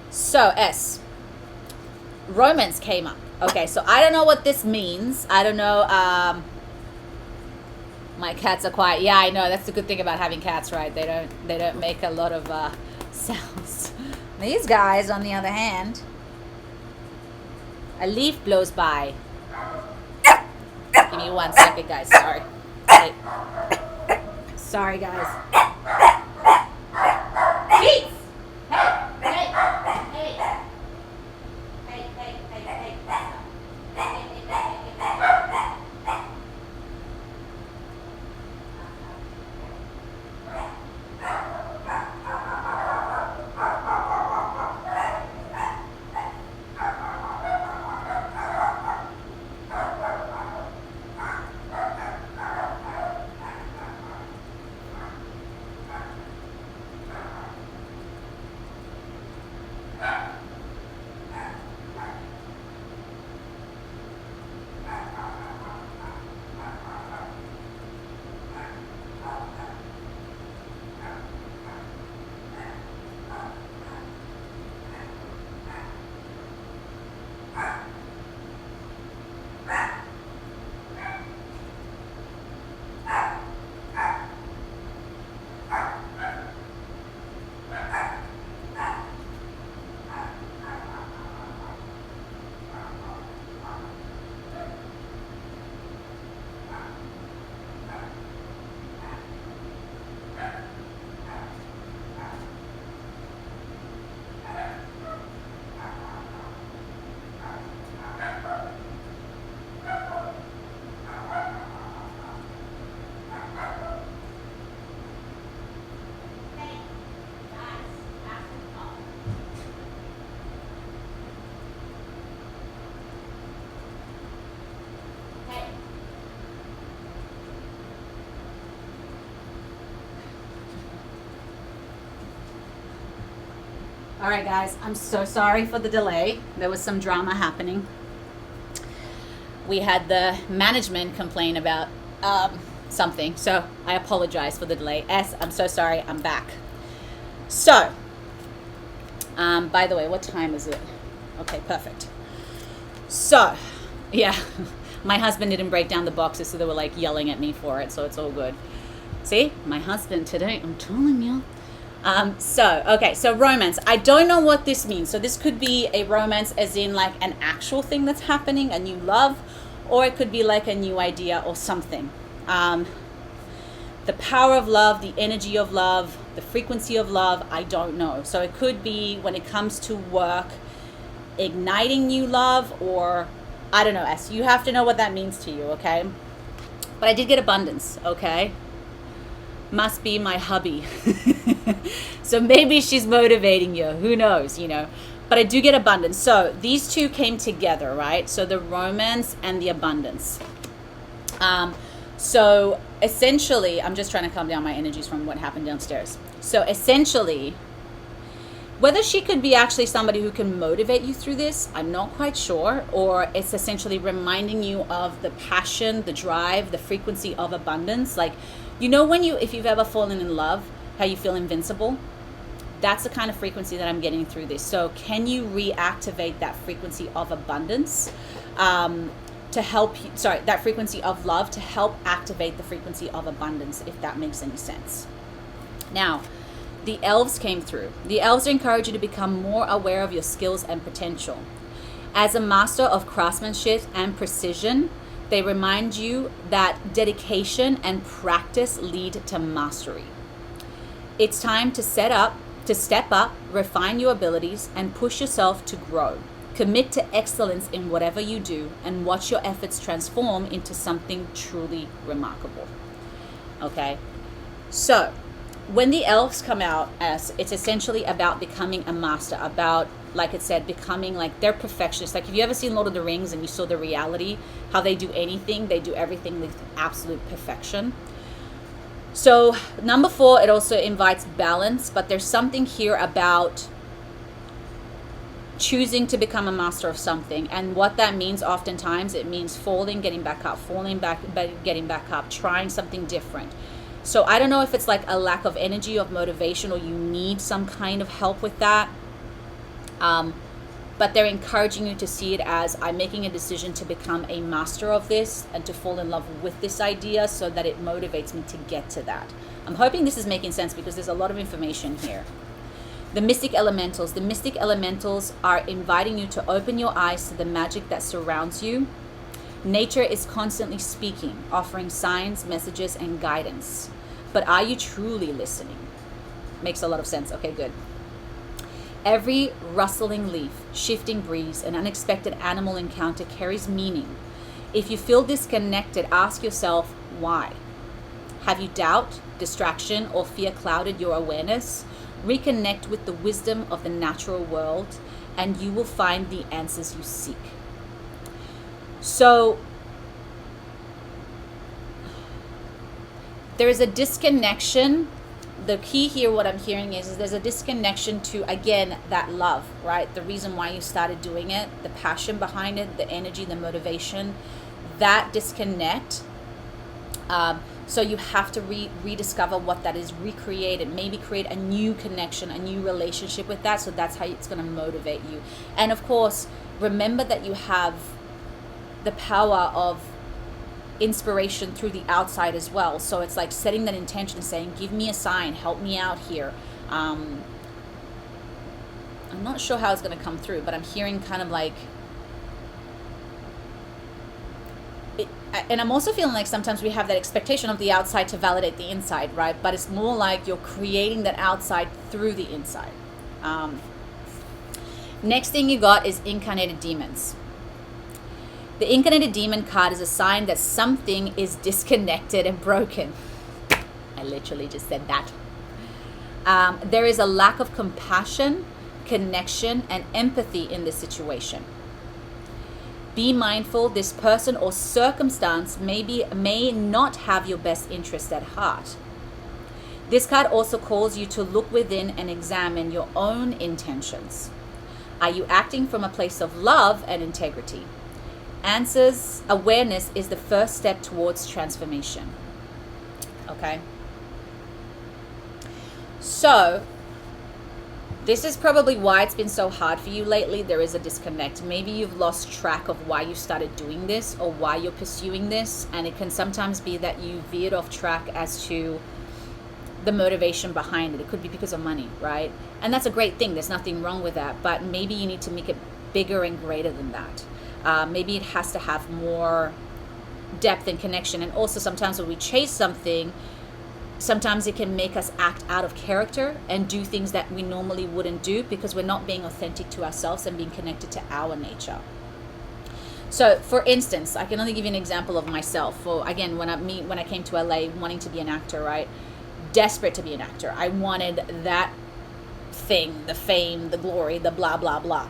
So, S. Romance came up. Okay, so I don't know what this means. I don't know. My cats are quiet. Yeah, I know. That's the good thing about having cats, right? They don't make a lot of sounds. These guys, on the other hand, a leaf blows by. Give me 1 second, guys. Sorry. Hey. Sorry, guys. Keats! Hey! All right, guys, I'm so sorry for the delay. There was some drama happening. We had the management complain about something, so I apologize for the delay. I'm so sorry, I'm back. So, by the way, what time is it? Okay, perfect. So, yeah, my husband didn't break down the boxes, so they were like yelling at me for it, so it's all good. See, my husband today, I'm telling you. So romance. I don't know what this means. So this could be a romance as in like an actual thing that's happening, a new love, or it could be like a new idea or something. The power of love, the energy of love, the frequency of love, I don't know. So it could be when it comes to work, igniting new love, or I don't know, S. You have to know what that means to you, okay? But I did get abundance, okay? Must be my hubby. So maybe she's motivating you. Who knows, you know? But I do get abundance. So these two came together, right? So the romance and the abundance. So essentially, I'm just trying to calm down my energies from what happened downstairs. So essentially, whether she could be actually somebody who can motivate you through this, I'm not quite sure. Or it's essentially reminding you of the passion, the drive, the frequency of abundance. Like, you know, if you've ever fallen in love, how you feel invincible? That's the kind of frequency that I'm getting through this. So can you reactivate that frequency of abundance to help you, that frequency of love to help activate the frequency of abundance, if that makes any sense. Now, the elves came through. The elves encourage you to become more aware of your skills and potential. As a master of craftsmanship and precision, they remind you that dedication and practice lead to mastery. It's time to step up, refine your abilities, and push yourself to grow. Commit to excellence in whatever you do and watch your efforts transform into something truly remarkable. Okay? So, when the elves come out, it's essentially about becoming a master, about, like it said, becoming like, they're perfectionists. Like, have you ever seen Lord of the Rings and you saw the reality, how they do anything, they do everything with absolute perfection. So number 4, it also invites balance, but there's something here about choosing to become a master of something. And what that means, oftentimes, it means falling, getting back up, getting back up, trying something different. So I don't know if it's like a lack of energy, of motivation, or you need some kind of help with that. But they're encouraging you to see it as, I'm making a decision to become a master of this and to fall in love with this idea so that it motivates me to get to that. I'm hoping this is making sense because there's a lot of information here. The mystic elementals. The mystic elementals are inviting you to open your eyes to the magic that surrounds you. Nature is constantly speaking, offering signs, messages, and guidance. But are you truly listening? Makes a lot of sense. Okay, good. Every rustling leaf, shifting breeze, and unexpected animal encounter carries meaning. If you feel disconnected, ask yourself why. Have you doubt, distraction, or fear clouded your awareness? Reconnect with the wisdom of the natural world, and you will find the answers you seek. So, there is a disconnection. The key here, what I'm hearing is there's a disconnection to, again, that love, right? The reason why you started doing it, the passion behind it, the energy, the motivation, that disconnect. So you have to rediscover what that is, recreate it, maybe create a new connection, a new relationship with that. So that's how it's going to motivate you. And of course, remember that you have the power of inspiration through the outside as well. So it's like setting that intention, saying, give me a sign, help me out here. I'm not sure how it's going to come through, but I'm hearing kind of like it, and I'm also feeling like sometimes we have that expectation of the outside to validate the inside, right? But it's more like you're creating that outside through the inside. Next thing you got is incarnated demons. The incarnated demon card is a sign that something is disconnected and broken. I literally just said that. There is a lack of compassion, connection, and empathy in this situation. Be mindful, this person or circumstance may not have your best interest at heart. This card also calls you to look within and examine your own intentions. Are you acting from a place of love and integrity? Answers awareness is the first step towards transformation. Okay? So, this is probably why it's been so hard for you lately. There is a disconnect. Maybe you've lost track of why you started doing this or why you're pursuing this. And it can sometimes be that you veered off track as to the motivation behind it. It could be because of money, right? And that's a great thing. There's nothing wrong with that. But maybe you need to make it bigger and greater than that. Maybe it has to have more depth and connection. And also sometimes when we chase something, sometimes it can make us act out of character and do things that we normally wouldn't do because we're not being authentic to ourselves and being connected to our nature. So for instance, I can only give you an example of myself. For again, when I came to LA wanting to be an actor, right? Desperate to be an actor. I wanted that thing, the fame, the glory, the blah, blah, blah.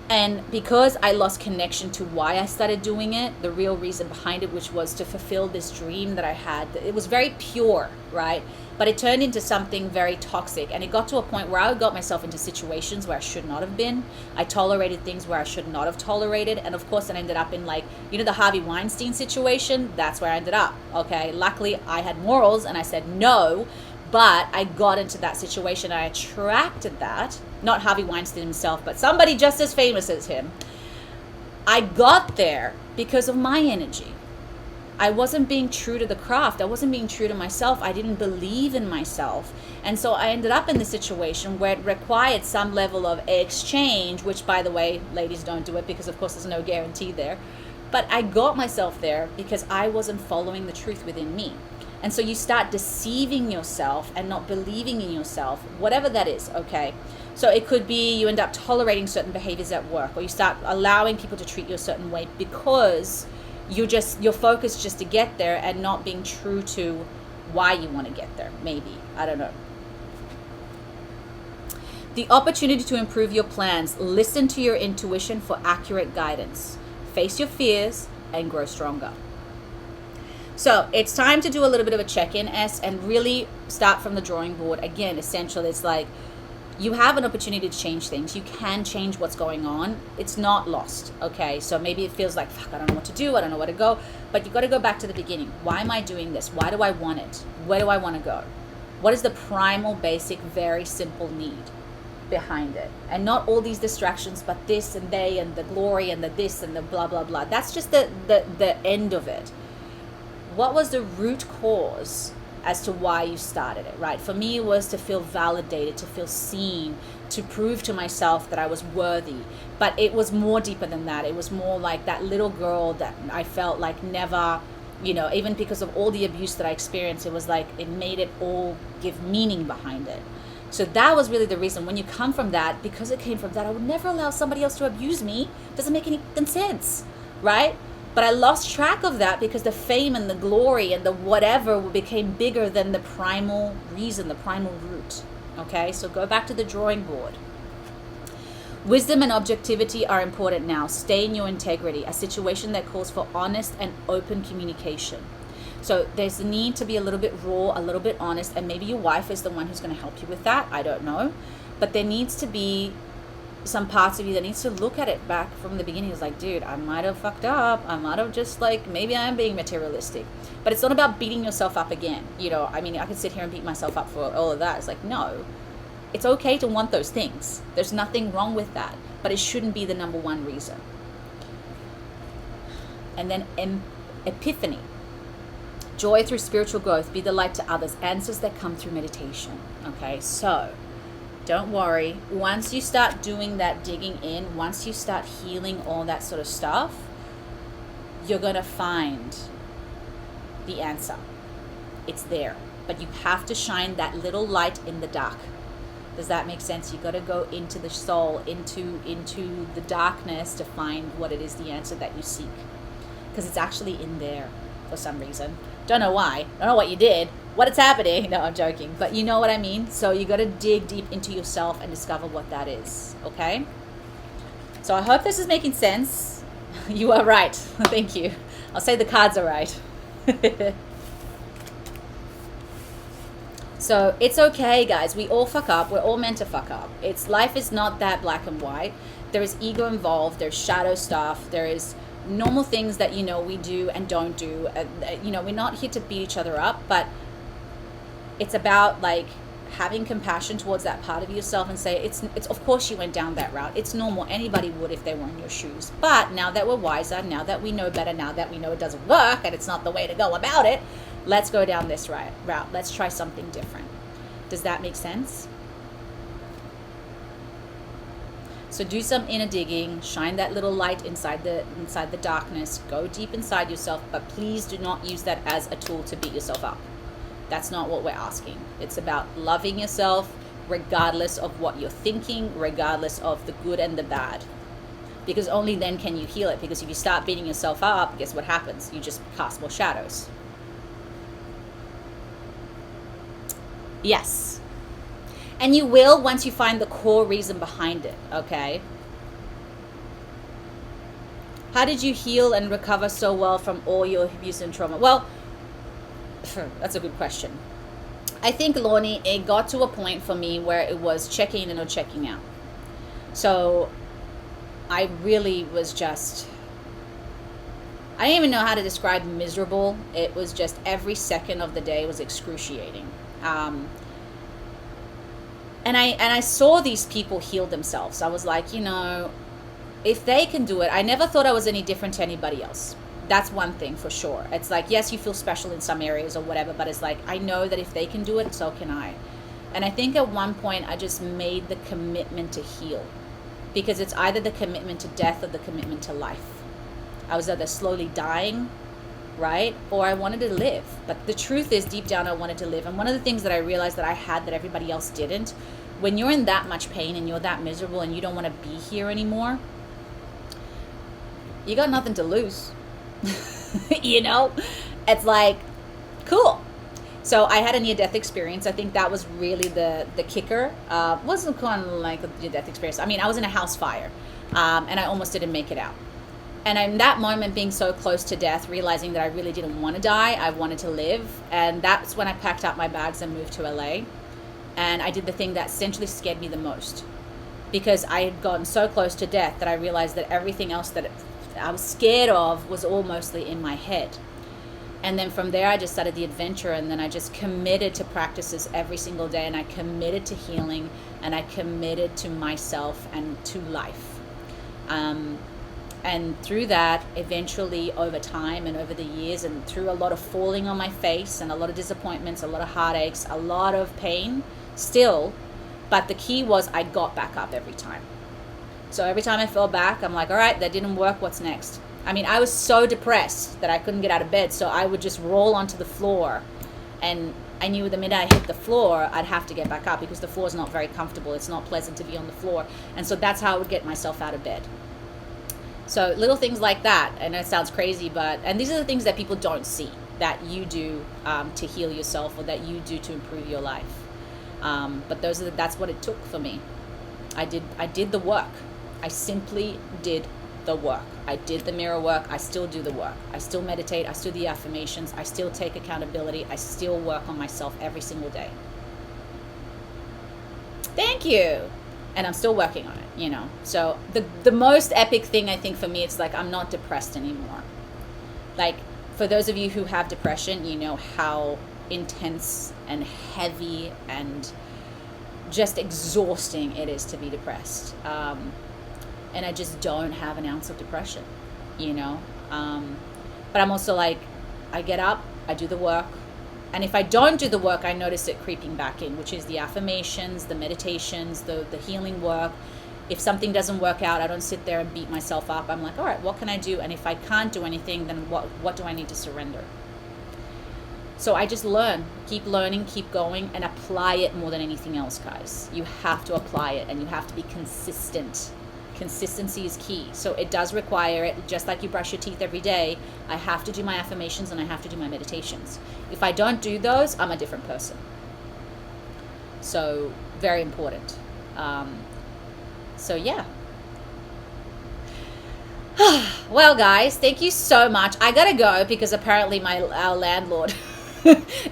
And because I lost connection to why I started doing it, the real reason behind it, which was to fulfill this dream that I had, it was very pure, right? But it turned into something very toxic. And it got to a point where I got myself into situations where I should not have been. I tolerated things where I should not have tolerated. And of course, I ended up in the Harvey Weinstein situation. That's where I ended up, okay? Luckily, I had morals and I said no. But I got into that situation. I attracted that. Not Harvey Weinstein himself, but somebody just as famous as him. I got there because of my energy. I wasn't being true to the craft. I wasn't being true to myself. I didn't believe in myself. And so I ended up in the situation where it required some level of exchange, which, by the way, ladies, don't do it because, of course, there's no guarantee there. But I got myself there because I wasn't following the truth within me. And so you start deceiving yourself and not believing in yourself, whatever that is, okay? So it could be you end up tolerating certain behaviors at work, or you start allowing people to treat you a certain way because your focus just to get there and not being true to why you want to get there, maybe. I don't know. The opportunity to improve your plans. Listen to your intuition for accurate guidance. Face your fears and grow stronger. So it's time to do a little bit of a check-in, and really start from the drawing board. Again, essential. It's like you have an opportunity to change things. You can change what's going on. It's not lost, okay? So maybe it feels like, fuck, I don't know what to do. I don't know where to go. But you got to go back to the beginning. Why am I doing this? Why do I want it? Where do I want to go? What is the primal, basic, very simple need behind it? And not all these distractions, but this and they and the glory and the this and the blah, blah, blah. That's just the end of it. What was the root cause as to why you started it, right? For me, it was to feel validated, to feel seen, to prove to myself that I was worthy. But it was more deeper than that. It was more like that little girl that I felt like never, even because of all the abuse that I experienced, it was like it made it all give meaning behind it. So that was really the reason. When you come from that, because it came from that, I would never allow somebody else to abuse me. Doesn't make any sense, right? But I lost track of that because the fame and the glory and the whatever became bigger than the primal reason, the primal root. Okay, so go back to the drawing board. Wisdom and objectivity are important now. Stay in your integrity, a situation that calls for honest and open communication. So there's the need to be a little bit raw, a little bit honest, and maybe your wife is the one who's going to help you with that. I don't know. But there needs to be some parts of you that needs to look at it back from the beginning. It's like, dude, I might have fucked up. I might have just maybe I'm being materialistic. But it's not about beating yourself up again. I could sit here and beat myself up for all of that. It's like, no, it's okay to want those things. There's nothing wrong with that, but it shouldn't be the number one reason. And then epiphany. Joy through spiritual growth. Be the light to others. Answers that come through meditation. Okay, so don't worry. Once you start doing that digging in, once you start healing all that sort of stuff, you're going to find the answer. It's there. But you have to shine that little light in the dark. Does that make sense? You got to go into the soul, into the darkness to find what it is, the answer that you seek. Because it's actually in there for some reason. Don't know why. Don't know what you did. What is happening? No, I'm joking. But you know what I mean? So you got to dig deep into yourself and discover what that is. Okay? So I hope this is making sense. You are right. Thank you. I'll say the cards are right. So it's okay, guys. We all fuck up. We're all meant to fuck up. Life is not that black and white. There is ego involved. There's shadow stuff. There is normal things that, we do and don't do. We're not here to beat each other up, but it's about like having compassion towards that part of yourself and say, it's of course you went down that route. It's normal. Anybody would if they were in your shoes. But now that we're wiser, now that we know better, now that we know it doesn't work and it's not the way to go about it, let's go down this route. Let's try something different. Does that make sense? So do some inner digging, shine that little light inside the darkness, go deep inside yourself, but please do not use that as a tool to beat yourself up. That's not what we're asking. It's about loving yourself regardless of what you're thinking, regardless of the good and the bad. Because only then can you heal it. Because if you start beating yourself up, guess what happens? You just cast more shadows. Yes. And you will once you find the core reason behind it, okay? How did you heal and recover so well from all your abuse and trauma? Well, that's a good question. I think, Lorne, it got to a point for me where it was checking in or checking out. So I really was just, I didn't even know how to describe miserable. It was just every second of the day was excruciating. And I saw these people heal themselves. I was like, if they can do it, I never thought I was any different to anybody else. That's one thing for sure. It's like, yes, you feel special in some areas or whatever, but it's like, I know that if they can do it, so can I. And I think at one point I just made the commitment to heal, because it's either the commitment to death or the commitment to life. I was either slowly dying, right? Or I wanted to live. But the truth is, deep down, I wanted to live. And one of the things that I realized that I had that everybody else didn't, when you're in that much pain and you're that miserable and you don't want to be here anymore, you got nothing to lose. It's like, cool. So I had a near-death experience. I think that was really the kicker. Wasn't kind of like a near-death experience. I mean, I was in a house fire, and I almost didn't make it out. And in that moment, being so close to death, realizing that I really didn't want to die, I wanted to live. And that's when I packed up my bags and moved to LA. And I did the thing that essentially scared me the most, because I had gotten so close to death that I realized that everything else that I was scared of was all mostly in my head. And then from there, I just started the adventure, and then I just committed to practices every single day, and I committed to healing, and I committed to myself and to life. And through that, eventually over time and over the years, and through a lot of falling on my face and a lot of disappointments, a lot of heartaches, a lot of pain still, but the key was I got back up every time. So every time I fell back, I'm like, all right, that didn't work. What's next? I mean, I was so depressed that I couldn't get out of bed. So I would just roll onto the floor. And I knew the minute I hit the floor, I'd have to get back up, because the floor is not very comfortable. It's not pleasant to be on the floor. And so that's how I would get myself out of bed. So little things like that. And it sounds crazy, and these are the things that people don't see that you do to heal yourself, or that you do to improve your life. But that's what it took for me. I did the work. I simply did the work. I did the mirror work. I still do the work. I still meditate. I still do the affirmations. I still take accountability. I still work on myself every single day. Thank you. And I'm still working on it, So the most epic thing, I think, for me, it's like I'm not depressed anymore. Like, for those of you who have depression, you know how intense and heavy and just exhausting it is to be depressed. And I just don't have an ounce of depression, But I'm also like, I get up, I do the work. And if I don't do the work, I notice it creeping back in, which is the affirmations, the meditations, the healing work. If something doesn't work out, I don't sit there and beat myself up. I'm like, all right, what can I do? And if I can't do anything, then what do I need to surrender? So I just keep learning, keep going, and apply it more than anything else, guys. You have to apply it, and you have to be consistent. Consistency is key. So it does require it, just like you brush your teeth every day. I have to do my affirmations and I have to do my meditations. If I don't do those, I'm a different person. So very important. So yeah. Well, guys, thank you so much. I gotta go because apparently our landlord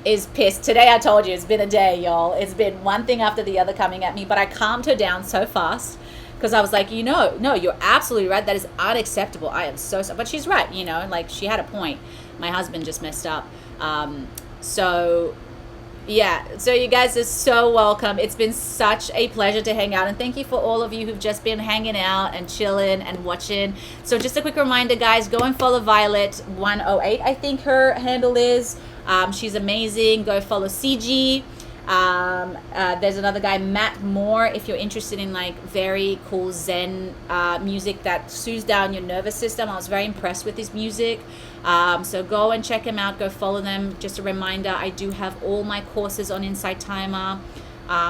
is pissed. Today I told you it's been a day, y'all. It's been one thing after the other coming at me, but I calmed her down so fast because I was like, no, you're absolutely right. That is unacceptable. I am so sorry. But she's right, like she had a point. My husband just messed up. So yeah, so you guys are so welcome. It's been such a pleasure to hang out, and thank you for all of you who've just been hanging out and chilling and watching. So just a quick reminder, guys, go and follow Violet 108, I think her handle is. She's amazing. Go follow CG. There's another guy, Matt Moore, if you're interested in like very cool Zen music that soothes down your nervous system. I was very impressed with his music. So go and check him out. Go follow them. Just a reminder, I do have all my courses on Insight Timer.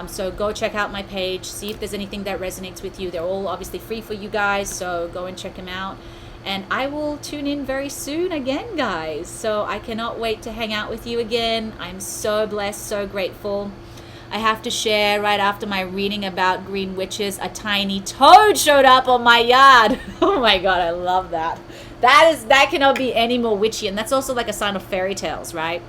So go check out my page, see if there's anything that resonates with you. They're all obviously free for you guys, so go and check them out. And I will tune in very soon again, guys. So I cannot wait to hang out with you again. I'm so blessed, so grateful. I have to share, right after my reading about green witches, a tiny toad showed up on my yard. Oh my God, I love that. That cannot be any more witchy. And that's also like a sign of fairy tales, right?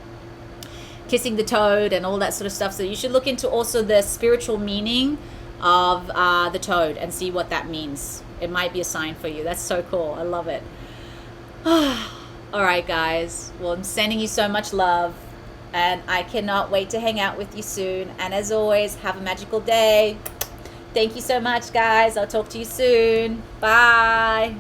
Kissing the toad and all that sort of stuff. So you should look into also the spiritual meaning of the toad and see what that means. It might be a sign for you. That's so cool. I love it. All right, guys. Well, I'm sending you so much love, and I cannot wait to hang out with you soon. And as always, have a magical day. Thank you so much, guys. I'll talk to you soon. Bye.